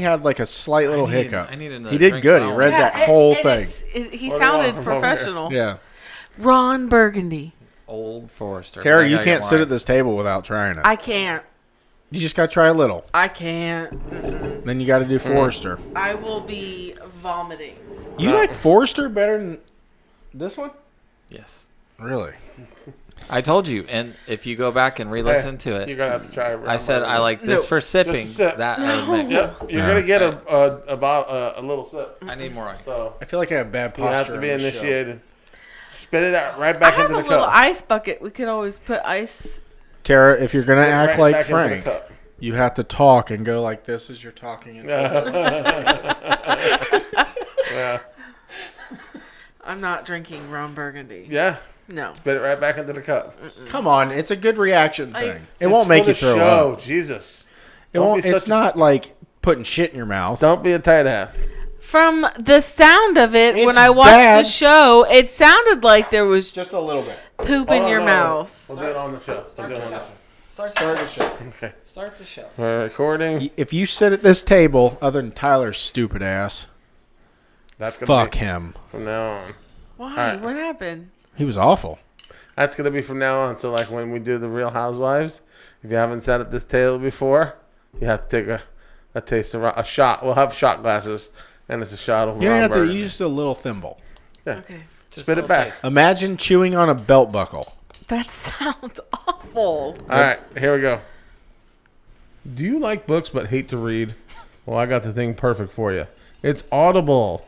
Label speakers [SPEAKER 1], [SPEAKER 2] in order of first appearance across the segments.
[SPEAKER 1] had like a slight little hiccup.
[SPEAKER 2] I need another
[SPEAKER 1] He did
[SPEAKER 2] drink
[SPEAKER 1] good.
[SPEAKER 2] now.
[SPEAKER 1] He read that whole thing.
[SPEAKER 3] He sounded professional.
[SPEAKER 1] Yeah.
[SPEAKER 3] Ron Burgundy.
[SPEAKER 2] Old Forester.
[SPEAKER 1] Tara, you can't sit at this table without trying it.
[SPEAKER 3] I can't.
[SPEAKER 1] You just got to try a little.
[SPEAKER 3] I can't. Mm-mm.
[SPEAKER 1] Then you got to do Forester.
[SPEAKER 3] I will be vomiting.
[SPEAKER 1] You like Forester better than this one?
[SPEAKER 2] Yes.
[SPEAKER 1] Really?
[SPEAKER 2] I told you, and if you go back and re-listen to it,
[SPEAKER 4] you're gonna have to try it.
[SPEAKER 2] I said I like this for sipping.
[SPEAKER 4] Sip.
[SPEAKER 2] That I would mix.
[SPEAKER 4] Yep. You're gonna get a little sip.
[SPEAKER 2] I need more ice.
[SPEAKER 4] So
[SPEAKER 1] I feel like I have bad posture.
[SPEAKER 4] you have to be
[SPEAKER 1] on this
[SPEAKER 4] initiated. Spit it out right
[SPEAKER 3] I
[SPEAKER 4] back
[SPEAKER 3] have
[SPEAKER 4] into
[SPEAKER 3] a
[SPEAKER 4] the
[SPEAKER 3] little
[SPEAKER 4] cup.
[SPEAKER 3] ice bucket. We could always put ice.
[SPEAKER 1] Tara, if you're going to
[SPEAKER 4] Spit it
[SPEAKER 1] act
[SPEAKER 4] right
[SPEAKER 1] like
[SPEAKER 4] back into the
[SPEAKER 1] Frank,
[SPEAKER 4] cup.
[SPEAKER 1] you have to talk and go like this as you're talking into
[SPEAKER 4] Yeah.
[SPEAKER 3] I'm not drinking Ron Burgundy.
[SPEAKER 4] Yeah.
[SPEAKER 3] No.
[SPEAKER 4] Spit it right back into the cup.
[SPEAKER 1] Come on, it's a good reaction thing. It
[SPEAKER 4] It's
[SPEAKER 1] won't make
[SPEAKER 4] for
[SPEAKER 1] you
[SPEAKER 4] the
[SPEAKER 1] throw
[SPEAKER 4] show.
[SPEAKER 1] up.
[SPEAKER 4] Jesus.
[SPEAKER 1] It
[SPEAKER 4] Don't
[SPEAKER 1] won't.
[SPEAKER 4] be
[SPEAKER 1] It's
[SPEAKER 4] such
[SPEAKER 1] not like putting shit in your mouth.
[SPEAKER 4] Don't be a tight ass.
[SPEAKER 3] From the sound of it,
[SPEAKER 1] It's
[SPEAKER 3] when I watched
[SPEAKER 1] bad.
[SPEAKER 3] the show, it sounded like there was
[SPEAKER 1] Just a little bit.
[SPEAKER 3] poop in your mouth.
[SPEAKER 4] We'll do it on the show.
[SPEAKER 2] Start
[SPEAKER 4] We'll do
[SPEAKER 2] the
[SPEAKER 4] it on
[SPEAKER 2] show.
[SPEAKER 4] the
[SPEAKER 2] Start the show.
[SPEAKER 4] Okay.
[SPEAKER 2] Start the show.
[SPEAKER 4] We're recording.
[SPEAKER 1] If you sit at this table, other than Tyler's stupid ass,
[SPEAKER 4] That's gonna
[SPEAKER 1] fuck
[SPEAKER 4] be
[SPEAKER 1] him.
[SPEAKER 4] from now on.
[SPEAKER 3] Why?
[SPEAKER 4] right.
[SPEAKER 3] What happened?
[SPEAKER 1] He was awful.
[SPEAKER 4] That's gonna be from now on. So like when we do the Real Housewives, if you haven't sat at this table before, you have to take a taste of a shot. We'll have shot glasses, and it's a shot of
[SPEAKER 1] You
[SPEAKER 4] Ron
[SPEAKER 1] have to
[SPEAKER 4] Burgundy.
[SPEAKER 1] use a little thimble.
[SPEAKER 4] Yeah.
[SPEAKER 3] Okay.
[SPEAKER 2] Just
[SPEAKER 4] Spit
[SPEAKER 2] a
[SPEAKER 4] it
[SPEAKER 2] little
[SPEAKER 4] back.
[SPEAKER 2] taste.
[SPEAKER 1] Imagine chewing on a belt buckle.
[SPEAKER 3] That sounds awful.
[SPEAKER 4] All right, here we go. Do you like books but hate to read? Well, I got the thing perfect for you. It's Audible.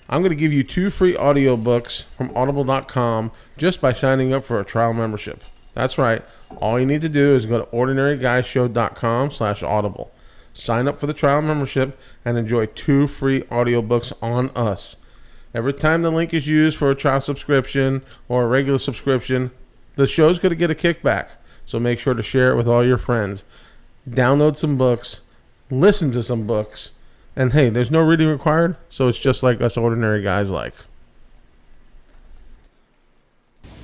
[SPEAKER 4] I'm going to give you 2 free audiobooks from audible.com just by signing up for a trial membership. That's right. All you need to do is go to ordinaryguyshow.com/audible. Sign up for the trial membership and enjoy 2 free audiobooks on us. Every time the link is used for a trial subscription or a regular subscription, the show's going to get a kickback. So make sure to share it with all your friends. Download some books, listen to some books, and hey, there's no reading required, so it's just like us ordinary guys like.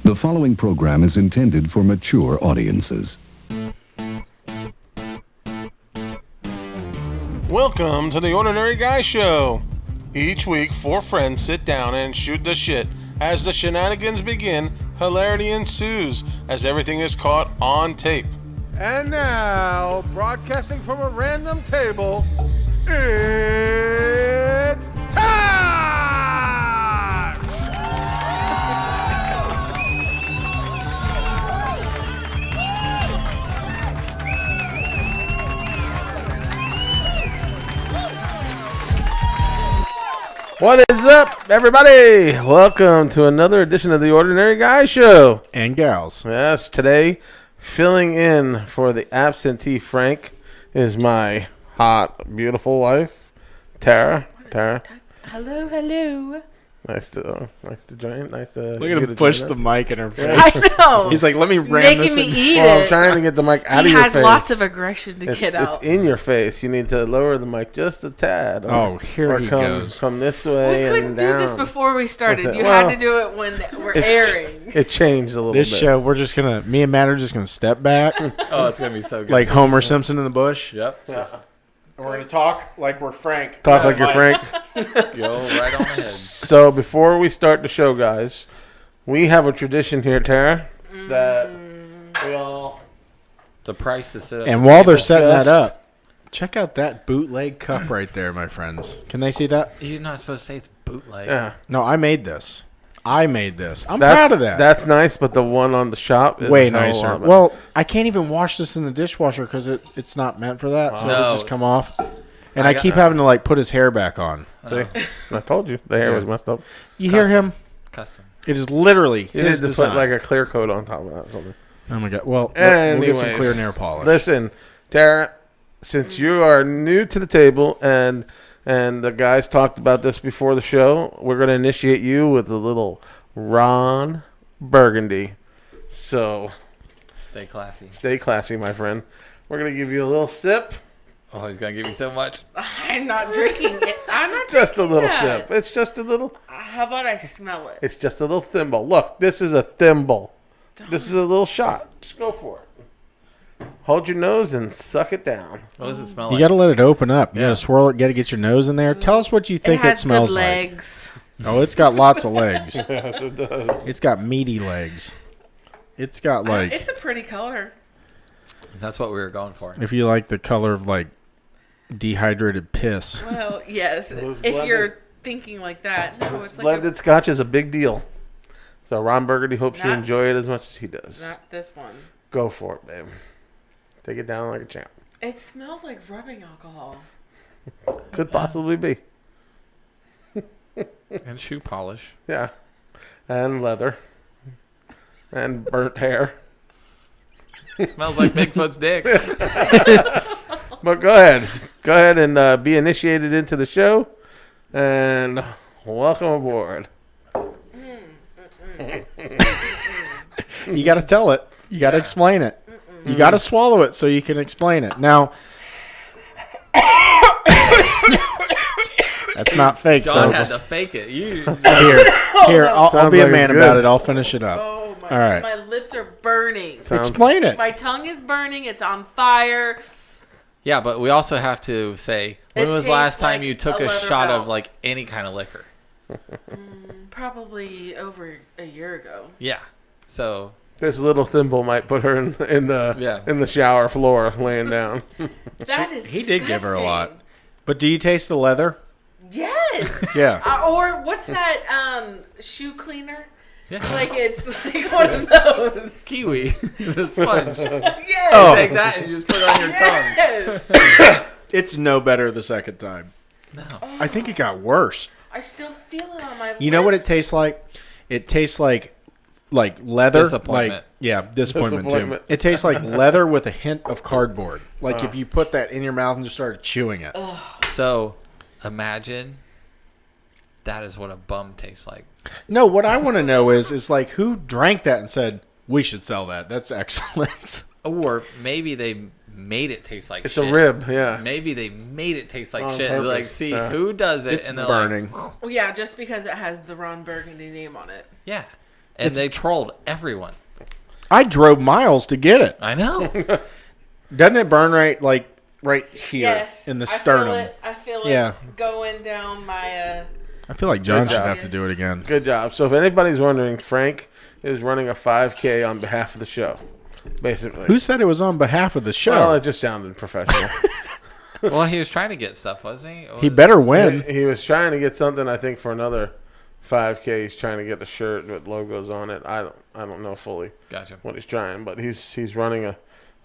[SPEAKER 5] The following program is intended for mature audiences.
[SPEAKER 4] Welcome to the Ordinary Guy Show. Each week, 4 friends sit down and shoot the shit. As the shenanigans begin, hilarity ensues as everything is caught on tape. And now, broadcasting from a random table, it's time! What is up, everybody? Welcome to another edition of the Ordinary Guy Show.
[SPEAKER 1] And gals.
[SPEAKER 4] Yes, today, filling in for the absentee Frank is my hot, beautiful wife, Tara. Tara,
[SPEAKER 3] Hello, hello.
[SPEAKER 4] nice to join. Nice to
[SPEAKER 1] Look at him push the mic in her face.
[SPEAKER 3] I know.
[SPEAKER 1] He's like, let me ram
[SPEAKER 3] making
[SPEAKER 1] this
[SPEAKER 3] me
[SPEAKER 1] in.
[SPEAKER 3] eat
[SPEAKER 4] Well, I'm
[SPEAKER 3] it.
[SPEAKER 4] trying to get the mic out
[SPEAKER 3] He
[SPEAKER 4] of your
[SPEAKER 3] has
[SPEAKER 4] face.
[SPEAKER 3] lots of aggression to get out.
[SPEAKER 4] It's in your face. You need to lower the mic just a tad.
[SPEAKER 1] Oh, here he goes.
[SPEAKER 4] Come this
[SPEAKER 3] We
[SPEAKER 4] way
[SPEAKER 3] couldn't
[SPEAKER 4] and
[SPEAKER 3] do
[SPEAKER 4] down.
[SPEAKER 3] this before we started.
[SPEAKER 4] Okay,
[SPEAKER 3] You
[SPEAKER 4] well,
[SPEAKER 3] had to do it when we're airing.
[SPEAKER 4] It changed a little
[SPEAKER 1] This
[SPEAKER 4] bit.
[SPEAKER 1] show, we're just going to, me and Matt are just going to step back
[SPEAKER 2] Oh, it's gonna be so good.
[SPEAKER 1] like Homer Simpson in the bush.
[SPEAKER 2] Yep. Just
[SPEAKER 1] And we're going to talk like we're Frank.
[SPEAKER 4] Talk like you're Frank.
[SPEAKER 2] go right on ahead.
[SPEAKER 4] So before we start the show, guys, we have a tradition here, Tara, that we all...
[SPEAKER 2] The price to sit. At
[SPEAKER 1] And
[SPEAKER 2] the
[SPEAKER 1] while
[SPEAKER 2] table.
[SPEAKER 1] they're setting that
[SPEAKER 4] Just-
[SPEAKER 1] up, check out that bootleg cup right there, my friends. Can they see that?
[SPEAKER 2] You're not supposed to say it's bootleg.
[SPEAKER 4] Yeah.
[SPEAKER 1] No, I made this. I'm
[SPEAKER 4] That's,
[SPEAKER 1] proud of that.
[SPEAKER 4] That's nice, but the one on the shop is
[SPEAKER 1] way
[SPEAKER 4] a hell of a
[SPEAKER 1] nicer.
[SPEAKER 4] lot better.
[SPEAKER 1] Well, I can't even wash this in the dishwasher because it's not meant for that, so
[SPEAKER 2] No.
[SPEAKER 1] it'll just come off. And
[SPEAKER 2] I
[SPEAKER 1] I
[SPEAKER 2] got-
[SPEAKER 1] keep having to like put his hair back on.
[SPEAKER 4] See, I told you the hair was messed up.
[SPEAKER 1] You hear him?
[SPEAKER 2] Custom.
[SPEAKER 1] It is literally
[SPEAKER 4] You
[SPEAKER 1] his
[SPEAKER 4] need to
[SPEAKER 1] design.
[SPEAKER 4] put like a clear coat on top of that. Or something.
[SPEAKER 1] Oh my god! Well, we'll get some
[SPEAKER 4] Anyways,
[SPEAKER 1] clear nail polish.
[SPEAKER 4] Listen, Tara, since you are new to the table and the guys talked about this before the show, we're going to initiate you with a little Ron Burgundy. So
[SPEAKER 2] Stay classy.
[SPEAKER 4] stay classy, my friend. We're going to give you a little sip.
[SPEAKER 2] Oh, he's gonna give you so much.
[SPEAKER 3] I'm not drinking it. I'm not
[SPEAKER 4] Just a
[SPEAKER 3] drinking
[SPEAKER 4] little
[SPEAKER 3] that.
[SPEAKER 4] sip. It's just a little.
[SPEAKER 3] How about I smell it?
[SPEAKER 4] It's just a little thimble. Look, this is a thimble. This is a little shot. Just go for it. Hold your nose and suck it down.
[SPEAKER 2] What does it smell
[SPEAKER 1] You
[SPEAKER 2] like?
[SPEAKER 1] got to let it open up. You
[SPEAKER 2] Yeah.
[SPEAKER 1] got to swirl it. Got to get your nose in there. Tell us what you think
[SPEAKER 3] it
[SPEAKER 1] it,
[SPEAKER 3] has
[SPEAKER 1] smells
[SPEAKER 3] good
[SPEAKER 1] like.
[SPEAKER 3] legs.
[SPEAKER 1] Oh, it's got lots of legs.
[SPEAKER 4] Yes, it does.
[SPEAKER 1] It's got meaty legs. It's got like,
[SPEAKER 3] It's a pretty color.
[SPEAKER 2] That's what we were going for.
[SPEAKER 1] if you like the color of like dehydrated piss.
[SPEAKER 3] Well, yes.
[SPEAKER 4] Those
[SPEAKER 3] If
[SPEAKER 4] blended-
[SPEAKER 3] you're thinking like that, no, it's like
[SPEAKER 4] Blended Scotch is a big deal. So Ron Burgundy hopes you
[SPEAKER 3] Not-
[SPEAKER 4] enjoy it as much as he does.
[SPEAKER 3] not this one.
[SPEAKER 4] Go for it, babe. Take it down like a champ.
[SPEAKER 3] It smells like rubbing alcohol.
[SPEAKER 4] Could possibly be.
[SPEAKER 2] And shoe polish.
[SPEAKER 4] Yeah. And leather. And burnt hair.
[SPEAKER 2] Smells like Bigfoot's dick.
[SPEAKER 4] But go ahead. Go ahead and be initiated into the show. And welcome aboard.
[SPEAKER 1] You got to tell it. You got to explain it. You got to swallow it so you can explain it. Now, that's not fake,
[SPEAKER 2] John had
[SPEAKER 1] folks.
[SPEAKER 2] to fake it. You
[SPEAKER 1] Here, I'll
[SPEAKER 4] Sounds
[SPEAKER 1] be a
[SPEAKER 4] like
[SPEAKER 1] man
[SPEAKER 4] it's
[SPEAKER 1] about
[SPEAKER 4] good.
[SPEAKER 1] it. I'll finish it up.
[SPEAKER 3] Oh my!
[SPEAKER 1] All right.
[SPEAKER 3] My lips are burning.
[SPEAKER 4] Sounds-
[SPEAKER 1] Explain it.
[SPEAKER 3] My tongue is burning. It's on fire.
[SPEAKER 2] Yeah, but we also have to say, when
[SPEAKER 3] It
[SPEAKER 2] was the last
[SPEAKER 3] tastes
[SPEAKER 2] time
[SPEAKER 3] like
[SPEAKER 2] you took
[SPEAKER 3] a
[SPEAKER 2] a
[SPEAKER 3] leather
[SPEAKER 2] shot
[SPEAKER 3] belt.
[SPEAKER 2] of like any kind of liquor?
[SPEAKER 3] Probably over a year ago.
[SPEAKER 2] Yeah. So
[SPEAKER 4] This little thimble might put her in
[SPEAKER 2] Yeah.
[SPEAKER 4] the shower floor laying down.
[SPEAKER 3] That is.
[SPEAKER 1] He did give her a lot.
[SPEAKER 3] disgusting.
[SPEAKER 1] But do you taste the leather?
[SPEAKER 3] Yes.
[SPEAKER 1] Yeah.
[SPEAKER 3] Or what's that shoe cleaner?
[SPEAKER 2] yeah.
[SPEAKER 3] Like it's like one of those.
[SPEAKER 2] Kiwi, the sponge.
[SPEAKER 3] Yes.
[SPEAKER 1] Oh.
[SPEAKER 2] Take that and you just put it on your tongue.
[SPEAKER 3] Yes.
[SPEAKER 1] It's no better the second time.
[SPEAKER 2] No.
[SPEAKER 1] I think it got worse.
[SPEAKER 3] I still feel it on my.
[SPEAKER 1] You know what it tastes like? It tastes like leather.
[SPEAKER 2] Disappointment.
[SPEAKER 1] Like, yeah, disappointment,
[SPEAKER 4] Disappointment.
[SPEAKER 1] too. It tastes like leather with a hint of cardboard. Like if you put that in your mouth and just started chewing it.
[SPEAKER 2] So imagine that is what a bum tastes like.
[SPEAKER 1] No, what I want to know is like who drank that and said we should sell that. That's excellent.
[SPEAKER 2] Or maybe they made it taste like
[SPEAKER 4] It's
[SPEAKER 2] shit.
[SPEAKER 4] a rib, yeah.
[SPEAKER 2] Maybe they made it taste like
[SPEAKER 4] On
[SPEAKER 2] shit. They're like,
[SPEAKER 4] purpose,
[SPEAKER 2] see
[SPEAKER 4] yeah.
[SPEAKER 2] who does it,
[SPEAKER 1] It's
[SPEAKER 2] and they're
[SPEAKER 1] burning.
[SPEAKER 2] like,
[SPEAKER 3] Well, yeah, just because it has the Ron Burgundy name on it.
[SPEAKER 2] yeah. And they trolled everyone.
[SPEAKER 1] I drove miles to get it.
[SPEAKER 2] I know.
[SPEAKER 1] Doesn't it burn right here
[SPEAKER 3] Yes.
[SPEAKER 1] in the
[SPEAKER 3] I
[SPEAKER 1] sternum?
[SPEAKER 3] I feel
[SPEAKER 1] Yeah.
[SPEAKER 3] it going down my.
[SPEAKER 1] I feel like John
[SPEAKER 4] Good
[SPEAKER 1] should
[SPEAKER 4] job.
[SPEAKER 1] have to do it again.
[SPEAKER 4] Good job. So if anybody's wondering, Frank is running a 5K on behalf of the show, basically.
[SPEAKER 1] Who said it was on behalf of the show?
[SPEAKER 4] Well, it just sounded professional.
[SPEAKER 2] Well, he was trying to get stuff, wasn't he?
[SPEAKER 1] He better win.
[SPEAKER 4] he was trying to get something, I think, for another 5K. He's trying to get a shirt with logos on it. I don't know fully
[SPEAKER 2] Gotcha.
[SPEAKER 4] what he's trying, but he's running a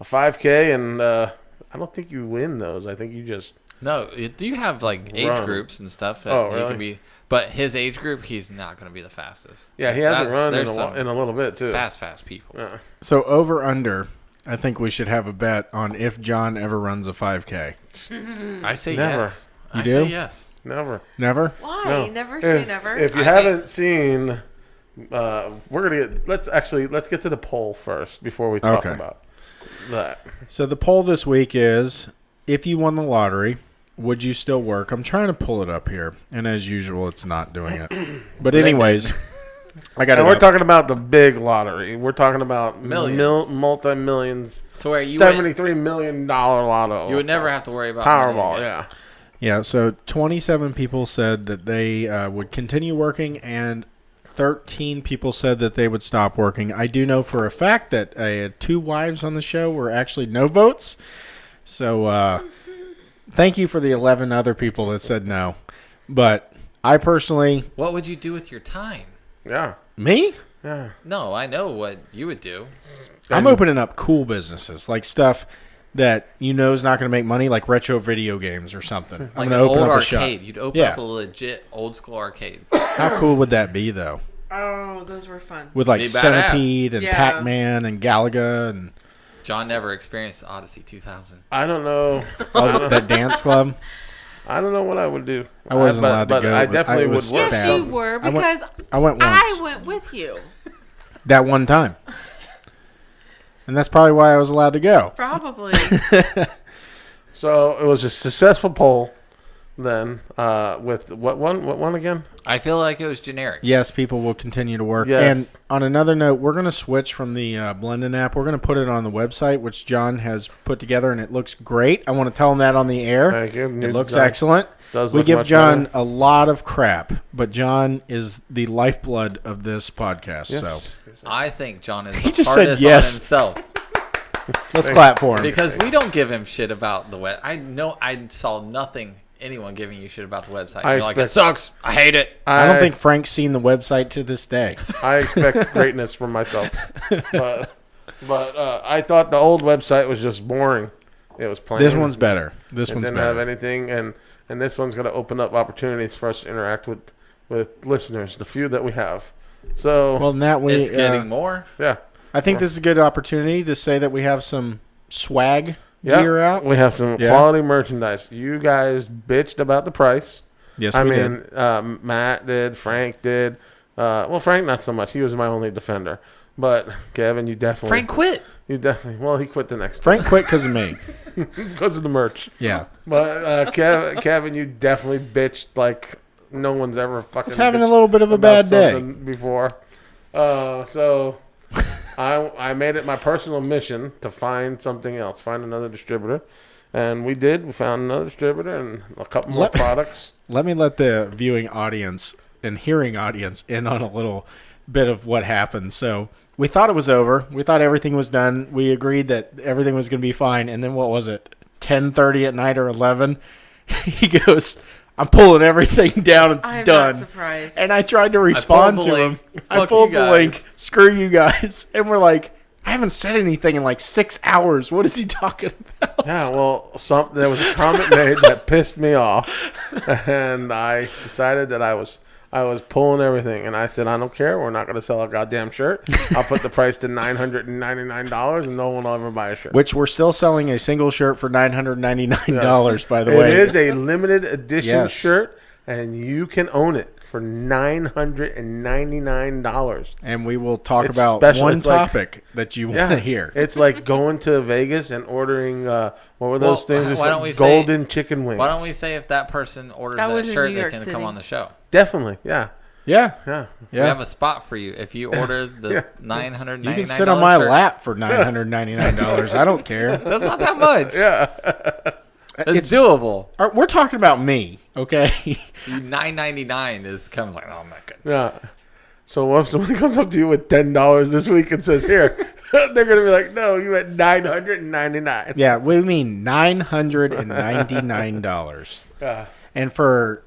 [SPEAKER 4] 5K, and I don't think you win those. I think you just
[SPEAKER 2] No, you have like age
[SPEAKER 4] Run.
[SPEAKER 2] groups and stuff that
[SPEAKER 4] Oh,
[SPEAKER 2] he
[SPEAKER 4] really?
[SPEAKER 2] can be. But his age group, he's not going to be the fastest.
[SPEAKER 4] yeah. He hasn't run
[SPEAKER 2] There's some
[SPEAKER 4] in a little bit too.
[SPEAKER 2] fast people.
[SPEAKER 4] Yeah.
[SPEAKER 1] So over under, I think we should have a bet on if John ever runs a 5K.
[SPEAKER 2] I say
[SPEAKER 4] Never.
[SPEAKER 2] yes.
[SPEAKER 1] You
[SPEAKER 2] I
[SPEAKER 1] do?
[SPEAKER 2] say yes.
[SPEAKER 4] Never.
[SPEAKER 1] Never?
[SPEAKER 3] Why?
[SPEAKER 4] No.
[SPEAKER 3] Never say
[SPEAKER 4] If-
[SPEAKER 3] never.
[SPEAKER 4] If you
[SPEAKER 2] I
[SPEAKER 4] haven't seen, we're gonna get. Let's get to the poll first before we talk
[SPEAKER 1] Okay.
[SPEAKER 4] about that.
[SPEAKER 1] So the poll this week is, if you won the lottery, would you still work? I'm trying to pull it up here, and as usual, it's not doing it. But anyways, I got it
[SPEAKER 4] And we're
[SPEAKER 1] up.
[SPEAKER 4] talking about the big lottery. We're talking about
[SPEAKER 2] Millions.
[SPEAKER 4] multi-millions,
[SPEAKER 2] To where you
[SPEAKER 4] $73 million lotto.
[SPEAKER 2] You would never have to worry about
[SPEAKER 4] Powerball.
[SPEAKER 2] money again.
[SPEAKER 4] Yeah.
[SPEAKER 1] Yeah, so 27 people said that they would continue working, and 13 people said that they would stop working. I do know for a fact that 2 wives on the show were actually no votes. So thank you for the 11 other people that said no. But I personally...
[SPEAKER 2] What would you do with your time?
[SPEAKER 4] Yeah.
[SPEAKER 1] Me?
[SPEAKER 4] Yeah.
[SPEAKER 2] No, I know what you would do.
[SPEAKER 1] I'm opening up cool businesses, like stuff that you know is not going to make money, like retro video games or something. I'm
[SPEAKER 2] Like
[SPEAKER 1] going
[SPEAKER 2] an
[SPEAKER 1] to open
[SPEAKER 2] old
[SPEAKER 1] up a
[SPEAKER 2] arcade.
[SPEAKER 1] shop.
[SPEAKER 2] You'd open
[SPEAKER 1] Yeah.
[SPEAKER 2] up a legit old school arcade.
[SPEAKER 1] How cool would that be, though?
[SPEAKER 3] Oh, those were fun.
[SPEAKER 1] With like
[SPEAKER 2] Be badass.
[SPEAKER 1] Centipede and
[SPEAKER 3] Yeah.
[SPEAKER 1] Pac-Man and Galaga and
[SPEAKER 2] John never experienced Odyssey 2000.
[SPEAKER 4] I don't know.
[SPEAKER 1] oh, that dance club.
[SPEAKER 4] I don't know what I would do.
[SPEAKER 1] I wasn't
[SPEAKER 4] but,
[SPEAKER 1] allowed to
[SPEAKER 4] but
[SPEAKER 1] go,
[SPEAKER 4] I
[SPEAKER 1] but
[SPEAKER 4] definitely
[SPEAKER 1] I
[SPEAKER 4] would
[SPEAKER 1] was
[SPEAKER 4] work.
[SPEAKER 3] Yes,
[SPEAKER 1] bad.
[SPEAKER 3] you were
[SPEAKER 1] I went-
[SPEAKER 3] because
[SPEAKER 1] I went once.
[SPEAKER 3] I went with you.
[SPEAKER 1] That one time. And that's probably why I was allowed to go.
[SPEAKER 3] Probably.
[SPEAKER 4] So it was a successful poll. then with what one again?
[SPEAKER 2] I feel like it was generic.
[SPEAKER 1] Yes, people will continue to work.
[SPEAKER 4] Yes.
[SPEAKER 1] And on another note, we're going to switch from the Blending app. We're going to put it on the website, which John has put together, and it looks great. I want to tell him that on the air.
[SPEAKER 4] Thank you. New
[SPEAKER 1] It looks
[SPEAKER 4] design.
[SPEAKER 1] excellent.
[SPEAKER 4] Does
[SPEAKER 1] We
[SPEAKER 4] look
[SPEAKER 1] give
[SPEAKER 4] much
[SPEAKER 1] John
[SPEAKER 4] better.
[SPEAKER 1] a lot of crap, but John is the lifeblood of this podcast.
[SPEAKER 4] Yes.
[SPEAKER 1] So
[SPEAKER 2] I think John is
[SPEAKER 1] He
[SPEAKER 2] the
[SPEAKER 1] just said
[SPEAKER 2] hardest
[SPEAKER 1] yes.
[SPEAKER 2] on himself
[SPEAKER 1] let's clap for him.
[SPEAKER 2] because we don't give him shit about the web. I know I saw nothing anyone giving you shit about the website.
[SPEAKER 4] I
[SPEAKER 2] You're like, it
[SPEAKER 4] expect-
[SPEAKER 2] sucks. I hate it.
[SPEAKER 1] I don't think Frank's seen the website to this day.
[SPEAKER 4] I expect greatness from myself, but I thought the old website was just boring. It was plain.
[SPEAKER 1] This one's better. This
[SPEAKER 4] It
[SPEAKER 1] one's
[SPEAKER 4] didn't have
[SPEAKER 1] better.
[SPEAKER 4] anything, and this one's going to open up opportunities for us to interact with listeners, the few that we have. So
[SPEAKER 1] Well, in that way,
[SPEAKER 2] It's getting more.
[SPEAKER 4] yeah,
[SPEAKER 1] I think this is a good opportunity to say that we have some swag
[SPEAKER 4] yeah,
[SPEAKER 1] gear out.
[SPEAKER 4] we have some
[SPEAKER 1] Yeah.
[SPEAKER 4] quality merchandise. You guys bitched about the price.
[SPEAKER 1] Yes,
[SPEAKER 4] I
[SPEAKER 1] we
[SPEAKER 4] mean,
[SPEAKER 1] did.
[SPEAKER 4] Matt did, Frank did. Well, Frank not so much. He was my only defender. But Kevin, you definitely
[SPEAKER 2] Frank quit.
[SPEAKER 4] You definitely. Well, he quit the next
[SPEAKER 1] Frank quit because of me.
[SPEAKER 4] because of the merch.
[SPEAKER 1] Yeah.
[SPEAKER 4] But Kevin, you definitely bitched like no one's ever fucking.
[SPEAKER 1] He's having a
[SPEAKER 4] bitched
[SPEAKER 1] little bit of a
[SPEAKER 4] about
[SPEAKER 1] bad day.
[SPEAKER 4] something before. So I made it my personal mission to find something else, find another distributor, and we did. We found another distributor and a couple more products.
[SPEAKER 1] Let me let the viewing audience and hearing audience in on a little bit of what happened. So we thought it was over. We thought everything was done. We agreed that everything was going to be fine. And then what was it? 10:30 at night or 11? He goes, I'm pulling everything down. It's
[SPEAKER 3] I'm
[SPEAKER 1] done.
[SPEAKER 3] not surprised.
[SPEAKER 1] And I tried to respond
[SPEAKER 2] the
[SPEAKER 1] to
[SPEAKER 2] link.
[SPEAKER 1] him. I
[SPEAKER 2] Fuck
[SPEAKER 1] pulled
[SPEAKER 2] you
[SPEAKER 1] the
[SPEAKER 2] guys.
[SPEAKER 1] link. Screw you guys. And we're like, I haven't said anything in like 6 hours. What is he talking about?
[SPEAKER 4] Yeah, well, there was a comment made that pissed me off, and I decided that I was pulling everything, and I said, I don't care. We're not going to sell a goddamn shirt. I'll put the price to $999, and no one will ever buy a shirt.
[SPEAKER 1] Which we're still selling a single shirt for $999, by the
[SPEAKER 4] It
[SPEAKER 1] way.
[SPEAKER 4] is a limited edition
[SPEAKER 1] Yes.
[SPEAKER 4] shirt, and you can own it for $999.
[SPEAKER 1] And we will talk
[SPEAKER 4] It's
[SPEAKER 1] about
[SPEAKER 4] special.
[SPEAKER 1] one
[SPEAKER 4] It's like-
[SPEAKER 1] topic that you want to hear.
[SPEAKER 4] It's like going to Vegas and ordering what were those
[SPEAKER 2] Well,
[SPEAKER 4] things?
[SPEAKER 2] why don't we say-
[SPEAKER 4] golden chicken wings?
[SPEAKER 2] Why don't we say if that person orders
[SPEAKER 3] That
[SPEAKER 2] that,
[SPEAKER 3] was in
[SPEAKER 2] shirt,
[SPEAKER 3] New
[SPEAKER 2] they
[SPEAKER 3] York
[SPEAKER 2] can
[SPEAKER 3] City.
[SPEAKER 2] come on the show.
[SPEAKER 4] Definitely, yeah,
[SPEAKER 1] Yeah.
[SPEAKER 4] yeah.
[SPEAKER 2] We have a spot for you if you order the $999.
[SPEAKER 1] You can sit on my
[SPEAKER 2] shirt.
[SPEAKER 1] lap for $999. I don't care.
[SPEAKER 2] That's not that much.
[SPEAKER 4] Yeah.
[SPEAKER 2] It's doable.
[SPEAKER 1] We're talking about me, okay?
[SPEAKER 2] $9.99 comes like, oh my god.
[SPEAKER 4] Yeah. So if someone comes up to you with $10 this week and says, "Here," they're gonna be like, "No, you had $999."
[SPEAKER 1] Yeah, we mean $999.
[SPEAKER 4] Yeah.
[SPEAKER 1] And for,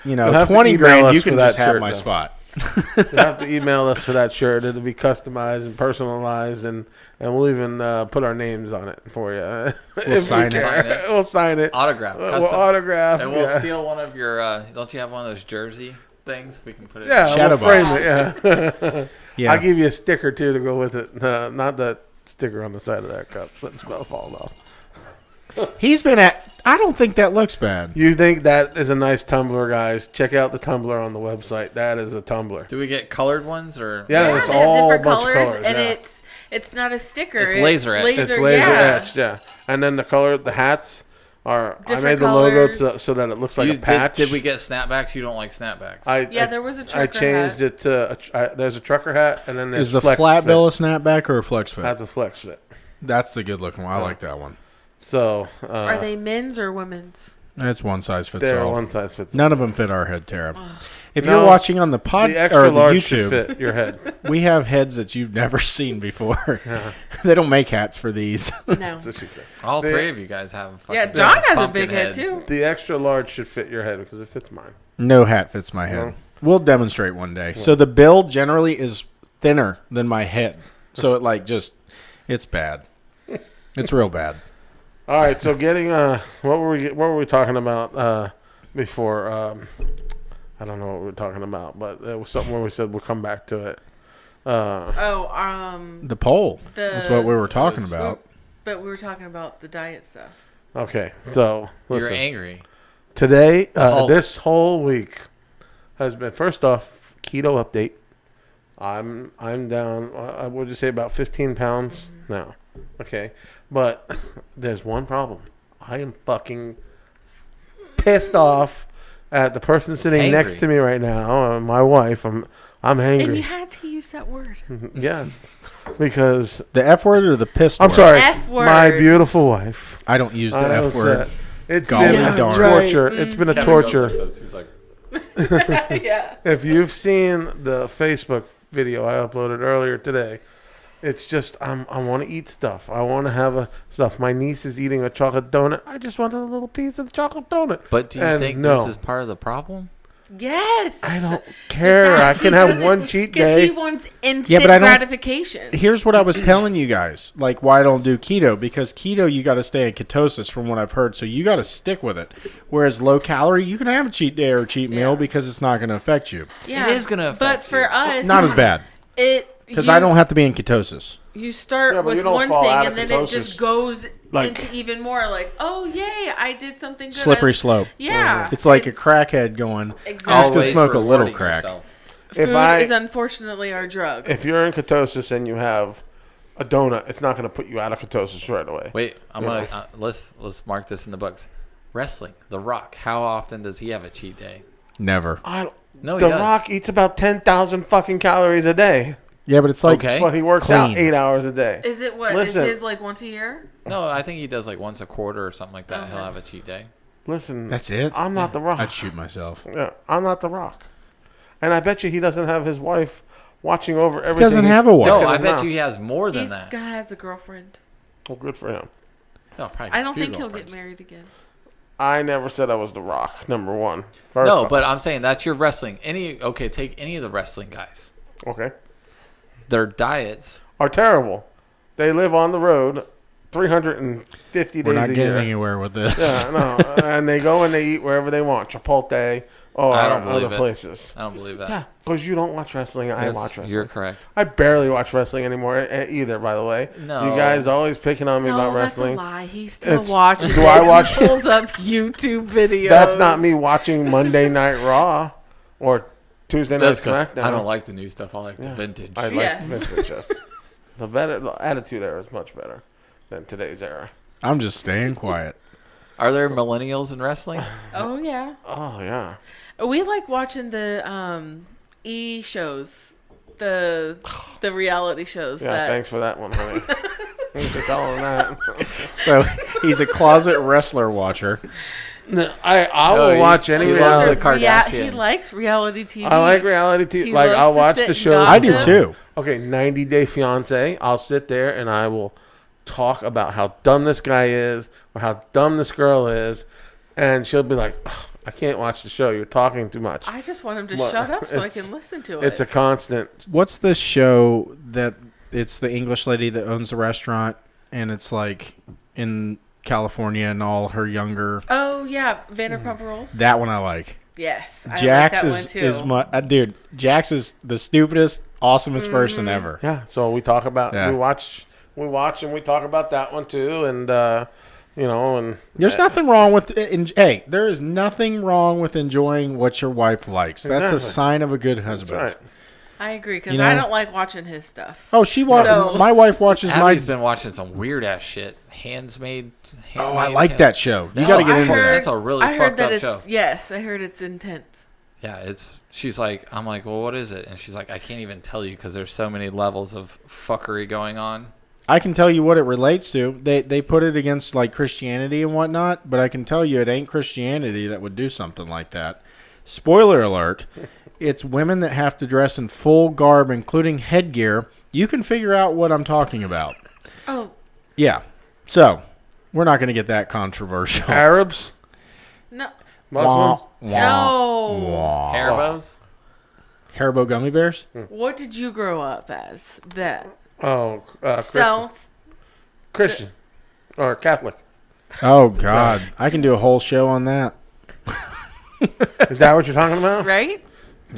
[SPEAKER 4] You'll have to
[SPEAKER 1] 20
[SPEAKER 4] email
[SPEAKER 1] grand,
[SPEAKER 4] us
[SPEAKER 1] you
[SPEAKER 4] for
[SPEAKER 1] can
[SPEAKER 4] that
[SPEAKER 1] just have
[SPEAKER 4] shirt,
[SPEAKER 1] my
[SPEAKER 4] though.
[SPEAKER 1] spot.
[SPEAKER 4] You'll have to email us for that shirt. It'll be customized and personalized, and we'll even put our names on it for you.
[SPEAKER 1] We'll sign it.
[SPEAKER 2] Sign it.
[SPEAKER 4] We'll sign it.
[SPEAKER 2] Autograph.
[SPEAKER 4] We'll
[SPEAKER 2] Custom.
[SPEAKER 4] autograph.
[SPEAKER 2] And we'll
[SPEAKER 4] yeah.
[SPEAKER 2] steal one of your, don't you have one of those jersey things? We can put it
[SPEAKER 4] Yeah,
[SPEAKER 1] Shadow
[SPEAKER 4] we'll frame
[SPEAKER 1] box.
[SPEAKER 4] it. Yeah.
[SPEAKER 1] Yeah.
[SPEAKER 4] I'll give you a sticker too to go with it. Not that sticker on the side of that cup. Let the smell fall off.
[SPEAKER 1] He's been at, I don't think that looks bad.
[SPEAKER 4] You think that is a nice tumbler, guys? Check out the tumbler on the website. That is a tumbler.
[SPEAKER 2] Do we get colored ones or?
[SPEAKER 4] Yeah,
[SPEAKER 3] Yeah,
[SPEAKER 4] it's
[SPEAKER 3] they have
[SPEAKER 4] all a
[SPEAKER 3] different
[SPEAKER 4] bunch
[SPEAKER 3] colors,
[SPEAKER 4] of colors.
[SPEAKER 3] and
[SPEAKER 4] yeah.
[SPEAKER 3] it's not a sticker.
[SPEAKER 2] It's laser etched.
[SPEAKER 4] It's laser
[SPEAKER 3] yeah.
[SPEAKER 4] etched, yeah. And then the hats are. I
[SPEAKER 3] Different
[SPEAKER 4] made the logo
[SPEAKER 3] colors.
[SPEAKER 4] so that it looks like
[SPEAKER 2] You-
[SPEAKER 4] a patch.
[SPEAKER 2] Did we get snapbacks? You don't like snapbacks.
[SPEAKER 3] Yeah, there was a
[SPEAKER 4] I
[SPEAKER 3] trucker
[SPEAKER 4] changed
[SPEAKER 3] hat.
[SPEAKER 4] it to there's a trucker hat, and then there's
[SPEAKER 1] Is the
[SPEAKER 4] flex
[SPEAKER 1] flat
[SPEAKER 4] fit.
[SPEAKER 1] bill a snapback or a flex fit?
[SPEAKER 4] That's a flex fit.
[SPEAKER 1] That's the good looking one. I like that one.
[SPEAKER 4] So
[SPEAKER 3] Are they men's or women's?
[SPEAKER 1] That's one size fits
[SPEAKER 4] they're
[SPEAKER 1] all.
[SPEAKER 4] one size fits all.
[SPEAKER 1] None of them fit our head, Tara. If
[SPEAKER 4] No,
[SPEAKER 1] you're watching on the pod
[SPEAKER 4] The extra
[SPEAKER 1] or the
[SPEAKER 4] large should
[SPEAKER 1] YouTube,
[SPEAKER 4] fit your head.
[SPEAKER 1] we have heads that you've never seen before. They don't make hats for these.
[SPEAKER 3] No.
[SPEAKER 4] That's what she said.
[SPEAKER 2] All
[SPEAKER 4] the-
[SPEAKER 2] three of you guys have. A
[SPEAKER 3] Yeah,
[SPEAKER 2] fucking
[SPEAKER 3] John has a
[SPEAKER 2] pumpkin
[SPEAKER 3] big head too.
[SPEAKER 4] The extra large should fit your head because it fits mine.
[SPEAKER 1] No hat fits my head.
[SPEAKER 4] No.
[SPEAKER 1] We'll demonstrate one day. So the bill generally is thinner than my head. So it it's bad. It's real bad.
[SPEAKER 4] All right, so getting what were we talking about before? I don't know what we were talking about, but it was something where we said we'll come back to it.
[SPEAKER 1] The poll. That's what we were talking about.
[SPEAKER 3] But we were talking about the diet stuff.
[SPEAKER 4] Okay, so
[SPEAKER 2] You're
[SPEAKER 4] listen.
[SPEAKER 2] angry.
[SPEAKER 4] Today,
[SPEAKER 2] Hulk.
[SPEAKER 4] this whole week has been first off keto update. I'm down. I would you say about 15 pounds now. Okay, but there's one problem. I am fucking pissed off at the person sitting next
[SPEAKER 2] Hangry.
[SPEAKER 4] to me right now, my wife. I'm
[SPEAKER 3] And you
[SPEAKER 4] angry.
[SPEAKER 3] had to use that word.
[SPEAKER 4] Yes, because
[SPEAKER 1] The F word or the piss
[SPEAKER 4] I'm
[SPEAKER 1] word?
[SPEAKER 4] sorry,
[SPEAKER 3] F word.
[SPEAKER 4] my beautiful wife.
[SPEAKER 1] I don't use the
[SPEAKER 4] I
[SPEAKER 1] F
[SPEAKER 4] was,
[SPEAKER 1] word.
[SPEAKER 4] It's
[SPEAKER 1] Golly
[SPEAKER 4] been
[SPEAKER 1] darn.
[SPEAKER 4] torture. It's been a
[SPEAKER 2] Kevin goes
[SPEAKER 4] torture.
[SPEAKER 2] like this. He's like,
[SPEAKER 3] Yeah.
[SPEAKER 4] If you've seen the Facebook video I uploaded earlier today, it's just I want to eat stuff. I want to have stuff. My niece is eating a chocolate donut. I just wanted a little piece of the chocolate donut.
[SPEAKER 2] but do you
[SPEAKER 4] And
[SPEAKER 2] think
[SPEAKER 4] no.
[SPEAKER 2] this is part of the problem?
[SPEAKER 3] Yes.
[SPEAKER 4] I don't care. I can have one cheat
[SPEAKER 3] Because he
[SPEAKER 4] day.
[SPEAKER 3] wants instant
[SPEAKER 1] Yeah, but I don't-
[SPEAKER 3] gratification.
[SPEAKER 1] Here's what I was telling you guys, like why I don't do keto, because keto you got to stay in ketosis from what I've heard, so you got to stick with it. Whereas low calorie, you can have a cheat day or a cheat meal
[SPEAKER 3] Yeah.
[SPEAKER 1] because it's not going to affect you.
[SPEAKER 3] Yeah.
[SPEAKER 2] It is gonna affect
[SPEAKER 3] But for
[SPEAKER 2] you.
[SPEAKER 3] us,
[SPEAKER 1] Not as bad because I don't have to be in ketosis.
[SPEAKER 3] You start
[SPEAKER 4] Yeah, but you
[SPEAKER 3] with
[SPEAKER 4] don't
[SPEAKER 3] one
[SPEAKER 4] fall
[SPEAKER 3] thing
[SPEAKER 4] out
[SPEAKER 3] and
[SPEAKER 4] of
[SPEAKER 3] then it
[SPEAKER 4] ketosis.
[SPEAKER 3] just goes
[SPEAKER 1] Like-
[SPEAKER 3] into even more. Like, oh yay, I did something good.
[SPEAKER 1] Slippery slope.
[SPEAKER 3] Yeah.
[SPEAKER 1] It's like a crackhead going,
[SPEAKER 3] Exactly.
[SPEAKER 1] I'm just going
[SPEAKER 2] Always
[SPEAKER 1] to smoke a little
[SPEAKER 2] rewarding
[SPEAKER 1] crack.
[SPEAKER 2] yourself.
[SPEAKER 3] Food
[SPEAKER 4] If I-
[SPEAKER 3] is unfortunately our drug.
[SPEAKER 4] If you're in ketosis and you have a donut, it's not going to put you out of ketosis right away.
[SPEAKER 2] Wait, I'm
[SPEAKER 4] Yeah.
[SPEAKER 2] gonna let's mark this in the books. Wrestling, The Rock. How often does he have a cheat day?
[SPEAKER 1] Never.
[SPEAKER 4] I don't,
[SPEAKER 2] No, he
[SPEAKER 4] The
[SPEAKER 2] does.
[SPEAKER 4] Rock eats about 10,000 fucking calories a day,
[SPEAKER 1] Yeah, but it's like
[SPEAKER 2] Okay.
[SPEAKER 4] but he works
[SPEAKER 1] Clean.
[SPEAKER 4] out 8 hours a day.
[SPEAKER 3] Is it what?
[SPEAKER 4] Listen.
[SPEAKER 3] Is his like once a year?
[SPEAKER 2] No, I think he does like once a quarter or something like that.
[SPEAKER 3] Okay.
[SPEAKER 2] He'll have a cheat day.
[SPEAKER 4] Listen,
[SPEAKER 1] that's it.
[SPEAKER 4] I'm not The Rock.
[SPEAKER 1] I'd shoot myself.
[SPEAKER 4] Yeah, I'm not The Rock. And I bet you he doesn't have his wife watching over everything.
[SPEAKER 1] doesn't have a wife.
[SPEAKER 2] No,
[SPEAKER 4] sticks in
[SPEAKER 2] I
[SPEAKER 4] his
[SPEAKER 2] bet
[SPEAKER 4] mouth.
[SPEAKER 2] you he has more than
[SPEAKER 3] He's
[SPEAKER 2] that.
[SPEAKER 3] guy has a girlfriend.
[SPEAKER 4] Well, good for him.
[SPEAKER 2] No, probably
[SPEAKER 3] I
[SPEAKER 2] a
[SPEAKER 3] don't
[SPEAKER 2] few
[SPEAKER 3] think he'll
[SPEAKER 2] girlfriends.
[SPEAKER 3] get married again.
[SPEAKER 4] I never said I was The Rock, number one. First
[SPEAKER 2] No,
[SPEAKER 4] off.
[SPEAKER 2] but I'm saying that's your wrestling. Take any of the wrestling guys.
[SPEAKER 4] Okay.
[SPEAKER 2] Their diets.
[SPEAKER 4] Are terrible. They live on the road 350
[SPEAKER 1] We're
[SPEAKER 4] days
[SPEAKER 1] not
[SPEAKER 4] a
[SPEAKER 1] getting
[SPEAKER 4] year.
[SPEAKER 1] anywhere with this.
[SPEAKER 4] Yeah, no. And they go and they eat wherever they want. Chipotle or
[SPEAKER 2] I don't believe
[SPEAKER 4] other
[SPEAKER 2] it.
[SPEAKER 4] places.
[SPEAKER 2] I don't believe that.
[SPEAKER 4] Yeah, because you don't watch wrestling. I
[SPEAKER 2] That's-
[SPEAKER 4] watch wrestling.
[SPEAKER 2] You're correct.
[SPEAKER 4] I barely watch wrestling anymore either, by the way.
[SPEAKER 2] No.
[SPEAKER 4] You guys always picking on me
[SPEAKER 3] No,
[SPEAKER 4] about
[SPEAKER 3] that's a
[SPEAKER 4] wrestling.
[SPEAKER 3] lie. He still
[SPEAKER 4] It's-
[SPEAKER 3] watches.
[SPEAKER 4] do
[SPEAKER 3] it.
[SPEAKER 4] I
[SPEAKER 3] He
[SPEAKER 4] watch-
[SPEAKER 3] pulls up YouTube videos.
[SPEAKER 4] That's not me watching Monday Night Raw or Tuesday Night
[SPEAKER 2] That's good.
[SPEAKER 4] SmackDown.
[SPEAKER 2] I don't like the new stuff. I like the vintage.
[SPEAKER 4] I like
[SPEAKER 3] Yes.
[SPEAKER 4] vintage. Yes. The attitude era is much better than today's era.
[SPEAKER 1] I'm just staying quiet.
[SPEAKER 2] Are there millennials in wrestling?
[SPEAKER 3] Oh yeah.
[SPEAKER 4] Oh yeah.
[SPEAKER 3] We like watching the E shows, the reality shows.
[SPEAKER 4] Yeah,
[SPEAKER 3] that
[SPEAKER 4] thanks for that one, honey. Thanks for telling that.
[SPEAKER 1] So he's a closet wrestler watcher.
[SPEAKER 4] I
[SPEAKER 2] No,
[SPEAKER 4] will
[SPEAKER 2] he-
[SPEAKER 4] watch any
[SPEAKER 2] he
[SPEAKER 3] Those
[SPEAKER 2] loves
[SPEAKER 3] are
[SPEAKER 4] reality.
[SPEAKER 2] the Kardashians.
[SPEAKER 3] he likes reality TV.
[SPEAKER 4] I like reality TV.
[SPEAKER 3] He
[SPEAKER 4] Like
[SPEAKER 3] loves
[SPEAKER 4] I'll
[SPEAKER 3] to
[SPEAKER 4] watch
[SPEAKER 3] sit
[SPEAKER 4] the
[SPEAKER 3] and
[SPEAKER 4] shows.
[SPEAKER 1] I do
[SPEAKER 3] gossip.
[SPEAKER 1] too.
[SPEAKER 4] Okay, 90 Day Fiance. I'll sit there and I will talk about how dumb this guy is or how dumb this girl is, and she'll be like, "Ugh, "I can't watch the show. You're talking too much."
[SPEAKER 3] I just want him to
[SPEAKER 4] Well,
[SPEAKER 3] shut up so I
[SPEAKER 4] it's-
[SPEAKER 3] can listen to it.
[SPEAKER 4] It's a constant.
[SPEAKER 1] What's this show that it's the English lady that owns the restaurant and it's like in California and all her younger.
[SPEAKER 3] Oh yeah, Vanderpump Rules.
[SPEAKER 1] That one I like.
[SPEAKER 3] Yes, I
[SPEAKER 1] Jax
[SPEAKER 3] like that
[SPEAKER 1] is
[SPEAKER 3] one too.
[SPEAKER 1] is my dude. Jax is the stupidest, awesomest person ever.
[SPEAKER 4] Yeah. So we talk about
[SPEAKER 1] Yeah.
[SPEAKER 4] we watch and we talk about that one too, and and
[SPEAKER 1] There's nothing wrong with hey. There is nothing wrong with enjoying what your wife likes. That's a
[SPEAKER 4] Exactly.
[SPEAKER 1] sign of a good
[SPEAKER 4] that's
[SPEAKER 1] husband.
[SPEAKER 4] right.
[SPEAKER 3] I agree because
[SPEAKER 1] You know?
[SPEAKER 3] I don't like watching his stuff.
[SPEAKER 1] Oh,
[SPEAKER 3] So-
[SPEAKER 1] my wife watches my.
[SPEAKER 2] Abby's been watching some weird ass shit. Handmaid.
[SPEAKER 1] Oh, I like that show. You
[SPEAKER 2] That's
[SPEAKER 1] got to
[SPEAKER 2] a-
[SPEAKER 1] get
[SPEAKER 2] I
[SPEAKER 1] into
[SPEAKER 2] heard-
[SPEAKER 1] that.
[SPEAKER 2] That's a really
[SPEAKER 3] I heard
[SPEAKER 2] fucked
[SPEAKER 3] that
[SPEAKER 2] up
[SPEAKER 3] it's
[SPEAKER 2] show.
[SPEAKER 3] yes. I heard it's intense.
[SPEAKER 2] Yeah, she's like, I'm like, well, what is it? And she's like, I can't even tell you because there's so many levels of fuckery going on.
[SPEAKER 1] I can tell you what it relates to. They put it against like Christianity and whatnot, but I can tell you it ain't Christianity that would do something like that. Spoiler alert. It's women that have to dress in full garb, including headgear. You can figure out what I'm talking about.
[SPEAKER 3] Oh
[SPEAKER 1] Yeah. So, we're not going to get that controversial.
[SPEAKER 4] Arabs,
[SPEAKER 3] no,
[SPEAKER 4] Muslims.
[SPEAKER 3] no.
[SPEAKER 2] Haribo's?
[SPEAKER 1] Haribo gummy bears?
[SPEAKER 3] What did you grow up as? That
[SPEAKER 4] Oh, Christian.
[SPEAKER 3] Stones.
[SPEAKER 4] Christian or Catholic.
[SPEAKER 1] Oh, God. I can do a whole show on that.
[SPEAKER 4] Is that what you're talking about?
[SPEAKER 3] Right?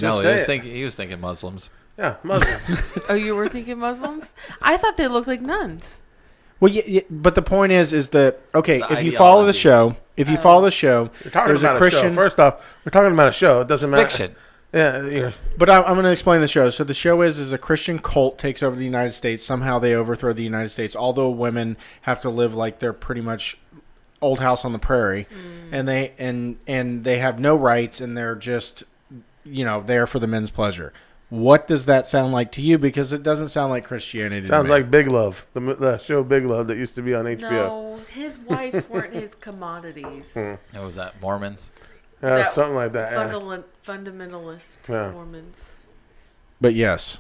[SPEAKER 2] No,
[SPEAKER 4] say it.
[SPEAKER 2] he was thinking Muslims.
[SPEAKER 4] Yeah, Muslim.
[SPEAKER 3] Oh, you were thinking Muslims? I thought they looked like nuns.
[SPEAKER 1] Well, yeah, but the point is that, okay,
[SPEAKER 2] The
[SPEAKER 1] if you follow the
[SPEAKER 2] ideology.
[SPEAKER 1] show,
[SPEAKER 4] We're talking
[SPEAKER 1] there's
[SPEAKER 4] about
[SPEAKER 1] a Christian.
[SPEAKER 4] show. First off, we're talking about a show. It doesn't matter.
[SPEAKER 2] Fiction.
[SPEAKER 4] Yeah,
[SPEAKER 1] But I'm going to explain the show. So the show is a Christian cult takes over the United States. Somehow they overthrow the United States. Although women have to live like they're pretty much Old House on the Prairie, and they have no rights, and they're just there for the men's pleasure. What does that sound like to you? Because it doesn't sound like Christianity.
[SPEAKER 4] Sounds
[SPEAKER 1] to me.
[SPEAKER 4] like Big Love, the show Big Love that used to be on HBO.
[SPEAKER 3] No, his wives weren't his commodities.
[SPEAKER 2] What was that? Mormons?
[SPEAKER 3] That
[SPEAKER 4] Something like that. Yeah.
[SPEAKER 3] Fundamentalist
[SPEAKER 4] Yeah.
[SPEAKER 3] Mormons.
[SPEAKER 1] But yes.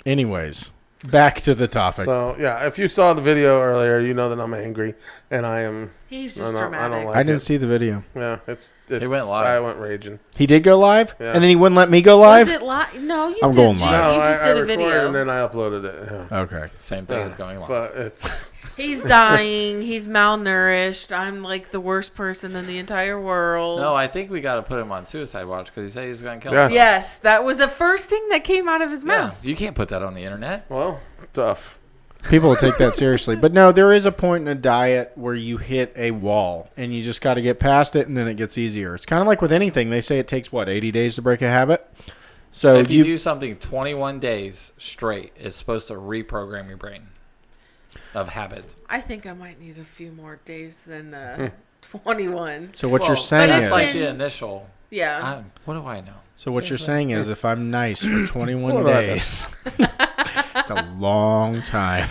[SPEAKER 1] Anyways, back to the topic.
[SPEAKER 4] So yeah, if you saw the video earlier, you know that I'm angry, and I am.
[SPEAKER 3] He's just
[SPEAKER 4] I
[SPEAKER 3] dramatic.
[SPEAKER 4] don't like
[SPEAKER 1] I didn't
[SPEAKER 4] it.
[SPEAKER 1] see the video.
[SPEAKER 4] Yeah, it's
[SPEAKER 2] went live.
[SPEAKER 4] I went raging.
[SPEAKER 1] He did go live,
[SPEAKER 4] Yeah.
[SPEAKER 1] and then he wouldn't let me go live.
[SPEAKER 3] Was it live? No, you
[SPEAKER 1] I'm
[SPEAKER 3] did.
[SPEAKER 1] going
[SPEAKER 3] You,
[SPEAKER 1] live.
[SPEAKER 4] No,
[SPEAKER 3] you just
[SPEAKER 4] I
[SPEAKER 3] did a
[SPEAKER 4] recorded
[SPEAKER 3] video.
[SPEAKER 4] and then I uploaded it. Yeah.
[SPEAKER 1] Okay.
[SPEAKER 2] Same thing as going live.
[SPEAKER 4] But it's
[SPEAKER 3] He's dying. He's malnourished. I'm like the worst person in the entire world.
[SPEAKER 2] No, I think we got to put him on suicide watch because he said he was going to kill
[SPEAKER 4] Yeah.
[SPEAKER 2] himself.
[SPEAKER 3] Yes, that was the first thing that came out of his
[SPEAKER 2] Yeah,
[SPEAKER 3] mouth.
[SPEAKER 2] you can't put that on the internet.
[SPEAKER 4] well tough.
[SPEAKER 1] People will take that seriously. But no, there is a point in a diet where you hit a wall, and you just got to get past it, and then it gets easier. It's kind of like with anything. They say it takes, 80 days to break a habit? So
[SPEAKER 2] If you do something 21 days straight, it's supposed to reprogram your brain of habits.
[SPEAKER 3] I think I might need a few more days than 21.
[SPEAKER 1] So what
[SPEAKER 2] Well,
[SPEAKER 1] you're saying
[SPEAKER 3] but
[SPEAKER 2] That's
[SPEAKER 1] is,
[SPEAKER 2] like
[SPEAKER 3] been-
[SPEAKER 2] the initial.
[SPEAKER 3] Yeah.
[SPEAKER 2] What do I know?
[SPEAKER 1] so what you're saying is, if I'm nice for 21
[SPEAKER 4] What do I know?
[SPEAKER 1] days, it's a long time.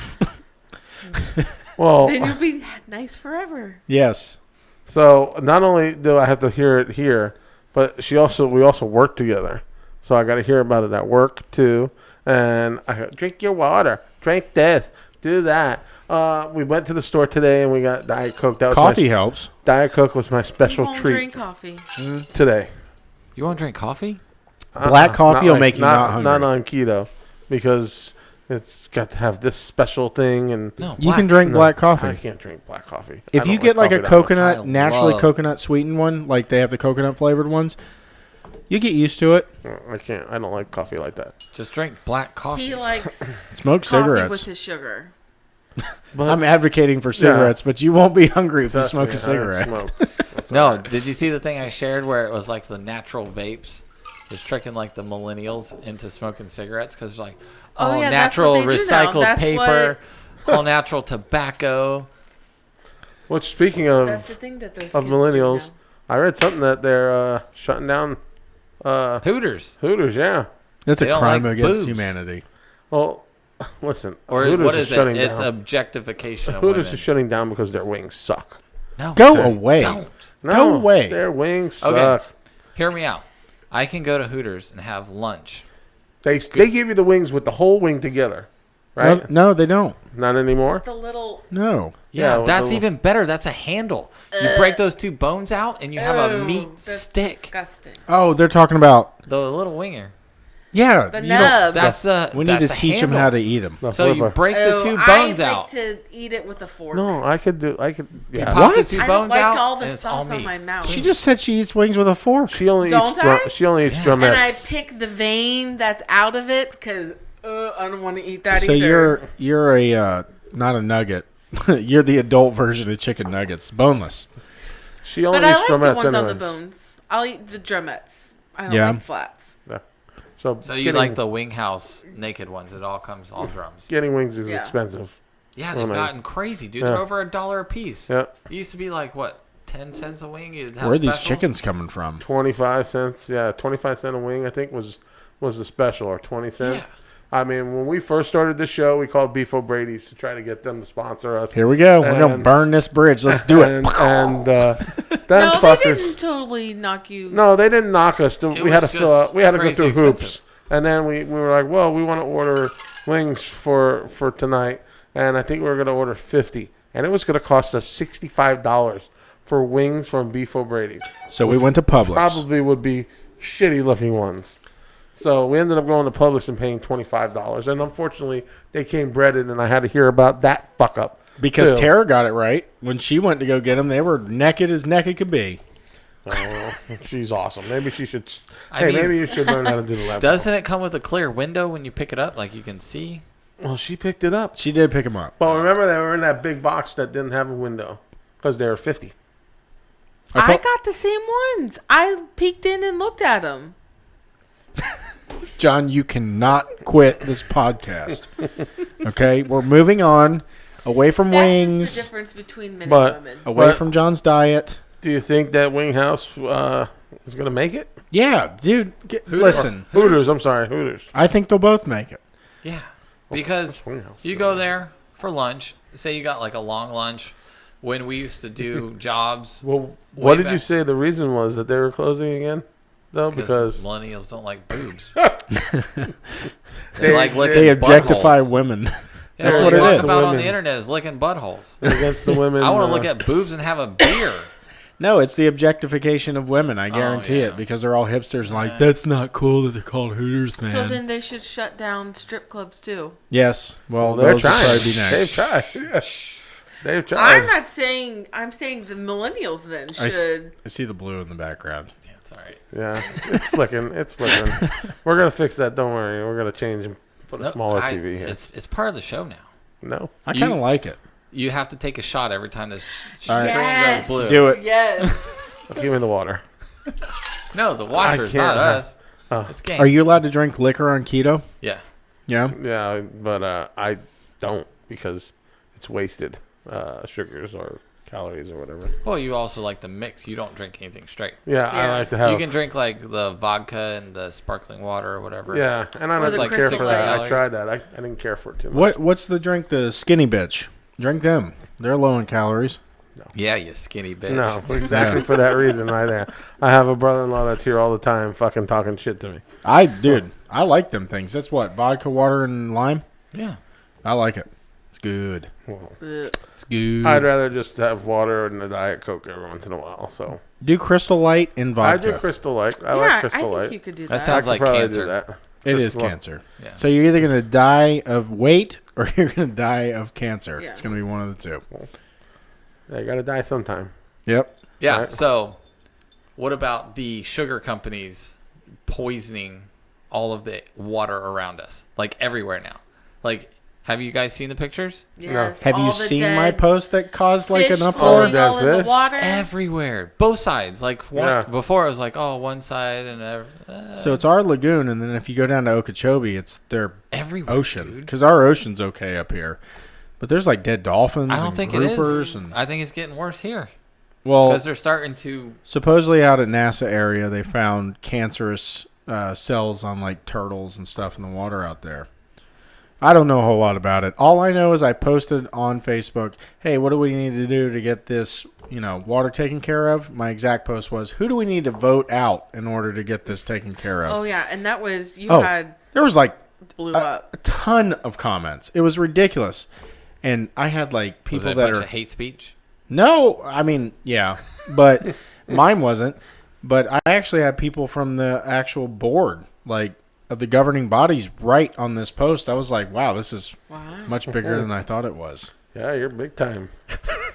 [SPEAKER 4] Well,
[SPEAKER 3] Then you'll be nice forever.
[SPEAKER 1] Yes.
[SPEAKER 4] so not only do I have to hear it here, but we also work together. So I got to hear about it at work too. And I go, drink your water, drink this, do that. We went to the store today and we got Diet Coke. That was
[SPEAKER 1] Coffee helps.
[SPEAKER 4] Diet Coke was my
[SPEAKER 3] You
[SPEAKER 4] special
[SPEAKER 3] won't
[SPEAKER 4] treat
[SPEAKER 3] drink coffee.
[SPEAKER 4] today.
[SPEAKER 2] You want to drink coffee?
[SPEAKER 1] Black coffee will
[SPEAKER 4] like-
[SPEAKER 1] make you not hungry.
[SPEAKER 4] Not on keto because it's got to have this special thing and.
[SPEAKER 2] No.
[SPEAKER 1] You can drink
[SPEAKER 4] No,
[SPEAKER 1] black
[SPEAKER 4] I
[SPEAKER 1] coffee.
[SPEAKER 4] can't drink black coffee. I
[SPEAKER 1] If
[SPEAKER 4] don't
[SPEAKER 1] you get like a
[SPEAKER 4] coffee that much.
[SPEAKER 1] coconut,
[SPEAKER 2] I
[SPEAKER 1] naturally
[SPEAKER 2] love-
[SPEAKER 1] coconut sweetened one, like they have the coconut flavored ones, you get used to it.
[SPEAKER 4] I can't. I don't like coffee like that.
[SPEAKER 2] Just drink black coffee.
[SPEAKER 3] He likes
[SPEAKER 1] Smoke
[SPEAKER 3] coffee
[SPEAKER 1] cigarettes.
[SPEAKER 3] with his sugar.
[SPEAKER 4] But
[SPEAKER 1] I'm advocating for cigarettes, but you won't be hungry if you
[SPEAKER 4] trust
[SPEAKER 1] smoke
[SPEAKER 4] me,
[SPEAKER 1] a
[SPEAKER 4] I don't
[SPEAKER 1] cigarette.
[SPEAKER 4] smoke. That's
[SPEAKER 2] No,
[SPEAKER 4] all right.
[SPEAKER 2] did you see the thing I shared where it was like the natural vapes? It's tricking like the millennials into smoking cigarettes because like
[SPEAKER 3] Oh,
[SPEAKER 2] all
[SPEAKER 3] yeah, that's what
[SPEAKER 2] natural
[SPEAKER 3] they do now.
[SPEAKER 2] recycled
[SPEAKER 3] That's
[SPEAKER 2] paper, all natural tobacco.
[SPEAKER 4] Which, speaking
[SPEAKER 3] That's the
[SPEAKER 4] of
[SPEAKER 3] thing that those
[SPEAKER 4] of
[SPEAKER 3] kids do
[SPEAKER 4] millennials,
[SPEAKER 3] now.
[SPEAKER 4] I read something that they're shutting down
[SPEAKER 2] Hooters.
[SPEAKER 4] Hooters. Yeah.
[SPEAKER 1] It's
[SPEAKER 2] They
[SPEAKER 1] a
[SPEAKER 2] don't
[SPEAKER 1] crime
[SPEAKER 2] like
[SPEAKER 1] against
[SPEAKER 2] boobs.
[SPEAKER 1] humanity.
[SPEAKER 4] Well, listen.
[SPEAKER 2] Or
[SPEAKER 4] Hooters
[SPEAKER 2] what is it?
[SPEAKER 4] shutting
[SPEAKER 2] It's
[SPEAKER 4] down.
[SPEAKER 2] objectification of
[SPEAKER 4] Hooters
[SPEAKER 2] women.
[SPEAKER 4] is shutting down because their wings suck.
[SPEAKER 2] No,
[SPEAKER 1] Go away.
[SPEAKER 2] don't.
[SPEAKER 4] No,
[SPEAKER 1] Go away.
[SPEAKER 4] Their wings suck.
[SPEAKER 2] Okay. Hear me out. I can go to Hooters and have lunch.
[SPEAKER 4] They give you the wings with the whole wing together, right?
[SPEAKER 1] No, they don't.
[SPEAKER 4] Not anymore.
[SPEAKER 3] The little.
[SPEAKER 1] No.
[SPEAKER 2] Yeah,
[SPEAKER 4] Yeah,
[SPEAKER 2] that's
[SPEAKER 4] the-
[SPEAKER 2] even better. That's a handle. You break those two bones out and you have a
[SPEAKER 3] Ew,
[SPEAKER 2] meat
[SPEAKER 3] that's
[SPEAKER 2] stick.
[SPEAKER 3] Disgusting.
[SPEAKER 1] Oh, they're talking about.
[SPEAKER 2] The little winger.
[SPEAKER 1] Yeah.
[SPEAKER 3] The
[SPEAKER 1] you don't-
[SPEAKER 3] nub.
[SPEAKER 2] That's the.
[SPEAKER 1] We need
[SPEAKER 2] that's
[SPEAKER 1] to
[SPEAKER 2] the
[SPEAKER 1] teach them
[SPEAKER 2] handle.
[SPEAKER 1] how to eat them.
[SPEAKER 4] The
[SPEAKER 2] So you
[SPEAKER 4] flipper.
[SPEAKER 2] break the two
[SPEAKER 3] I
[SPEAKER 2] bones
[SPEAKER 3] like
[SPEAKER 2] out.
[SPEAKER 3] to eat it with a fork.
[SPEAKER 4] No, I could. Yeah.
[SPEAKER 2] Pop
[SPEAKER 1] What?
[SPEAKER 2] the two
[SPEAKER 3] I don't
[SPEAKER 2] bones
[SPEAKER 3] like
[SPEAKER 2] out.
[SPEAKER 3] all the
[SPEAKER 2] and it's all
[SPEAKER 3] sauce on
[SPEAKER 2] meat.
[SPEAKER 3] my mouth.
[SPEAKER 1] She just said she eats wings with a fork.
[SPEAKER 4] She only
[SPEAKER 3] Don't
[SPEAKER 4] eats.
[SPEAKER 3] I?
[SPEAKER 4] She only eats
[SPEAKER 2] Yeah.
[SPEAKER 4] drumettes.
[SPEAKER 3] and I pick the vein that's out of it because I don't want to eat that
[SPEAKER 1] So
[SPEAKER 3] either.
[SPEAKER 1] you're a not a nugget. You're the adult version of chicken nuggets, boneless.
[SPEAKER 4] She only
[SPEAKER 3] But I
[SPEAKER 4] eats
[SPEAKER 3] like the
[SPEAKER 4] drumettes
[SPEAKER 3] ones on the
[SPEAKER 4] anyways.
[SPEAKER 3] bones. I'll eat the drumettes. I don't
[SPEAKER 1] Yeah.
[SPEAKER 3] like flats.
[SPEAKER 4] So
[SPEAKER 2] So you
[SPEAKER 4] getting,
[SPEAKER 2] like the wing house naked ones? It all comes all drums.
[SPEAKER 4] getting wings is
[SPEAKER 3] Yeah.
[SPEAKER 4] expensive.
[SPEAKER 2] Yeah, they've
[SPEAKER 4] man.
[SPEAKER 2] gotten crazy, dude.
[SPEAKER 4] Yeah.
[SPEAKER 2] They're over $1 a piece.
[SPEAKER 4] Yeah,
[SPEAKER 2] It used to be like what, 10 cents a wing? You'd have
[SPEAKER 1] Where are these
[SPEAKER 2] specials?
[SPEAKER 1] chickens coming from?
[SPEAKER 4] 25 cents. Yeah, 25 cent a wing. I think was the special, or 20 cents.
[SPEAKER 2] Yeah.
[SPEAKER 4] I mean, when we first started the show, we called Beef O'Brady's to try to get them to sponsor us.
[SPEAKER 1] Here we go. We're gonna
[SPEAKER 4] And-
[SPEAKER 1] burn this bridge. Let's do it.
[SPEAKER 4] And them
[SPEAKER 3] No,
[SPEAKER 4] fuckers.
[SPEAKER 3] they didn't totally knock you.
[SPEAKER 4] No, they didn't knock us. We
[SPEAKER 2] was
[SPEAKER 4] had to fill
[SPEAKER 2] just
[SPEAKER 4] out. We had to go
[SPEAKER 2] crazy
[SPEAKER 4] through hoops,
[SPEAKER 2] expensive.
[SPEAKER 4] and then we were like, well, we want to order wings for tonight, and I think we were going to order 50, and it was going to cost us $65 for wings from Beef O'Brady's.
[SPEAKER 1] So we went to Publix.
[SPEAKER 4] Probably would be shitty looking ones. So we ended up going to Publix and paying $25, and unfortunately, they came breaded, and I had to hear about that fuck up.
[SPEAKER 1] Because
[SPEAKER 4] too.
[SPEAKER 1] Tara got it right. When she went to go get them, they were naked as naked could be.
[SPEAKER 4] Oh, she's awesome. Maybe she should.
[SPEAKER 2] I
[SPEAKER 4] Hey,
[SPEAKER 2] mean-
[SPEAKER 4] maybe you should learn how to do the laptop.
[SPEAKER 2] Doesn't it come with a clear window when you pick it up? Like you can see?
[SPEAKER 4] Well, she picked it up.
[SPEAKER 1] She did pick them up.
[SPEAKER 4] But remember, they were in that big box that didn't have a window because they were 50.
[SPEAKER 1] I
[SPEAKER 3] I
[SPEAKER 1] thought-
[SPEAKER 3] got the same ones. I peeked in and looked at them.
[SPEAKER 1] John, you cannot quit this podcast. Okay, we're moving on. Away from
[SPEAKER 3] That's
[SPEAKER 1] wings.
[SPEAKER 3] just the difference between men
[SPEAKER 4] But-
[SPEAKER 3] and women.
[SPEAKER 1] Away
[SPEAKER 4] But-
[SPEAKER 1] from John's diet.
[SPEAKER 4] Do you think that Wing House is going to make it?
[SPEAKER 1] Yeah, dude. Listen,
[SPEAKER 4] Hooters. I'm sorry, Hooters.
[SPEAKER 1] I think they'll both make it.
[SPEAKER 2] Yeah, because
[SPEAKER 4] Wing House.
[SPEAKER 2] you go there for lunch. Say you got like a long lunch. When we used to do jobs,
[SPEAKER 4] Well,
[SPEAKER 2] way
[SPEAKER 4] what did you
[SPEAKER 2] back-
[SPEAKER 4] say the reason was that they were closing again? Though, because
[SPEAKER 2] millennials don't like boobs.
[SPEAKER 4] They-
[SPEAKER 2] they like licking
[SPEAKER 1] They objectify
[SPEAKER 2] buttholes.
[SPEAKER 1] women.
[SPEAKER 2] Yeah,
[SPEAKER 1] That's
[SPEAKER 2] what
[SPEAKER 1] what it
[SPEAKER 2] talk
[SPEAKER 1] is.
[SPEAKER 2] about on
[SPEAKER 4] Women.
[SPEAKER 2] the internet is licking buttholes.
[SPEAKER 4] against the women.
[SPEAKER 2] I want to look at boobs and have a beer.
[SPEAKER 1] No, it's the objectification of women. I guarantee
[SPEAKER 2] yeah.
[SPEAKER 1] it because they're all hipsters. And like,
[SPEAKER 2] Yeah.
[SPEAKER 1] that's not cool that they're called Hooters, man.
[SPEAKER 3] So then they should shut down strip clubs too.
[SPEAKER 1] yes. Well,
[SPEAKER 4] They're
[SPEAKER 1] those will
[SPEAKER 4] trying.
[SPEAKER 1] probably be next.
[SPEAKER 4] They've tried. Yeah. They've tried.
[SPEAKER 3] I'm not saying. I'm saying the millennials then
[SPEAKER 1] I s-
[SPEAKER 3] should.
[SPEAKER 1] I see the blue in the background.
[SPEAKER 2] Yeah, it's all right.
[SPEAKER 4] Yeah, it's flicking. It's flicking. We're gonna fix that. Don't worry. We're gonna change and put a
[SPEAKER 2] No,
[SPEAKER 4] smaller TV here.
[SPEAKER 2] It's part of the show now.
[SPEAKER 4] No.
[SPEAKER 1] I kind of
[SPEAKER 2] You-
[SPEAKER 1] like it.
[SPEAKER 2] You have to take a shot every time the
[SPEAKER 1] All
[SPEAKER 2] screen
[SPEAKER 1] right.
[SPEAKER 2] goes blue.
[SPEAKER 1] Do it.
[SPEAKER 3] Yes.
[SPEAKER 4] Give me the water.
[SPEAKER 2] No, the watchers,
[SPEAKER 4] can't.
[SPEAKER 2] not us.
[SPEAKER 4] Oh.
[SPEAKER 2] It's game.
[SPEAKER 1] Are you allowed to drink liquor on keto?
[SPEAKER 2] Yeah.
[SPEAKER 1] Yeah.
[SPEAKER 4] Yeah, but I don't because it's wasted sugars or calories or whatever.
[SPEAKER 2] Well, you also like the mix. You don't drink anything straight.
[SPEAKER 4] Yeah, I
[SPEAKER 3] Yeah.
[SPEAKER 4] like to have.
[SPEAKER 2] You can drink like the vodka and the sparkling water or whatever.
[SPEAKER 4] Yeah, and I
[SPEAKER 3] Or
[SPEAKER 4] don't
[SPEAKER 3] the
[SPEAKER 4] like care
[SPEAKER 3] Crystal
[SPEAKER 4] for that.
[SPEAKER 2] Clear.
[SPEAKER 4] I tried that. I didn't care for it too much.
[SPEAKER 1] What's the drink? The skinny bitch. Drink them. They're low in calories.
[SPEAKER 2] Yeah, you skinny bitch.
[SPEAKER 4] No, exactly for that reason right there. I have a brother-in-law that's here all the time fucking talking shit to me.
[SPEAKER 1] Dude, I like them things. That's what, vodka, water, and lime?
[SPEAKER 2] Yeah.
[SPEAKER 1] I like it. It's good.
[SPEAKER 4] Well,
[SPEAKER 3] Ugh.
[SPEAKER 1] It's good.
[SPEAKER 4] I'd rather just have water and a Diet Coke every once in a while. So
[SPEAKER 1] Do Crystal Light and
[SPEAKER 4] I do
[SPEAKER 1] vodka.
[SPEAKER 4] Crystal Light. I
[SPEAKER 3] yeah,
[SPEAKER 4] like
[SPEAKER 3] I
[SPEAKER 4] Crystal
[SPEAKER 3] think
[SPEAKER 4] Light.
[SPEAKER 3] you could do
[SPEAKER 2] That
[SPEAKER 3] that.
[SPEAKER 2] sounds
[SPEAKER 4] I could
[SPEAKER 2] like
[SPEAKER 4] probably
[SPEAKER 2] cancer.
[SPEAKER 4] do that.
[SPEAKER 1] It is
[SPEAKER 4] Crystal-
[SPEAKER 1] cancer.
[SPEAKER 2] Yeah.
[SPEAKER 1] So you're either going to die of weight or you're going to die of cancer.
[SPEAKER 3] Yeah.
[SPEAKER 1] It's going to be one of the two.
[SPEAKER 4] Yeah, you gotta die sometime.
[SPEAKER 1] Yep.
[SPEAKER 2] Yeah.
[SPEAKER 4] Right.
[SPEAKER 2] So, what about the sugar companies poisoning all of the water around us, like everywhere now? Like, have you guys seen the pictures?
[SPEAKER 3] Yes,
[SPEAKER 1] Have you
[SPEAKER 3] all the
[SPEAKER 1] seen
[SPEAKER 3] dead
[SPEAKER 1] my post that caused like
[SPEAKER 3] fish
[SPEAKER 1] an
[SPEAKER 3] floating
[SPEAKER 1] uproar?
[SPEAKER 3] all in the
[SPEAKER 4] fish?
[SPEAKER 3] water.
[SPEAKER 2] Everywhere, both sides. Like
[SPEAKER 4] Yeah.
[SPEAKER 2] before, it was like, oh, one side and
[SPEAKER 1] So it's our lagoon, and then if you go down to Okeechobee, it's their
[SPEAKER 2] everywhere.
[SPEAKER 1] ocean.
[SPEAKER 2] dude.
[SPEAKER 1] Because our ocean's okay up here. But there's like dead dolphins
[SPEAKER 2] I don't
[SPEAKER 1] and
[SPEAKER 2] think it is.
[SPEAKER 1] groupers. And,
[SPEAKER 2] I think it's getting worse here
[SPEAKER 1] well,
[SPEAKER 2] because they're starting to.
[SPEAKER 1] supposedly out at NASA area, they found cancerous cells on like turtles and stuff in the water out there. I don't know a whole lot about it. All I know is I posted on Facebook, hey, what do we need to do to get this, water taken care of? My exact post was, who do we need to vote out in order to get this taken care of?
[SPEAKER 3] Oh yeah, and that was you
[SPEAKER 1] Oh.
[SPEAKER 3] had
[SPEAKER 1] There was like
[SPEAKER 3] blew
[SPEAKER 1] a
[SPEAKER 3] up.
[SPEAKER 1] ton of comments. It was ridiculous. And I had like
[SPEAKER 2] Was
[SPEAKER 1] people
[SPEAKER 2] it a
[SPEAKER 1] that
[SPEAKER 2] bunch
[SPEAKER 1] are
[SPEAKER 2] of hate speech?
[SPEAKER 1] No, I mean, yeah, but mine wasn't. But I actually had people from the actual board, like of the governing bodies, write on this post. I was like, wow, this is
[SPEAKER 3] Wow.
[SPEAKER 1] much bigger than I thought it was.
[SPEAKER 4] Yeah, you're big time.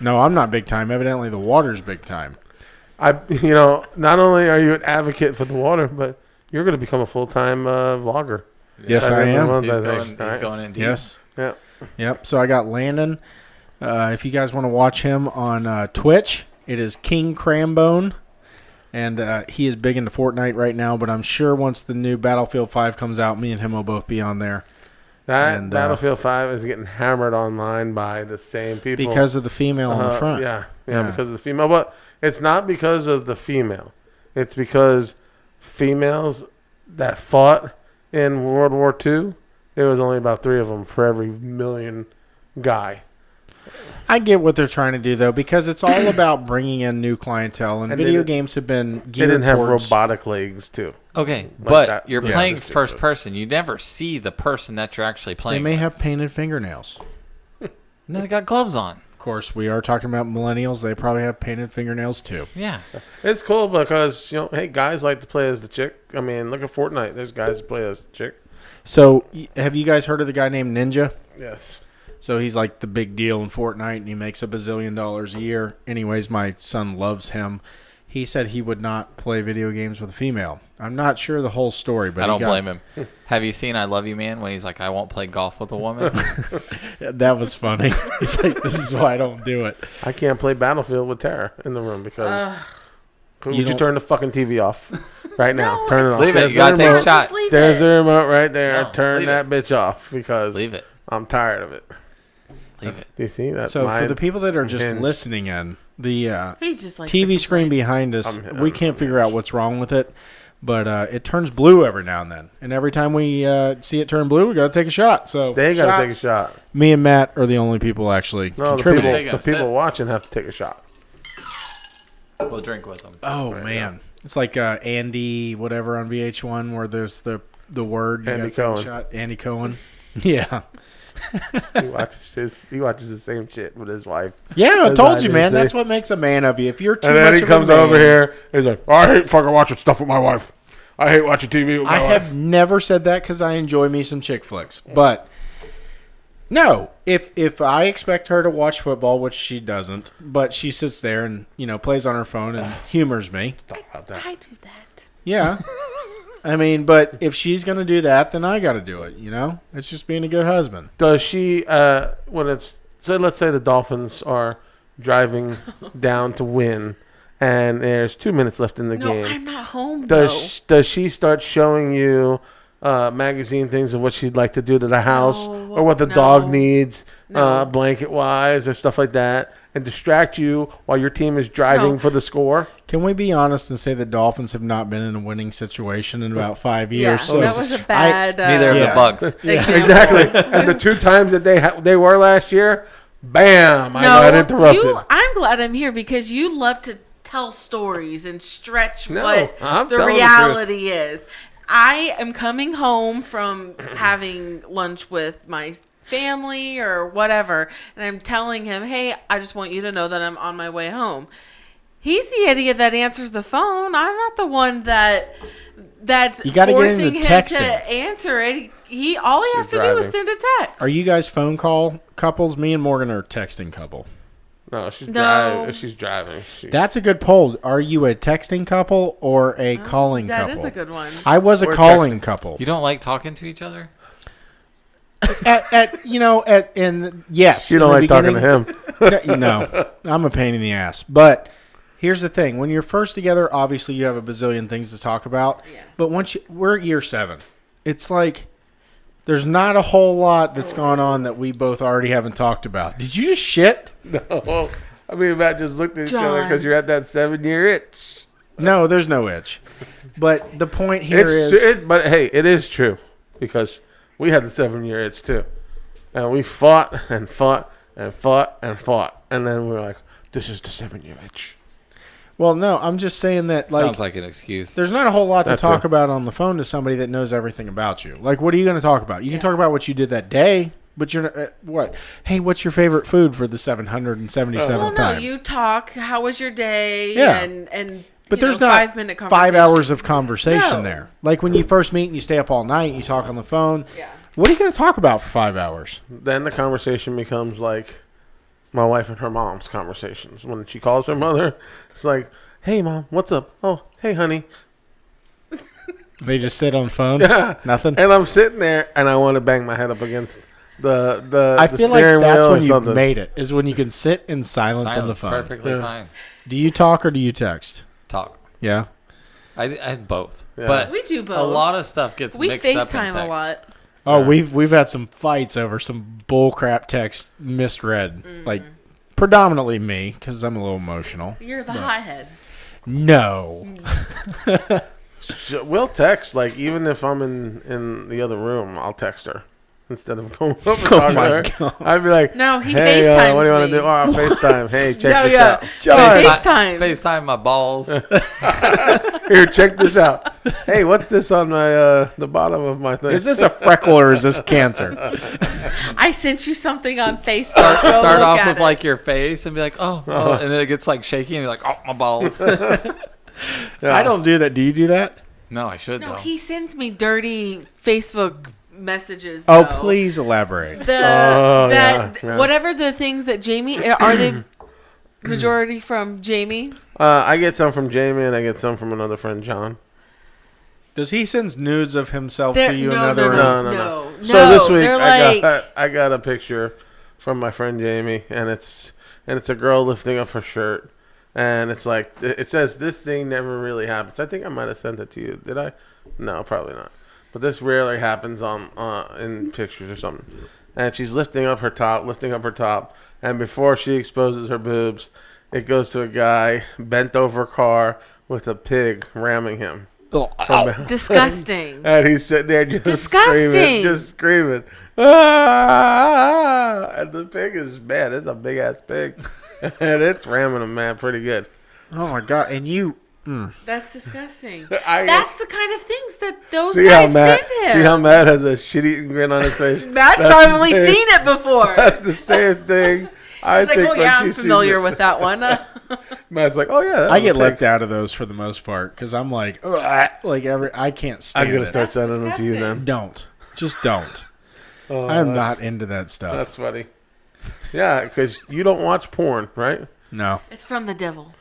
[SPEAKER 1] No, I'm not big time. Evidently, the water's big time.
[SPEAKER 4] Not only are you an advocate for the water, but you're going to become a full-time vlogger.
[SPEAKER 1] Yes,
[SPEAKER 4] By
[SPEAKER 1] I
[SPEAKER 4] the end of the
[SPEAKER 1] am.
[SPEAKER 4] month,
[SPEAKER 2] He's
[SPEAKER 4] I
[SPEAKER 2] going,
[SPEAKER 4] think.
[SPEAKER 2] he's
[SPEAKER 4] Right?
[SPEAKER 2] going in deep.
[SPEAKER 1] Yes.
[SPEAKER 4] Yeah.
[SPEAKER 1] Yep. So I got Landon. If you guys want to watch him on Twitch, it is King Crambone. And he is big into Fortnite right now, but I'm sure once the new Battlefield 5 comes out, me and him will both be on there.
[SPEAKER 4] That
[SPEAKER 1] And,
[SPEAKER 4] Battlefield 5 is getting hammered online by the same people.
[SPEAKER 1] Because of the female on the front.
[SPEAKER 4] Yeah,
[SPEAKER 1] Yeah.
[SPEAKER 4] because of the female. But it's not because of the female. It's because females that fought in World War II, there was only about 3 of them for every million guy.
[SPEAKER 1] I get what they're trying to do, though, because it's all about bringing in new clientele, and
[SPEAKER 4] And they
[SPEAKER 1] video
[SPEAKER 4] didn't-
[SPEAKER 1] games have been
[SPEAKER 4] They
[SPEAKER 1] geared
[SPEAKER 4] didn't have
[SPEAKER 1] towards...
[SPEAKER 4] robotic legs, too.
[SPEAKER 2] Okay, but
[SPEAKER 4] that-
[SPEAKER 2] you're
[SPEAKER 4] yeah,
[SPEAKER 2] playing
[SPEAKER 4] that's
[SPEAKER 2] first
[SPEAKER 4] stupid.
[SPEAKER 2] person. You never see the person that you're actually
[SPEAKER 1] They
[SPEAKER 2] playing.
[SPEAKER 1] may
[SPEAKER 2] with.
[SPEAKER 1] have painted fingernails.
[SPEAKER 2] No, they got gloves on.
[SPEAKER 1] Of course, we are talking about millennials. They probably have painted fingernails, too.
[SPEAKER 2] Yeah.
[SPEAKER 4] It's cool because, hey, guys like to play as the chick. I mean, look at Fortnite. There's guys that play as the chick.
[SPEAKER 1] So, have you guys heard of the guy named Ninja?
[SPEAKER 4] Yes.
[SPEAKER 1] So he's like the big deal in Fortnite, and he makes $1 bazillion a year. Anyways, my son loves him. He said he would not play video games with a female. I'm not sure the whole story, but
[SPEAKER 2] I don't blame him. Have you seen I Love You Man when he's like, I won't play golf with a woman?
[SPEAKER 1] That was funny. He's like, this is why I don't do it.
[SPEAKER 4] I can't play Battlefield with Tara in the room because... Would you
[SPEAKER 1] don't-
[SPEAKER 4] turn the fucking TV off right now?
[SPEAKER 3] No,
[SPEAKER 4] Turn it off.
[SPEAKER 2] Leave it.
[SPEAKER 4] There's
[SPEAKER 2] You gotta
[SPEAKER 4] the
[SPEAKER 2] take a
[SPEAKER 4] remote.
[SPEAKER 2] shot.
[SPEAKER 3] Just leave
[SPEAKER 4] There's
[SPEAKER 3] it.
[SPEAKER 4] the remote right there.
[SPEAKER 2] No,
[SPEAKER 4] Turn
[SPEAKER 2] leave
[SPEAKER 4] that
[SPEAKER 2] it.
[SPEAKER 4] bitch off because
[SPEAKER 2] Leave it.
[SPEAKER 4] I'm tired of it.
[SPEAKER 2] Leave it.
[SPEAKER 4] Do you see that?
[SPEAKER 1] So for the people that are just
[SPEAKER 4] Unhinged.
[SPEAKER 1] listening in, the
[SPEAKER 3] He just likes
[SPEAKER 1] TV
[SPEAKER 3] to
[SPEAKER 1] screen
[SPEAKER 3] complain.
[SPEAKER 1] behind us,
[SPEAKER 4] I'm
[SPEAKER 1] we can't figure out what's wrong with it, but it turns blue every now and then. And every time we see it turn blue, we got to take a shot. So
[SPEAKER 4] They got to take a
[SPEAKER 1] shots.
[SPEAKER 4] shot.
[SPEAKER 1] Me and Matt are the only people actually
[SPEAKER 4] No, the
[SPEAKER 1] contributing.
[SPEAKER 2] Take
[SPEAKER 4] people,
[SPEAKER 2] a
[SPEAKER 4] the people
[SPEAKER 2] sip.
[SPEAKER 4] watching have to take a shot.
[SPEAKER 2] We'll drink with them.
[SPEAKER 1] Oh man, it's like Andy whatever on VH1 where there's the word you
[SPEAKER 4] Andy
[SPEAKER 1] gotta take a
[SPEAKER 4] Cohen.
[SPEAKER 1] shot. Andy Cohen. Yeah.
[SPEAKER 4] He watches the same shit with his wife.
[SPEAKER 1] Yeah, I
[SPEAKER 4] As
[SPEAKER 1] told
[SPEAKER 4] I
[SPEAKER 1] you,
[SPEAKER 4] did,
[SPEAKER 1] man.
[SPEAKER 4] see?
[SPEAKER 1] That's what makes a man of you. If you're too
[SPEAKER 4] And
[SPEAKER 1] much
[SPEAKER 4] then he
[SPEAKER 1] of
[SPEAKER 4] comes
[SPEAKER 1] a man,
[SPEAKER 4] over here. He's like, I hate fucking watching stuff with my wife. I hate watching TV with my
[SPEAKER 1] I
[SPEAKER 4] wife.
[SPEAKER 1] have never said that because I enjoy me some chick flicks. But no, if I expect her to watch football, which she doesn't, but she sits there and plays on her phone and humors me.
[SPEAKER 4] Talk about that.
[SPEAKER 3] I do that.
[SPEAKER 1] Yeah. I mean, but if she's gonna do that, then I got to do it. It's just being a good husband.
[SPEAKER 4] Does she, when it's, so let's say the Dolphins are driving down to win, and there's 2 minutes left in the
[SPEAKER 3] No,
[SPEAKER 4] game.
[SPEAKER 3] I'm not home though.
[SPEAKER 4] Does she start showing you magazine things of what she'd like to do to the house,
[SPEAKER 3] No,
[SPEAKER 4] or what the dog
[SPEAKER 3] no.
[SPEAKER 4] needs,
[SPEAKER 3] No.
[SPEAKER 4] blanket wise, or stuff like that, and distract you while your team is driving
[SPEAKER 3] No.
[SPEAKER 4] for the score?
[SPEAKER 1] Can we be honest and say the Dolphins have not been in a winning situation in about 5
[SPEAKER 3] Yeah,
[SPEAKER 1] years? So
[SPEAKER 3] that was a bad.
[SPEAKER 2] Neither of
[SPEAKER 1] Yeah.
[SPEAKER 2] the Bucks.
[SPEAKER 3] example.
[SPEAKER 4] Exactly. And the 2 times that they were last year, bam! I
[SPEAKER 3] No,
[SPEAKER 4] got interrupted.
[SPEAKER 3] I'm glad I'm here because you love to tell stories and stretch
[SPEAKER 4] No,
[SPEAKER 3] what
[SPEAKER 4] I'm
[SPEAKER 3] the
[SPEAKER 4] telling the
[SPEAKER 3] reality is. I am coming home from having lunch with my family or whatever, and I'm telling him, hey, I just want you to know that I'm on my way home. He's the idiot that answers the phone. I'm not the one that's
[SPEAKER 1] You gotta get
[SPEAKER 3] forcing
[SPEAKER 1] into
[SPEAKER 3] him
[SPEAKER 1] texting.
[SPEAKER 3] to answer it. All he has to do
[SPEAKER 4] driving.
[SPEAKER 3] is send a text.
[SPEAKER 1] Are you guys phone call couples? Me and Morgan are a texting couple.
[SPEAKER 4] No, she's
[SPEAKER 3] No.
[SPEAKER 4] driving. She's driving.
[SPEAKER 1] That's a good poll. Are you a texting couple or a calling
[SPEAKER 3] That
[SPEAKER 1] couple?
[SPEAKER 3] is a good one.
[SPEAKER 1] I was a
[SPEAKER 4] Or
[SPEAKER 1] calling
[SPEAKER 4] texting.
[SPEAKER 1] couple.
[SPEAKER 2] You don't like talking to each other?
[SPEAKER 1] Yes.
[SPEAKER 4] You
[SPEAKER 1] in
[SPEAKER 4] don't
[SPEAKER 1] the
[SPEAKER 4] like talking to
[SPEAKER 1] beginning-
[SPEAKER 4] him.
[SPEAKER 1] No, I'm a pain in the ass. But here's the thing: when you're first together, obviously you have a bazillion things to talk about.
[SPEAKER 3] Yeah.
[SPEAKER 1] But we're at year 7, it's like there's not a whole lot that's gone on that we both already haven't talked about. Did you just shit?
[SPEAKER 4] No. I mean, Matt just looked at each other
[SPEAKER 3] John.
[SPEAKER 4] because you're at that 7-year itch.
[SPEAKER 1] No, there's no itch. But the point here is,
[SPEAKER 4] But hey, it is true because we had the 7-year itch too, and we fought and fought and fought and fought, and then we were like, "This is the 7-year itch."
[SPEAKER 1] well, no, I'm just saying that
[SPEAKER 2] Sounds like an excuse.
[SPEAKER 1] there's not a whole lot to
[SPEAKER 4] That's
[SPEAKER 1] talk
[SPEAKER 4] it.
[SPEAKER 1] about on the phone to somebody that knows everything about you. Like, what are you going to talk about? You can talk about what you did that day, but you're not, what? Hey, what's your favorite food for the 777th
[SPEAKER 3] Well, no,
[SPEAKER 1] time?
[SPEAKER 3] you talk. How was your day?
[SPEAKER 1] Yeah.
[SPEAKER 3] and
[SPEAKER 1] But
[SPEAKER 3] you
[SPEAKER 1] there's
[SPEAKER 3] know,
[SPEAKER 1] not
[SPEAKER 3] 5-minute conversation.
[SPEAKER 1] 5 hours of conversation
[SPEAKER 3] No.
[SPEAKER 1] there. Like when you first meet and you stay up all night, you talk on the phone.
[SPEAKER 3] Yeah.
[SPEAKER 1] What are you going to talk about for 5 hours?
[SPEAKER 4] Then the conversation becomes like my wife and her mom's conversations. When she calls her mother, it's like, "Hey, mom, what's up? Oh, hey, honey."
[SPEAKER 1] They just sit on the phone.
[SPEAKER 4] Yeah.
[SPEAKER 1] Nothing.
[SPEAKER 4] And I'm sitting there, and I want to bang my head up against the
[SPEAKER 1] I
[SPEAKER 4] the
[SPEAKER 1] feel like
[SPEAKER 4] steering
[SPEAKER 1] that's
[SPEAKER 4] wheel
[SPEAKER 1] when
[SPEAKER 4] or
[SPEAKER 1] you
[SPEAKER 4] something.
[SPEAKER 1] made it. Is when you can sit in silence on the
[SPEAKER 2] Silence,
[SPEAKER 1] phone.
[SPEAKER 2] perfectly
[SPEAKER 4] Yeah.
[SPEAKER 2] fine.
[SPEAKER 1] Do you talk or do you text?
[SPEAKER 2] Talk.
[SPEAKER 1] Yeah.
[SPEAKER 2] I had both,
[SPEAKER 4] Yeah.
[SPEAKER 2] but
[SPEAKER 3] We do both.
[SPEAKER 2] a lot of stuff gets
[SPEAKER 3] We
[SPEAKER 2] mixed up in
[SPEAKER 3] FaceTime
[SPEAKER 2] text.
[SPEAKER 3] a lot.
[SPEAKER 1] Oh,
[SPEAKER 4] Yeah.
[SPEAKER 1] we've had some fights over some bullcrap text misread. Like predominantly me because I'm a little emotional.
[SPEAKER 3] You're the hothead.
[SPEAKER 1] No.
[SPEAKER 4] We'll text, like, even if I'm in the other room, I'll text her instead of going up and talking
[SPEAKER 1] my
[SPEAKER 4] to her.
[SPEAKER 1] God.
[SPEAKER 4] I'd be like,
[SPEAKER 3] No, he
[SPEAKER 4] "Hey,
[SPEAKER 3] FaceTimes
[SPEAKER 4] what do you want
[SPEAKER 3] me.
[SPEAKER 4] to do?" Oh, FaceTime. Hey, check
[SPEAKER 3] No,
[SPEAKER 4] this
[SPEAKER 3] yeah.
[SPEAKER 4] out.
[SPEAKER 3] FaceTime.
[SPEAKER 2] FaceTime my balls.
[SPEAKER 4] Here, check this out. Hey, what's this on my the bottom of my thing?
[SPEAKER 1] Is this a freckle or is this cancer?
[SPEAKER 3] I sent you something on Facebook.
[SPEAKER 2] Start
[SPEAKER 3] Go look
[SPEAKER 2] off
[SPEAKER 3] at
[SPEAKER 2] with
[SPEAKER 3] it.
[SPEAKER 2] like your face and be like, oh, and then it gets like shaky and you're like, oh, my balls.
[SPEAKER 4] Yeah.
[SPEAKER 1] I don't do that. Do you do that?
[SPEAKER 2] No, I should
[SPEAKER 3] No,
[SPEAKER 2] though.
[SPEAKER 3] he sends me dirty Facebook messages.
[SPEAKER 1] Oh,
[SPEAKER 3] though.
[SPEAKER 1] please elaborate.
[SPEAKER 4] yeah.
[SPEAKER 3] Whatever the things that Jamie are they majority from Jamie?
[SPEAKER 4] I get some from Jamie and I get some from another friend, John.
[SPEAKER 1] Does he send nudes of himself
[SPEAKER 3] They're-
[SPEAKER 1] to you in
[SPEAKER 3] no,
[SPEAKER 1] another
[SPEAKER 3] no,
[SPEAKER 1] room?
[SPEAKER 3] no.
[SPEAKER 4] So this week
[SPEAKER 3] they're
[SPEAKER 4] I got a picture from my friend Jamie, and it's a girl lifting up her shirt, and it's like it says, "This thing never really happens." I think I might have sent it to you. Did I? No, probably not. But this rarely happens on in pictures or something. and she's lifting up her top, and before she exposes her boobs, it goes to a guy bent over a car with a pig ramming him.
[SPEAKER 3] Disgusting.
[SPEAKER 4] And he's sitting there just
[SPEAKER 3] Disgusting.
[SPEAKER 4] screaming. Ah! And the pig is, man, it's a big ass pig. And it's ramming him, man, pretty good.
[SPEAKER 1] Oh my god! And you,
[SPEAKER 3] That's disgusting.
[SPEAKER 4] I-
[SPEAKER 3] That's the kind of things that those
[SPEAKER 4] See how
[SPEAKER 3] guys
[SPEAKER 4] Matt,
[SPEAKER 3] send him.
[SPEAKER 4] see how Matt has a shit-eating grin on his face?
[SPEAKER 3] Matt's
[SPEAKER 4] That's
[SPEAKER 3] probably
[SPEAKER 4] the same-
[SPEAKER 3] seen it before.
[SPEAKER 4] That's the same thing. I
[SPEAKER 3] He's like,
[SPEAKER 4] think
[SPEAKER 3] oh
[SPEAKER 4] when
[SPEAKER 3] yeah,
[SPEAKER 4] she
[SPEAKER 3] I'm
[SPEAKER 4] sees
[SPEAKER 3] familiar
[SPEAKER 4] it-
[SPEAKER 3] with that one.
[SPEAKER 4] Matt's like, oh yeah. that
[SPEAKER 1] I
[SPEAKER 4] was
[SPEAKER 1] get
[SPEAKER 4] a
[SPEAKER 1] left
[SPEAKER 4] pig.
[SPEAKER 1] out of those for the most part because I'm like, ugh, like I can't stand
[SPEAKER 4] I'm gonna
[SPEAKER 1] it.
[SPEAKER 4] start sending them to you
[SPEAKER 3] disgusting.
[SPEAKER 4] then.
[SPEAKER 1] Don't, just don't.
[SPEAKER 4] Oh,
[SPEAKER 1] I'm
[SPEAKER 4] that's-
[SPEAKER 1] not into that stuff.
[SPEAKER 4] That's funny. Yeah, because you don't watch porn, right?
[SPEAKER 1] No,
[SPEAKER 3] It's from the devil.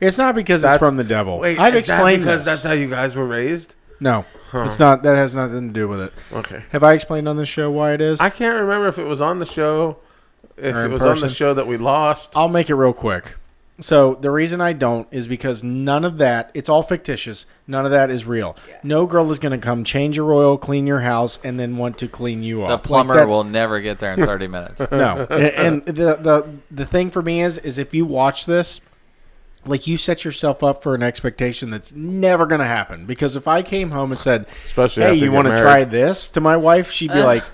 [SPEAKER 1] it's not because it's
[SPEAKER 4] That's-
[SPEAKER 1] from the devil.
[SPEAKER 4] Wait,
[SPEAKER 1] I've
[SPEAKER 4] is that
[SPEAKER 1] explained
[SPEAKER 4] because
[SPEAKER 1] this.
[SPEAKER 4] that's how you guys were raised?
[SPEAKER 1] No, it's not. That has nothing to do with it.
[SPEAKER 4] Okay.
[SPEAKER 1] Have I explained on this show why it is?
[SPEAKER 4] I can't remember if it was on the show, if
[SPEAKER 1] Or
[SPEAKER 4] it
[SPEAKER 1] in
[SPEAKER 4] was on
[SPEAKER 1] person.
[SPEAKER 4] the show that we lost.
[SPEAKER 1] I'll make it real quick. So the reason I don't is because none of that, it's all fictitious. None of that is real. No girl is going to come change your oil, clean your house, and then want to clean you
[SPEAKER 2] The
[SPEAKER 1] off.
[SPEAKER 2] plumber
[SPEAKER 1] that's-
[SPEAKER 2] will never get there in 30 minutes.
[SPEAKER 1] No. And the thing for me is if you watch this, like you set yourself up for an expectation that's never going to happen. Because if I came home and said,
[SPEAKER 4] Especially
[SPEAKER 1] hey,
[SPEAKER 4] after
[SPEAKER 1] you
[SPEAKER 4] you
[SPEAKER 1] want
[SPEAKER 4] get
[SPEAKER 1] to
[SPEAKER 4] married.
[SPEAKER 1] try this to my wife, she'd be like,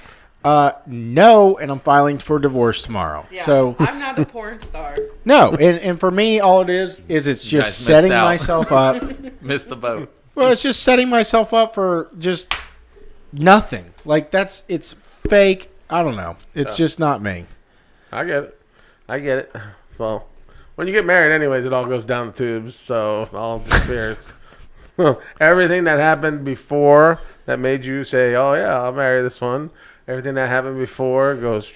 [SPEAKER 1] no, and I'm filing for divorce tomorrow. So
[SPEAKER 3] I'm not a porn star.
[SPEAKER 1] no, and for me, all it is it's
[SPEAKER 2] guys
[SPEAKER 1] just
[SPEAKER 2] missed
[SPEAKER 1] setting
[SPEAKER 2] out.
[SPEAKER 1] myself up.
[SPEAKER 2] Missed the boat.
[SPEAKER 1] Well, it's just setting myself up for just nothing. Like it's fake. I don't know. It's just not me.
[SPEAKER 4] I get it. So, when you get married, anyways, it all goes down the tubes. So, all disappears. Everything that happened before that made you say, oh, yeah, I'll marry this one. Everything that happened before goes.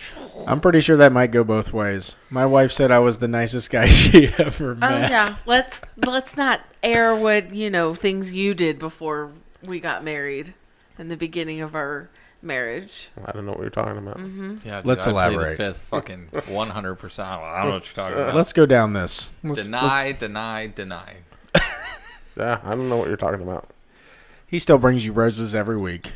[SPEAKER 1] I'm pretty sure that might go both ways. My wife said I was the nicest guy she ever
[SPEAKER 3] Oh
[SPEAKER 1] met.
[SPEAKER 3] yeah, let's not air what things you did before we got married in the beginning of our marriage.
[SPEAKER 4] I don't know what you're talking about.
[SPEAKER 2] Yeah, dude,
[SPEAKER 1] Let's
[SPEAKER 2] I plead
[SPEAKER 1] elaborate.
[SPEAKER 2] the fifth, fucking 100%. I don't know what you're talking about.
[SPEAKER 1] Let's go down this.
[SPEAKER 2] Deny.
[SPEAKER 4] Yeah, I don't know what you're talking about.
[SPEAKER 1] He still brings you roses every week.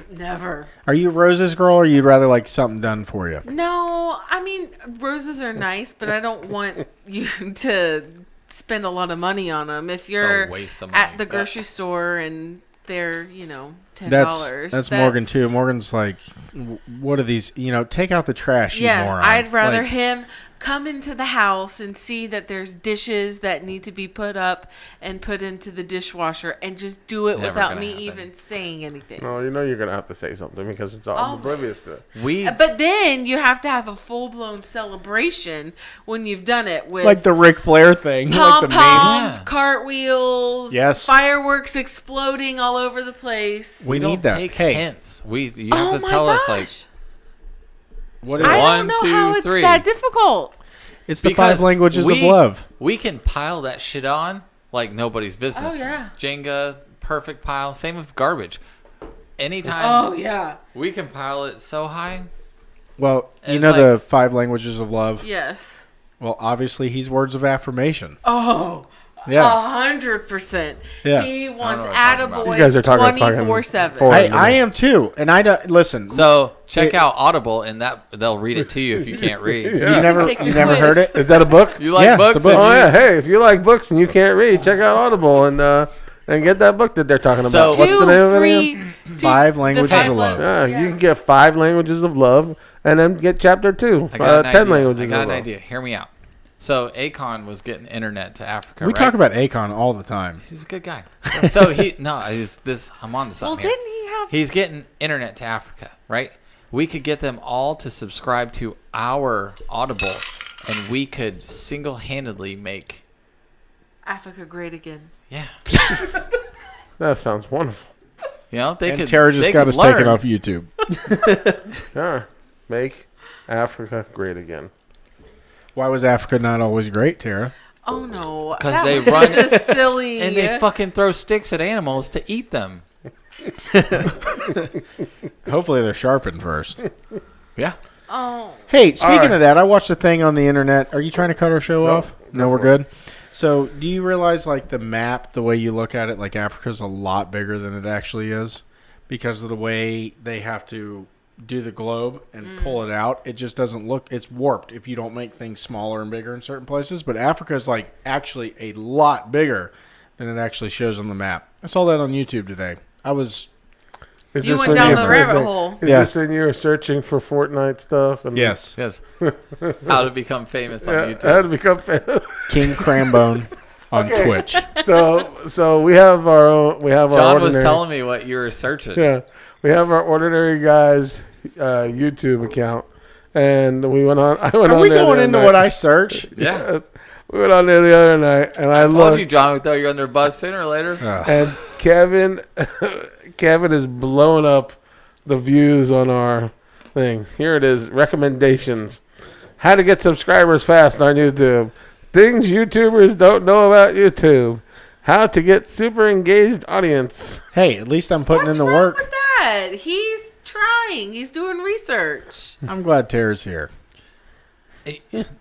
[SPEAKER 3] Never.
[SPEAKER 1] Are you a roses girl, or you'd rather like something done for you?
[SPEAKER 3] No, I mean roses are nice, but I don't want you to spend a lot of money on them. If you're
[SPEAKER 2] waste of money.
[SPEAKER 3] at the grocery store and they're $10,
[SPEAKER 1] That's Morgan too. Morgan's like, what are these? Take out the trash. You
[SPEAKER 3] Yeah,
[SPEAKER 1] moron.
[SPEAKER 3] I'd rather
[SPEAKER 1] Like,
[SPEAKER 3] him come into the house and see that there's dishes that need to be put up and put into the dishwasher and just do it
[SPEAKER 2] Never
[SPEAKER 3] without
[SPEAKER 2] gonna
[SPEAKER 3] me
[SPEAKER 2] happen.
[SPEAKER 3] even saying anything.
[SPEAKER 4] No, you're going to have to say something because it's all
[SPEAKER 3] Always.
[SPEAKER 4] oblivious to it.
[SPEAKER 2] We
[SPEAKER 3] But then you have to have a full-blown celebration when you've done it with
[SPEAKER 1] like the Ric Flair thing, like the main.
[SPEAKER 3] pom-poms,
[SPEAKER 2] Yeah.
[SPEAKER 3] cartwheels,
[SPEAKER 1] Yes.
[SPEAKER 3] fireworks exploding all over the place.
[SPEAKER 1] We
[SPEAKER 2] don't
[SPEAKER 1] need that.
[SPEAKER 2] take
[SPEAKER 1] Hey,
[SPEAKER 2] hints. You have to
[SPEAKER 3] my
[SPEAKER 2] tell
[SPEAKER 3] gosh.
[SPEAKER 2] us like
[SPEAKER 1] what is
[SPEAKER 3] I
[SPEAKER 1] it?
[SPEAKER 2] One,
[SPEAKER 3] don't know
[SPEAKER 2] two,
[SPEAKER 3] how it's
[SPEAKER 2] three.
[SPEAKER 3] that difficult.
[SPEAKER 1] It's the
[SPEAKER 2] because
[SPEAKER 1] five languages of
[SPEAKER 2] we-
[SPEAKER 1] love.
[SPEAKER 2] We can pile that shit on like nobody's business.
[SPEAKER 3] Oh, yeah.
[SPEAKER 2] Jenga, perfect pile. Same with garbage. Anytime
[SPEAKER 3] Oh yeah.
[SPEAKER 2] we can pile it so high.
[SPEAKER 1] Well, you
[SPEAKER 2] It's
[SPEAKER 1] know
[SPEAKER 2] like-
[SPEAKER 1] the five languages of love.
[SPEAKER 3] Yes.
[SPEAKER 1] Well, obviously he's words of affirmation.
[SPEAKER 3] Oh.
[SPEAKER 1] Yeah.
[SPEAKER 3] 100%.
[SPEAKER 1] Yeah.
[SPEAKER 3] He wants
[SPEAKER 2] what I'm talking about.
[SPEAKER 4] You guys are
[SPEAKER 3] attaboys
[SPEAKER 4] talking fucking
[SPEAKER 3] 24/7.
[SPEAKER 4] forward.
[SPEAKER 1] I am too, and I don't listen.
[SPEAKER 2] So check
[SPEAKER 1] It-
[SPEAKER 2] out Audible, and that they'll read it to you if you can't read.
[SPEAKER 1] you never
[SPEAKER 3] Take the
[SPEAKER 1] never
[SPEAKER 3] quiz.
[SPEAKER 1] heard it.
[SPEAKER 4] Is that a book?
[SPEAKER 2] You like
[SPEAKER 1] Yeah, it's
[SPEAKER 2] books?
[SPEAKER 1] a book.
[SPEAKER 2] and
[SPEAKER 4] Oh
[SPEAKER 2] you-
[SPEAKER 4] yeah, hey, if you like books and you can't read, check out Audible and get that book that they're talking
[SPEAKER 2] So-
[SPEAKER 4] about. What's the name of it again?
[SPEAKER 1] Five languages
[SPEAKER 3] five
[SPEAKER 1] of love.
[SPEAKER 4] Yeah, you can get 5 languages of love and then get chapter 2.
[SPEAKER 2] I got an
[SPEAKER 4] 10
[SPEAKER 2] idea.
[SPEAKER 4] languages
[SPEAKER 2] I got
[SPEAKER 4] of
[SPEAKER 2] an
[SPEAKER 4] love.
[SPEAKER 2] idea. Hear me out. So Akon was getting internet to Africa.
[SPEAKER 1] We
[SPEAKER 2] right?
[SPEAKER 1] talk about Akon all the time.
[SPEAKER 2] He's a good guy. So I'm on to
[SPEAKER 3] Well,
[SPEAKER 2] something here.
[SPEAKER 3] didn't he have?
[SPEAKER 2] He's getting internet to Africa, right? We could get them all to subscribe to our Audible, and we could single-handedly make,
[SPEAKER 3] Africa great again.
[SPEAKER 2] yeah.
[SPEAKER 4] That sounds wonderful.
[SPEAKER 2] They
[SPEAKER 1] And
[SPEAKER 2] could.
[SPEAKER 1] Tara just
[SPEAKER 2] they
[SPEAKER 1] got
[SPEAKER 2] could
[SPEAKER 1] us taken
[SPEAKER 2] learn.
[SPEAKER 1] off YouTube.
[SPEAKER 4] Yeah, make Africa great again.
[SPEAKER 1] Why was Africa not always great, Tara?
[SPEAKER 3] Oh no,
[SPEAKER 2] 'Cause
[SPEAKER 3] that
[SPEAKER 2] they
[SPEAKER 3] was
[SPEAKER 2] run-
[SPEAKER 3] just a silly.
[SPEAKER 2] And they fucking throw sticks at animals to eat them.
[SPEAKER 1] Hopefully they're sharpened first.
[SPEAKER 2] Yeah.
[SPEAKER 3] Oh,
[SPEAKER 1] Hey, speaking
[SPEAKER 4] right.
[SPEAKER 1] of that, I watched a thing on the internet. Are you trying to cut our show
[SPEAKER 4] Nope.
[SPEAKER 1] off? No, we're good. So, do you realize, like, the map, the way you look at it, like, Africa's a lot bigger than it actually is? Because of the way they have to do the globe and pull it out, it just doesn't look. It's warped if you don't make things smaller and bigger in certain places. But Africa is like actually a lot bigger than it actually shows on the map. I saw that on YouTube today.
[SPEAKER 4] Is
[SPEAKER 3] You
[SPEAKER 4] this
[SPEAKER 3] went
[SPEAKER 4] when
[SPEAKER 3] down
[SPEAKER 4] you-
[SPEAKER 3] the rabbit hole.
[SPEAKER 4] Is
[SPEAKER 1] Yes.
[SPEAKER 4] this when you were searching for Fortnite stuff? And
[SPEAKER 1] Yes,
[SPEAKER 2] Yes. How to become famous on
[SPEAKER 4] Yeah,
[SPEAKER 2] YouTube.
[SPEAKER 4] how to become famous.
[SPEAKER 1] King Crambone on
[SPEAKER 4] Okay.
[SPEAKER 1] Twitch.
[SPEAKER 4] So we have our own. We have our
[SPEAKER 2] John was
[SPEAKER 4] ordinary.
[SPEAKER 2] telling me what you were searching.
[SPEAKER 4] Yeah, we have our Ordinary Guys YouTube account, and we went on. I went
[SPEAKER 1] Are
[SPEAKER 4] on
[SPEAKER 1] we
[SPEAKER 4] there the
[SPEAKER 1] going
[SPEAKER 4] other
[SPEAKER 1] into
[SPEAKER 4] night.
[SPEAKER 1] what I search?
[SPEAKER 2] Yeah.
[SPEAKER 4] Yes. We went on there the other night, and I
[SPEAKER 2] I told
[SPEAKER 4] looked,
[SPEAKER 2] you John would throw you under the bus sooner or later.
[SPEAKER 4] and Kevin is blowing up the views on our thing. Here it is: recommendations, how to get subscribers fast on YouTube, things YouTubers don't know about YouTube, how to get super engaged audience.
[SPEAKER 1] Hey, at least I'm putting
[SPEAKER 3] What's
[SPEAKER 1] in the
[SPEAKER 3] wrong
[SPEAKER 1] work.
[SPEAKER 3] with that? He's trying. He's doing research.
[SPEAKER 1] I'm glad Tara's here.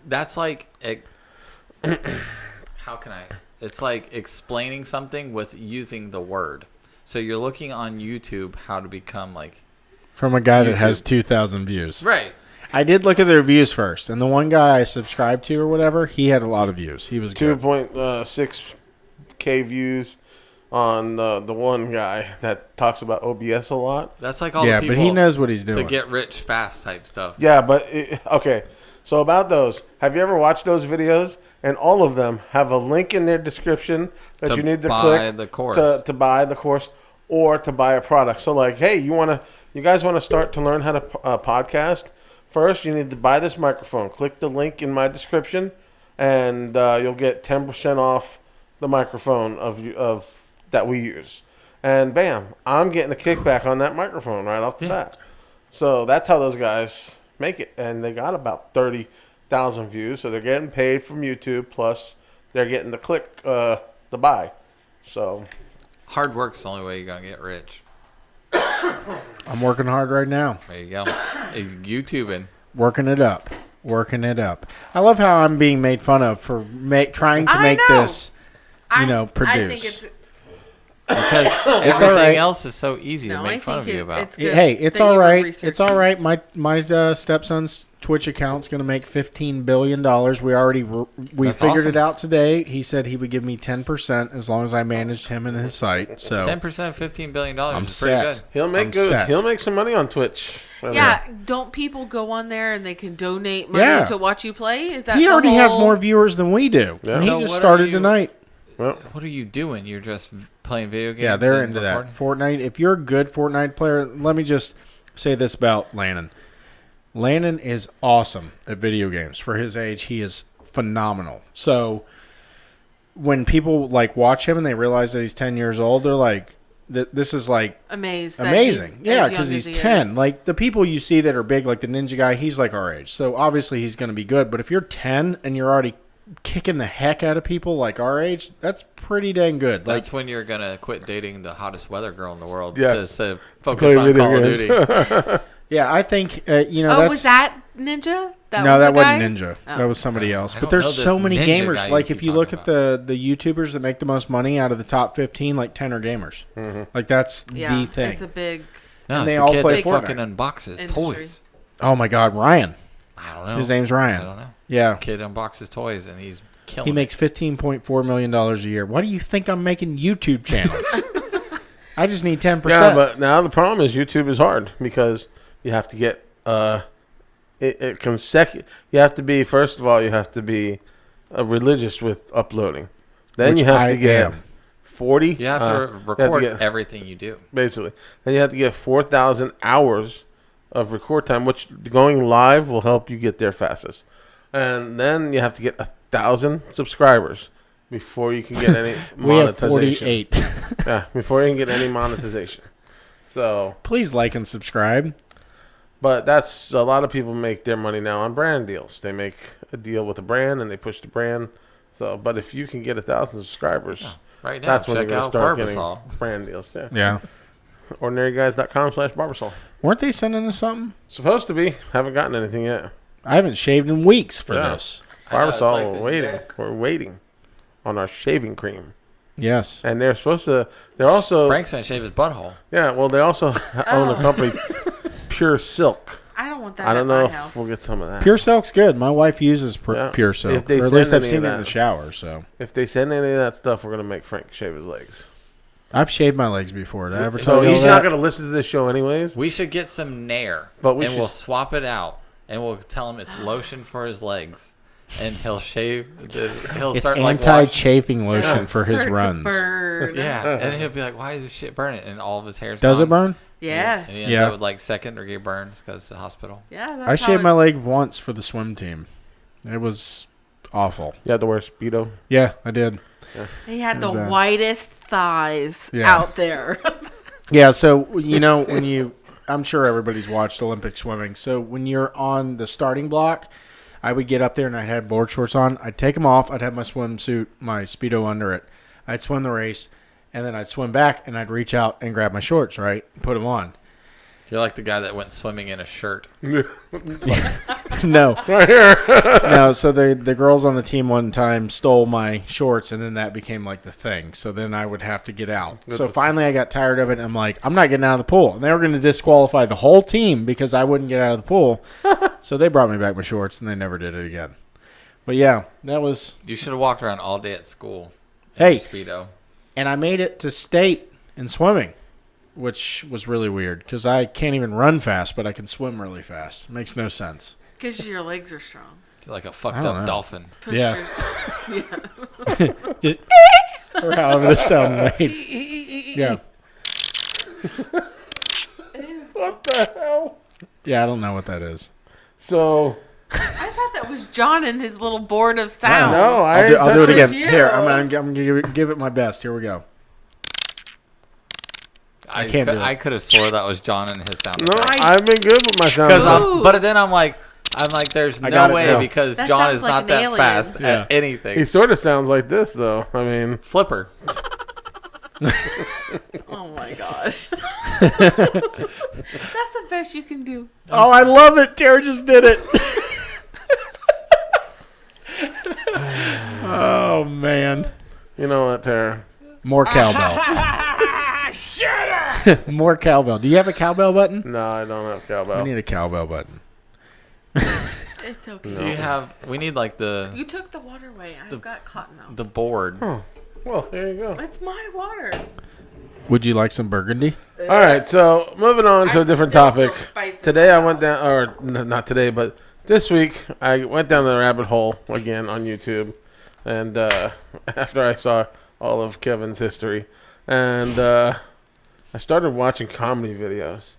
[SPEAKER 2] That's like, how can I? It's like explaining something with using the word. So you're looking on YouTube how to become like
[SPEAKER 1] From a guy that has
[SPEAKER 2] YouTube.
[SPEAKER 1] 2,000 views.
[SPEAKER 2] right.
[SPEAKER 1] I did look at the reviews first, and the one guy I subscribed to or whatever, he had a lot of views. He was good.
[SPEAKER 4] 2.6K views on the one guy that talks about OBS a lot.
[SPEAKER 2] That's like all
[SPEAKER 1] Yeah,
[SPEAKER 2] the
[SPEAKER 1] but
[SPEAKER 2] people
[SPEAKER 1] he knows what he's
[SPEAKER 2] to
[SPEAKER 1] doing.
[SPEAKER 2] get rich fast type stuff.
[SPEAKER 4] Yeah, but okay. So about those, have you ever watched those videos? And all of them have a link in their description that
[SPEAKER 2] To
[SPEAKER 4] you need to
[SPEAKER 2] buy
[SPEAKER 4] click
[SPEAKER 2] the course.
[SPEAKER 4] to buy the course or to buy a product. So like, hey, you guys want to start to learn how to podcast? First, you need to buy this microphone. Click the link in my description, and you'll get 10% off the microphone of that we use. And bam, I'm getting a kickback on that microphone right off the bat. So that's how those guys make it. And they got about 30,000 views. So they're getting paid from YouTube, plus they're getting the click, the buy. So
[SPEAKER 2] Hard work's the only way you're gonna get rich.
[SPEAKER 1] I'm working hard right now.
[SPEAKER 2] There you go. YouTubing.
[SPEAKER 1] Working it up. I love how I'm being made fun of for trying to
[SPEAKER 3] I
[SPEAKER 1] make
[SPEAKER 3] know.
[SPEAKER 1] this, produce.
[SPEAKER 3] I think it's
[SPEAKER 2] Because everything
[SPEAKER 1] all right.
[SPEAKER 2] else is so easy to
[SPEAKER 3] no. I
[SPEAKER 2] make fun
[SPEAKER 3] think
[SPEAKER 2] of you about.
[SPEAKER 3] it's good.
[SPEAKER 1] Hey, it's
[SPEAKER 3] that
[SPEAKER 1] all
[SPEAKER 3] you were
[SPEAKER 1] right. It's
[SPEAKER 3] researching.
[SPEAKER 1] all right. My stepson's Twitch account's going to make $15 billion. We
[SPEAKER 2] That's
[SPEAKER 1] figured
[SPEAKER 2] awesome.
[SPEAKER 1] it out today. He said he would give me 10% as long as I managed him and his site. So
[SPEAKER 2] 10% of $15 billion
[SPEAKER 1] I'm
[SPEAKER 2] is pretty
[SPEAKER 1] set.
[SPEAKER 2] good.
[SPEAKER 4] he'll make
[SPEAKER 1] I'm
[SPEAKER 4] good.
[SPEAKER 1] set.
[SPEAKER 4] He'll make some money on Twitch.
[SPEAKER 3] Yeah, don't people go on there and they can donate money
[SPEAKER 1] Yeah.
[SPEAKER 3] to watch you play? Is that
[SPEAKER 1] he
[SPEAKER 3] the
[SPEAKER 1] already has
[SPEAKER 3] whole-
[SPEAKER 1] more viewers than we do.
[SPEAKER 4] Yeah.
[SPEAKER 1] And he
[SPEAKER 2] So
[SPEAKER 1] just
[SPEAKER 2] what
[SPEAKER 1] started
[SPEAKER 2] are you-
[SPEAKER 1] tonight.
[SPEAKER 4] Well,
[SPEAKER 2] What are you doing? You're just playing video games?
[SPEAKER 1] Yeah, they're
[SPEAKER 2] and
[SPEAKER 1] into that.
[SPEAKER 2] recording?
[SPEAKER 1] Fortnite. If you're a good Fortnite player, let me just say this about Landon. Landon is awesome at video games. For his age, he is phenomenal. So when people like watch him and they realize that he's 10 years old, they're like, this is like
[SPEAKER 3] amazing? That
[SPEAKER 1] amazing.
[SPEAKER 3] he's
[SPEAKER 1] Yeah,
[SPEAKER 3] as young
[SPEAKER 1] because
[SPEAKER 3] as
[SPEAKER 1] he's
[SPEAKER 3] he
[SPEAKER 1] 10.
[SPEAKER 3] is.
[SPEAKER 1] Like the people you see that are big, like the ninja guy, he's like our age. So obviously he's going to be good. But if you're 10 and you're already kicking the heck out of people like our age, that's pretty dang good. Like
[SPEAKER 2] That's when you're going to quit dating the hottest weather girl in the world
[SPEAKER 4] Yes.
[SPEAKER 2] to
[SPEAKER 4] play
[SPEAKER 2] focus on
[SPEAKER 4] video
[SPEAKER 2] Call of
[SPEAKER 4] games.
[SPEAKER 2] Duty.
[SPEAKER 1] yeah, I think
[SPEAKER 3] Oh,
[SPEAKER 1] that's
[SPEAKER 3] was that Ninja? That
[SPEAKER 1] no,
[SPEAKER 3] was
[SPEAKER 1] that
[SPEAKER 3] the guy?
[SPEAKER 1] wasn't Ninja.
[SPEAKER 3] Oh.
[SPEAKER 1] That was somebody else.
[SPEAKER 2] I
[SPEAKER 1] But
[SPEAKER 2] don't
[SPEAKER 1] there's
[SPEAKER 2] know
[SPEAKER 1] so
[SPEAKER 2] this
[SPEAKER 1] many
[SPEAKER 2] Ninja
[SPEAKER 1] gamers.
[SPEAKER 2] guy
[SPEAKER 1] Like
[SPEAKER 2] you
[SPEAKER 1] if
[SPEAKER 2] keep
[SPEAKER 1] you look
[SPEAKER 2] talking
[SPEAKER 1] at the YouTubers that make the most money out of the top 15, like 10 are gamers. Like that's
[SPEAKER 3] Yeah,
[SPEAKER 1] the thing.
[SPEAKER 3] it's a big.
[SPEAKER 2] No,
[SPEAKER 1] And
[SPEAKER 2] it's
[SPEAKER 1] they
[SPEAKER 2] a
[SPEAKER 1] all
[SPEAKER 2] kid
[SPEAKER 1] play
[SPEAKER 2] that
[SPEAKER 1] Fortnite.
[SPEAKER 2] fucking unboxes
[SPEAKER 3] Industry.
[SPEAKER 2] toys.
[SPEAKER 1] Oh my God, Ryan.
[SPEAKER 2] I don't know.
[SPEAKER 1] His name's
[SPEAKER 2] I
[SPEAKER 1] Ryan.
[SPEAKER 2] don't know.
[SPEAKER 1] Yeah.
[SPEAKER 2] Kid unboxes toys and he's killing
[SPEAKER 1] He
[SPEAKER 2] it.
[SPEAKER 1] makes $15.4 million a year. Why do you think I'm making YouTube channels? I just need 10%.
[SPEAKER 4] yeah, but now the problem is YouTube is hard because you have to get You have to be, first of all, you have to be religious with uploading. Then
[SPEAKER 1] Which
[SPEAKER 4] you have
[SPEAKER 1] I
[SPEAKER 4] to get
[SPEAKER 1] am.
[SPEAKER 4] 40.
[SPEAKER 2] You have to
[SPEAKER 4] you have to
[SPEAKER 2] record
[SPEAKER 4] get-
[SPEAKER 2] everything you do.
[SPEAKER 4] basically. Then you have to get 4,000 hours of record time, which going live will help you get there fastest. And then you have to get 1,000 subscribers before you can get any
[SPEAKER 1] We have
[SPEAKER 4] monetization.
[SPEAKER 1] 48.
[SPEAKER 4] Yeah, before you can get any monetization. So,
[SPEAKER 1] Please like and subscribe.
[SPEAKER 4] but that's a lot of people make their money now on brand deals. They make a deal with a brand and they push the brand. So, but if you can get 1,000 subscribers,
[SPEAKER 2] Right now,
[SPEAKER 4] that's when you're
[SPEAKER 2] check
[SPEAKER 4] going to
[SPEAKER 2] out
[SPEAKER 4] start getting
[SPEAKER 2] Barbasol.
[SPEAKER 4] brand deals. Yeah.
[SPEAKER 1] Yeah.
[SPEAKER 4] OrdinaryGuys.com/Barbasol.
[SPEAKER 1] Weren't they sending us something?
[SPEAKER 4] Supposed to be. Haven't gotten anything yet.
[SPEAKER 1] I haven't shaved in weeks for
[SPEAKER 4] Yeah.
[SPEAKER 1] this.
[SPEAKER 2] I know, it's
[SPEAKER 4] Barbasol,
[SPEAKER 2] like
[SPEAKER 4] we're
[SPEAKER 2] the-
[SPEAKER 4] waiting.
[SPEAKER 2] yeah.
[SPEAKER 4] We're waiting on our shaving cream.
[SPEAKER 1] Yes.
[SPEAKER 4] And they're supposed to, they're also,
[SPEAKER 2] Frank's gonna shave his butthole.
[SPEAKER 4] yeah, well, they also own a company, Pure Silk.
[SPEAKER 3] I don't want that.
[SPEAKER 4] I don't
[SPEAKER 3] at
[SPEAKER 4] know
[SPEAKER 3] my
[SPEAKER 4] if
[SPEAKER 3] house.
[SPEAKER 4] we'll get some of that.
[SPEAKER 1] Pure Silk's good. My wife uses
[SPEAKER 4] Yeah.
[SPEAKER 1] Pure Silk,
[SPEAKER 4] If they
[SPEAKER 1] or at least
[SPEAKER 4] send
[SPEAKER 1] I've
[SPEAKER 4] any
[SPEAKER 1] seen
[SPEAKER 4] of
[SPEAKER 1] it in the
[SPEAKER 4] that.
[SPEAKER 1] shower. So
[SPEAKER 4] If they send any of that stuff, we're gonna make Frank shave his legs.
[SPEAKER 1] I've shaved my legs before. Did I ever
[SPEAKER 4] So
[SPEAKER 1] tell you
[SPEAKER 4] he's
[SPEAKER 1] that?
[SPEAKER 4] not gonna listen to this show anyways.
[SPEAKER 2] We should get some Nair,
[SPEAKER 4] But we
[SPEAKER 2] and
[SPEAKER 4] should-
[SPEAKER 2] we'll swap it out, and we'll tell him it's lotion for his legs, and he'll shave. He'll
[SPEAKER 1] It's
[SPEAKER 2] start like
[SPEAKER 1] anti-chafing lotion
[SPEAKER 3] It'll
[SPEAKER 1] for his
[SPEAKER 3] start to
[SPEAKER 1] runs.
[SPEAKER 3] burn.
[SPEAKER 2] yeah, and he'll be like, "Why is this shit burning?" And all of his hair's
[SPEAKER 1] Does
[SPEAKER 2] gone.
[SPEAKER 1] it burn?
[SPEAKER 3] Yes.
[SPEAKER 2] And he ends
[SPEAKER 1] Yeah.
[SPEAKER 2] up with like second degree burns because the hospital.
[SPEAKER 3] Yeah.
[SPEAKER 1] I shaved my leg once for the swim team. It was awful.
[SPEAKER 4] You have to wear Speedo.
[SPEAKER 1] Yeah, I did.
[SPEAKER 3] He had
[SPEAKER 1] It
[SPEAKER 3] the
[SPEAKER 1] was bad.
[SPEAKER 3] whitest thighs
[SPEAKER 1] Yeah.
[SPEAKER 3] out there.
[SPEAKER 1] Yeah, so when I'm sure everybody's watched Olympic swimming. So when you're on the starting block, I would get up there and I had board shorts on. I'd take them off. I'd have my swimsuit, my Speedo under it. I'd swim the race, and then I'd swim back and I'd reach out and grab my shorts, right, and put them on.
[SPEAKER 2] You're like the guy that went swimming in a shirt.
[SPEAKER 1] No, no. So the girls on the team one time stole my shorts, and then that became like the thing. So then I would have to get out. So finally, I got tired of it. And I'm like, I'm not getting out of the pool. And they were going to disqualify the whole team because I wouldn't get out of the pool. So they brought me back my shorts, and they never did it again. But yeah, that was.
[SPEAKER 2] You should have walked around all day at school.
[SPEAKER 1] Hey,
[SPEAKER 2] Speedo.
[SPEAKER 1] and I made it to state in swimming, which was really weird because I can't even run fast, but I can swim really fast. Makes no sense.
[SPEAKER 3] Because your legs are strong.
[SPEAKER 2] You're like a fucked
[SPEAKER 1] I don't
[SPEAKER 2] up
[SPEAKER 1] know.
[SPEAKER 2] dolphin.
[SPEAKER 3] Push
[SPEAKER 1] Yeah.
[SPEAKER 3] your-
[SPEAKER 1] Or however this sounds made. Yeah.
[SPEAKER 4] What the hell?
[SPEAKER 1] Yeah, I don't know what that is.
[SPEAKER 4] So
[SPEAKER 3] I thought that was John and his little board of sound.
[SPEAKER 4] no,
[SPEAKER 1] I'll do it again.
[SPEAKER 3] you.
[SPEAKER 1] Here, I'm gonna give it my best. Here we go.
[SPEAKER 2] I
[SPEAKER 1] can't
[SPEAKER 2] could,
[SPEAKER 1] do it.
[SPEAKER 2] I could have swore that was John and his sound
[SPEAKER 4] No,
[SPEAKER 2] effect.
[SPEAKER 4] I've been good with my sound.
[SPEAKER 3] Ooh.
[SPEAKER 2] But then I'm like, there's
[SPEAKER 1] I got
[SPEAKER 2] no
[SPEAKER 1] it
[SPEAKER 2] way
[SPEAKER 1] now.
[SPEAKER 2] because
[SPEAKER 3] That
[SPEAKER 2] John
[SPEAKER 3] sounds
[SPEAKER 2] is
[SPEAKER 3] like
[SPEAKER 2] not
[SPEAKER 3] an
[SPEAKER 2] that
[SPEAKER 3] alien.
[SPEAKER 2] fast
[SPEAKER 1] Yeah.
[SPEAKER 2] at anything.
[SPEAKER 4] He sort of sounds like this, though. I mean,
[SPEAKER 2] Flipper.
[SPEAKER 3] Oh my gosh. That's the best you can do.
[SPEAKER 1] Oh, I love it. Tara just did it. Oh man.
[SPEAKER 4] you know what, Tara?
[SPEAKER 1] More cowbell. More cowbell. Do you have a cowbell button?
[SPEAKER 4] No, I don't have
[SPEAKER 1] I
[SPEAKER 4] cowbell.
[SPEAKER 1] need a cowbell button.
[SPEAKER 3] It's okay.
[SPEAKER 2] Do you have? We need like
[SPEAKER 3] You took the water away. I've got cotton mouth.
[SPEAKER 2] the board.
[SPEAKER 4] Well, there you go.
[SPEAKER 3] It's my water.
[SPEAKER 1] Would you like some burgundy?
[SPEAKER 4] All right, so moving on to a
[SPEAKER 3] I'm
[SPEAKER 4] different
[SPEAKER 3] still
[SPEAKER 4] topic.
[SPEAKER 3] so spicy
[SPEAKER 4] Today I
[SPEAKER 3] now.
[SPEAKER 4] went down, or not today, but this week I went down the rabbit hole again on YouTube, and after I saw all of Kevin's history, and I started watching comedy videos,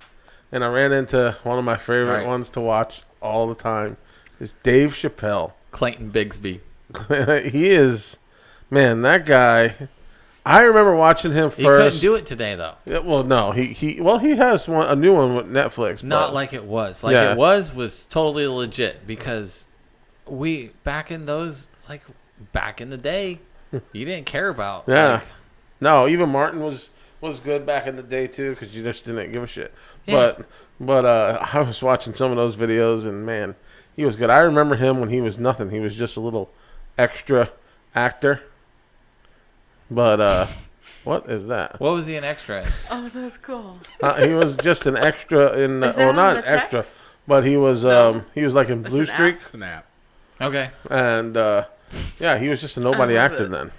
[SPEAKER 4] and I ran into one of my favorite
[SPEAKER 2] Right.
[SPEAKER 4] ones to watch all the time is Dave Chappelle.
[SPEAKER 2] Clayton Bigsby.
[SPEAKER 4] He is, man, that guy. I remember watching him first.
[SPEAKER 2] He couldn't do it today though.
[SPEAKER 4] Yeah, well, no, he has a new one with Netflix.
[SPEAKER 2] Not
[SPEAKER 4] but-
[SPEAKER 2] like it was. Like
[SPEAKER 4] Yeah.
[SPEAKER 2] it was totally legit because we back in the day, you didn't care about.
[SPEAKER 4] Yeah.
[SPEAKER 2] like,
[SPEAKER 4] No, even Martin was good back in the day too, because you just didn't give a shit.
[SPEAKER 2] Yeah.
[SPEAKER 4] But I was watching some of those videos, and man, he was good. I remember him when he was nothing. He was just a little extra actor. But what is that?
[SPEAKER 2] what was he an extra in?
[SPEAKER 3] Oh, that's cool.
[SPEAKER 4] He was just an extra in.
[SPEAKER 3] Is that
[SPEAKER 4] Well,
[SPEAKER 3] on
[SPEAKER 4] not
[SPEAKER 3] the
[SPEAKER 4] extra,
[SPEAKER 3] text?
[SPEAKER 4] but he was
[SPEAKER 3] No.
[SPEAKER 4] he was like in
[SPEAKER 3] It's
[SPEAKER 4] Blue
[SPEAKER 3] an app.
[SPEAKER 4] Streak,
[SPEAKER 1] It's an app.
[SPEAKER 2] Okay.
[SPEAKER 4] and yeah, he was just a nobody
[SPEAKER 3] I love
[SPEAKER 4] actor
[SPEAKER 3] it.
[SPEAKER 4] then.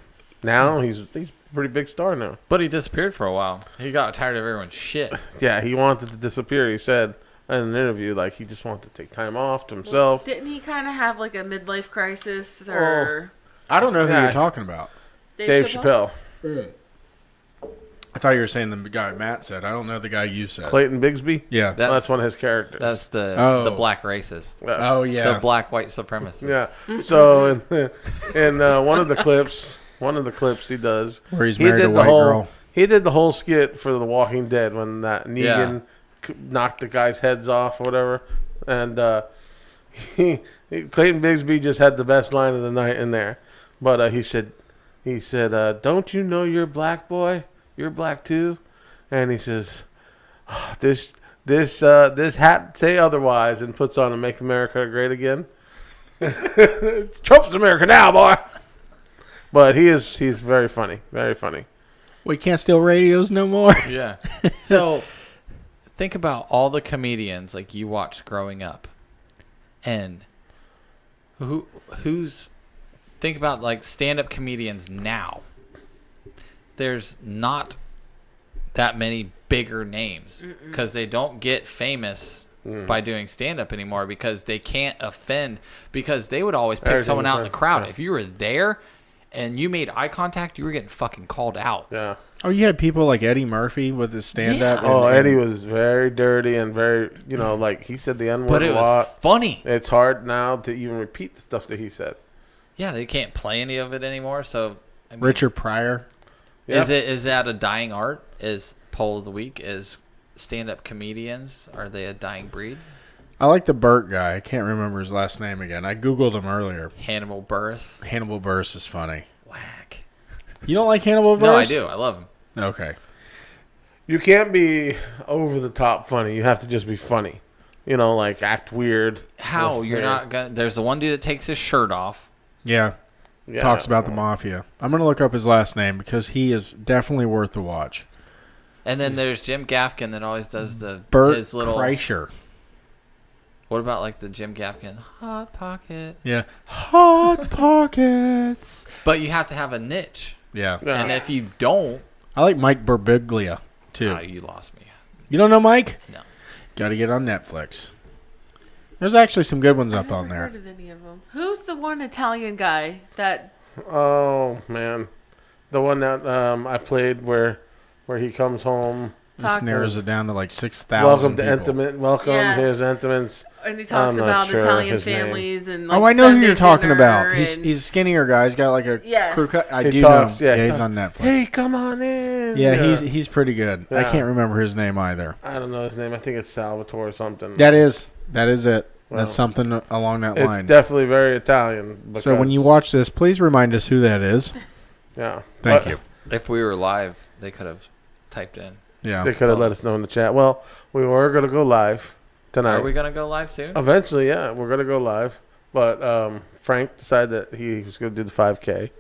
[SPEAKER 4] Now he's a pretty big star now.
[SPEAKER 2] But he disappeared for a while. He got tired of everyone's shit.
[SPEAKER 4] Yeah, he wanted to disappear. He said in an interview, like, he just wanted to take time off to himself.
[SPEAKER 3] Didn't he kind of have like a midlife crisis or
[SPEAKER 1] I don't know who
[SPEAKER 4] Yeah.
[SPEAKER 1] you're talking about.
[SPEAKER 4] Dave Chappelle.
[SPEAKER 1] I thought you were saying the guy Matt said. I don't know the guy you said.
[SPEAKER 4] Clayton Bigsby.
[SPEAKER 1] Yeah.
[SPEAKER 2] That-
[SPEAKER 4] That's one of his characters.
[SPEAKER 2] That's the
[SPEAKER 1] Oh.
[SPEAKER 2] black racist.
[SPEAKER 1] Oh yeah.
[SPEAKER 2] The black white supremacist.
[SPEAKER 4] Yeah. So in one of the clips he does,
[SPEAKER 1] Where he's
[SPEAKER 4] he
[SPEAKER 1] married
[SPEAKER 4] did
[SPEAKER 1] a
[SPEAKER 4] the
[SPEAKER 1] white
[SPEAKER 4] whole
[SPEAKER 1] girl.
[SPEAKER 4] he did the whole skit for The Walking Dead when that Negan knocked the guys' heads off or whatever, and Clayton Bigsby just had the best line of the night in there, but he said, "Don't you know you're black, boy? You're black too," and he says, "Oh, this hat say otherwise," and puts on a "Make America Great Again." Trump's America now, boy. But he's very funny, very funny.
[SPEAKER 1] We can't steal radios no more.
[SPEAKER 2] Yeah. So think about all the comedians like you watched growing up, and who's think about like stand-up comedians now. There's not that many bigger names because they don't get famous by doing stand-up anymore because they can't offend, because they would always pick someone out in the crowd.
[SPEAKER 4] Yeah.
[SPEAKER 2] If you were there and you made eye contact, you were getting fucking called out.
[SPEAKER 4] Yeah.
[SPEAKER 1] Oh, you had people like Eddie Murphy with his stand-up.
[SPEAKER 3] Yeah.
[SPEAKER 4] Oh,
[SPEAKER 1] and-
[SPEAKER 4] Eddie was very dirty and very, like he said the N-word
[SPEAKER 2] But it
[SPEAKER 4] a
[SPEAKER 2] was
[SPEAKER 4] lot.
[SPEAKER 2] funny.
[SPEAKER 4] It's hard now to even repeat the stuff that he said.
[SPEAKER 2] Yeah, they can't play any of it anymore. So I mean,
[SPEAKER 1] Richard Pryor.
[SPEAKER 4] Yep.
[SPEAKER 2] is that a dying art? Is poll of the week is stand-up comedians, are they a dying breed?
[SPEAKER 1] I like the Burt guy. I can't remember his last name again. I Googled him earlier.
[SPEAKER 2] Hannibal Buress,
[SPEAKER 1] Hannibal Buress is funny.
[SPEAKER 2] whack.
[SPEAKER 1] You don't like Hannibal Buress?
[SPEAKER 2] No, I do. I love him.
[SPEAKER 1] Okay.
[SPEAKER 4] You can't be over the top funny. You have to just be funny. Like act weird.
[SPEAKER 2] How you're
[SPEAKER 4] Yeah.
[SPEAKER 2] not gonna? There's the one dude that takes his shirt off.
[SPEAKER 1] Yeah.
[SPEAKER 4] Yeah.
[SPEAKER 1] Talks about the mafia. I'm going to look up his last name because he is definitely worth the watch.
[SPEAKER 2] And then there's Jim Gaffigan that always does
[SPEAKER 1] Burt
[SPEAKER 2] his little.
[SPEAKER 1] Kreischer.
[SPEAKER 2] What about like the Jim Gaffigan Hot Pocket?
[SPEAKER 1] Yeah. Hot Pockets.
[SPEAKER 2] But you have to have a niche,
[SPEAKER 1] Yeah.
[SPEAKER 4] Yeah.
[SPEAKER 2] and if you don't,
[SPEAKER 1] I like Mike Birbiglia, too.
[SPEAKER 2] you lost me.
[SPEAKER 1] You don't know Mike?
[SPEAKER 2] No.
[SPEAKER 1] Got to get on Netflix. There's actually some good ones up
[SPEAKER 3] I've
[SPEAKER 1] on
[SPEAKER 3] never
[SPEAKER 1] there.
[SPEAKER 3] heard of any of them. Who's the one Italian guy that?
[SPEAKER 4] Oh man, the one that I played where he comes home.
[SPEAKER 1] This
[SPEAKER 3] Talks-
[SPEAKER 1] narrows it down to like 6,000
[SPEAKER 4] Welcome to
[SPEAKER 1] people.
[SPEAKER 4] Intimate. Welcome
[SPEAKER 3] Yeah.
[SPEAKER 4] his intimates.
[SPEAKER 3] And he talks
[SPEAKER 4] I'm not
[SPEAKER 3] about
[SPEAKER 4] sure
[SPEAKER 3] Italian
[SPEAKER 4] his name.
[SPEAKER 3] families and like
[SPEAKER 1] Oh, I know who
[SPEAKER 3] Sunday
[SPEAKER 1] you're talking
[SPEAKER 3] dinner
[SPEAKER 1] about. He's
[SPEAKER 3] and-
[SPEAKER 1] a skinnier guy. He's got like a
[SPEAKER 3] Yes.
[SPEAKER 1] crew cut. I
[SPEAKER 4] He
[SPEAKER 1] do
[SPEAKER 4] talks,
[SPEAKER 1] know.
[SPEAKER 4] yeah,
[SPEAKER 1] Yeah,
[SPEAKER 4] he
[SPEAKER 1] he's
[SPEAKER 4] talks.
[SPEAKER 1] on Netflix.
[SPEAKER 4] Hey, come on in.
[SPEAKER 1] Yeah, he's pretty good. I
[SPEAKER 4] Yeah.
[SPEAKER 1] can't remember his name either.
[SPEAKER 4] I don't know his name. I think it's Salvatore or something.
[SPEAKER 1] That is it.
[SPEAKER 4] Well,
[SPEAKER 1] That's something along that
[SPEAKER 4] It's
[SPEAKER 1] line.
[SPEAKER 4] definitely very Italian.
[SPEAKER 1] So when
[SPEAKER 4] because-
[SPEAKER 1] you watch this, please remind us who that is.
[SPEAKER 4] yeah,
[SPEAKER 1] Thank
[SPEAKER 4] But
[SPEAKER 1] you.
[SPEAKER 2] If we were live, they could have typed in.
[SPEAKER 1] Yeah.
[SPEAKER 4] They could have let us know in the chat. Well, we were gonna go live tonight.
[SPEAKER 2] Are we gonna go live soon?
[SPEAKER 4] Eventually, yeah, we're gonna go live. But Frank decided that he was gonna do the 5K,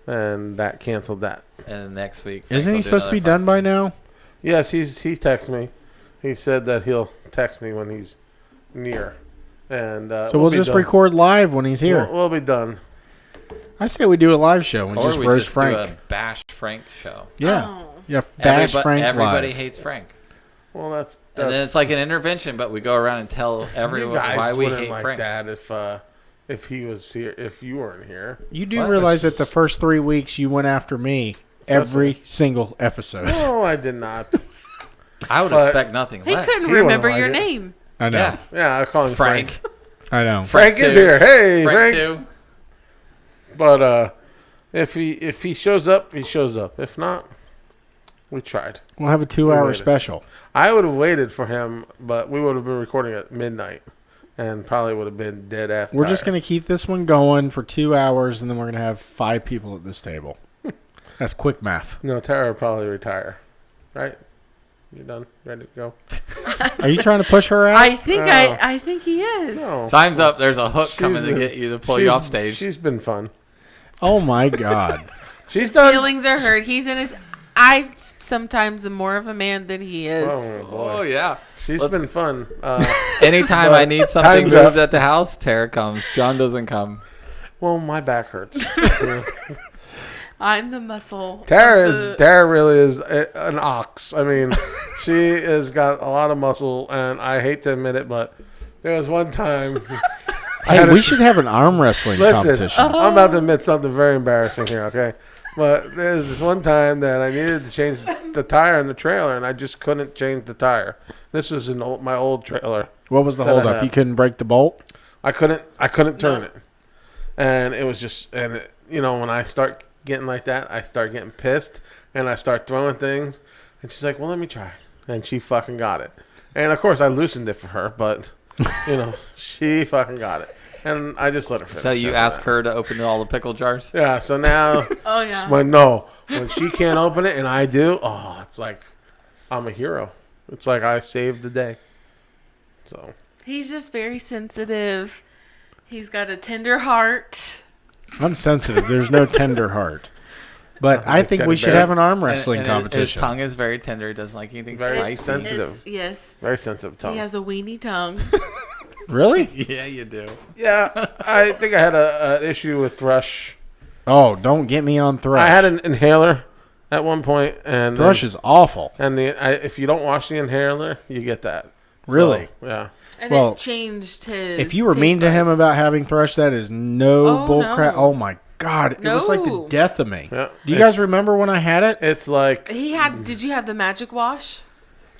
[SPEAKER 4] and that canceled that.
[SPEAKER 2] And next week,
[SPEAKER 1] Isn't he
[SPEAKER 2] Frank will do
[SPEAKER 1] supposed to be
[SPEAKER 2] another
[SPEAKER 1] done by now?
[SPEAKER 4] Yes, he texted me. He said that he'll text me when he's near, and
[SPEAKER 1] So we'll
[SPEAKER 4] be
[SPEAKER 1] just
[SPEAKER 4] done.
[SPEAKER 1] record live when he's here.
[SPEAKER 4] We'll be done.
[SPEAKER 1] I say we do a live show and
[SPEAKER 2] Or
[SPEAKER 1] just
[SPEAKER 2] we
[SPEAKER 1] roast
[SPEAKER 2] just
[SPEAKER 1] Frank.
[SPEAKER 2] do a bash Frank show.
[SPEAKER 1] Yeah.
[SPEAKER 3] Oh.
[SPEAKER 1] Yeah. Bash Frank
[SPEAKER 2] Everybody
[SPEAKER 1] live.
[SPEAKER 2] hates Frank.
[SPEAKER 4] Well, that's
[SPEAKER 2] And then it's like an intervention, but we go around and tell
[SPEAKER 4] you
[SPEAKER 2] everyone
[SPEAKER 4] guys
[SPEAKER 2] why we
[SPEAKER 4] wouldn't
[SPEAKER 2] hate
[SPEAKER 4] like
[SPEAKER 2] Frank.
[SPEAKER 4] that if he was here, if you weren't here.
[SPEAKER 1] You do
[SPEAKER 2] What?
[SPEAKER 1] realize that the first 3 weeks you went after me every single episode.
[SPEAKER 4] No, I did not.
[SPEAKER 2] I would
[SPEAKER 4] But-
[SPEAKER 2] expect nothing
[SPEAKER 3] He
[SPEAKER 2] less.
[SPEAKER 3] couldn't
[SPEAKER 4] He wouldn't
[SPEAKER 3] remember
[SPEAKER 4] like
[SPEAKER 3] your
[SPEAKER 4] it.
[SPEAKER 3] name.
[SPEAKER 1] I know.
[SPEAKER 2] Yeah,
[SPEAKER 4] Yeah, I call him Frank.
[SPEAKER 2] Frank.
[SPEAKER 1] I know.
[SPEAKER 4] Frank is
[SPEAKER 2] too.
[SPEAKER 4] here. Hey,
[SPEAKER 2] Frank
[SPEAKER 4] Frank.
[SPEAKER 2] too.
[SPEAKER 4] But if he shows up, he shows up. If not, we tried.
[SPEAKER 1] We'll have a 2-hour
[SPEAKER 4] waited.
[SPEAKER 1] special.
[SPEAKER 4] I would have waited for him, but we would have been recording at midnight, and probably would have been dead ass.
[SPEAKER 1] We're just going to keep this one going for 2 hours, and then we're going to have 5 people at this table. That's quick math.
[SPEAKER 4] No, Tara will probably retire. Right? You done? Ready to go?
[SPEAKER 1] Are you trying to push her out?
[SPEAKER 3] I think
[SPEAKER 4] Oh.
[SPEAKER 3] I think he is.
[SPEAKER 4] No.
[SPEAKER 2] Time's up. There's a hook
[SPEAKER 4] She's
[SPEAKER 2] coming to
[SPEAKER 4] been-
[SPEAKER 2] get you to pull you off stage.
[SPEAKER 4] She's been fun.
[SPEAKER 1] Oh, my God.
[SPEAKER 4] She's done.
[SPEAKER 3] Feelings are hurt. He's in his. I sometimes am more of a man than he is.
[SPEAKER 4] Oh, boy.
[SPEAKER 2] Oh yeah.
[SPEAKER 4] She's
[SPEAKER 2] Let's-
[SPEAKER 4] been fun.
[SPEAKER 2] Anytime
[SPEAKER 4] But
[SPEAKER 2] I need something
[SPEAKER 4] time's
[SPEAKER 2] moved
[SPEAKER 4] up.
[SPEAKER 2] at the house, Tara comes. John doesn't come.
[SPEAKER 4] Well, my back hurts.
[SPEAKER 3] I'm the muscle.
[SPEAKER 4] Tara really is an ox. I mean, she has got a lot of muscle, and I hate to admit it, but there was one time.
[SPEAKER 1] Hey, we should have an arm wrestling
[SPEAKER 4] Listen,
[SPEAKER 1] competition.
[SPEAKER 4] I'm about to admit something very embarrassing here, okay? But there's this one time that I needed to change the tire in the trailer, and I just couldn't change the tire. This was in my old trailer.
[SPEAKER 1] What was the
[SPEAKER 4] that I
[SPEAKER 1] holdup?
[SPEAKER 4] have.
[SPEAKER 1] You couldn't break the bolt?
[SPEAKER 4] I couldn't turn it, and it was just, and it, when I start getting like that, I start getting pissed, and I start throwing things, and she's like, "Well, let me try," and she fucking got it, and of course I loosened it for her, but she fucking got it, and I just let her finish.
[SPEAKER 2] So you
[SPEAKER 4] after
[SPEAKER 2] ask
[SPEAKER 4] that.
[SPEAKER 2] her to open all the pickle jars?
[SPEAKER 4] Yeah. So now,
[SPEAKER 3] Oh yeah.
[SPEAKER 4] when she can't open it and I do, oh, it's like I'm a hero. It's like I saved the day. So.
[SPEAKER 3] He's just very sensitive. He's got a tender heart.
[SPEAKER 1] I'm sensitive. There's no tender heart. But I think we
[SPEAKER 4] teddy
[SPEAKER 1] should
[SPEAKER 4] bear.
[SPEAKER 1] have an arm
[SPEAKER 2] And-
[SPEAKER 1] wrestling
[SPEAKER 2] and
[SPEAKER 1] competition.
[SPEAKER 2] His tongue is very tender. He doesn't like anything
[SPEAKER 4] Very
[SPEAKER 2] spicy.
[SPEAKER 4] sensitive.
[SPEAKER 3] Yes.
[SPEAKER 4] Very sensitive tongue.
[SPEAKER 3] He has a weenie tongue.
[SPEAKER 1] Really?
[SPEAKER 2] Yeah, you do.
[SPEAKER 4] Yeah, I think I had an issue with thrush.
[SPEAKER 1] Oh, don't get me on thrush.
[SPEAKER 4] I had an inhaler at one point, and
[SPEAKER 1] thrush is awful.
[SPEAKER 4] and if you don't wash the inhaler, you get that.
[SPEAKER 1] Really?
[SPEAKER 4] So, yeah.
[SPEAKER 3] And
[SPEAKER 1] Well,
[SPEAKER 3] it changed his.
[SPEAKER 1] If you were
[SPEAKER 3] taste
[SPEAKER 1] mean to him
[SPEAKER 3] buds.
[SPEAKER 1] about having thrush, that is no
[SPEAKER 3] Oh,
[SPEAKER 1] bull
[SPEAKER 3] no.
[SPEAKER 1] crap. Oh my god, it was like the
[SPEAKER 3] No.
[SPEAKER 1] death of me.
[SPEAKER 4] Yeah.
[SPEAKER 1] Do you guys remember when I had it?
[SPEAKER 4] It's like
[SPEAKER 3] He had. Did you have the magic wash?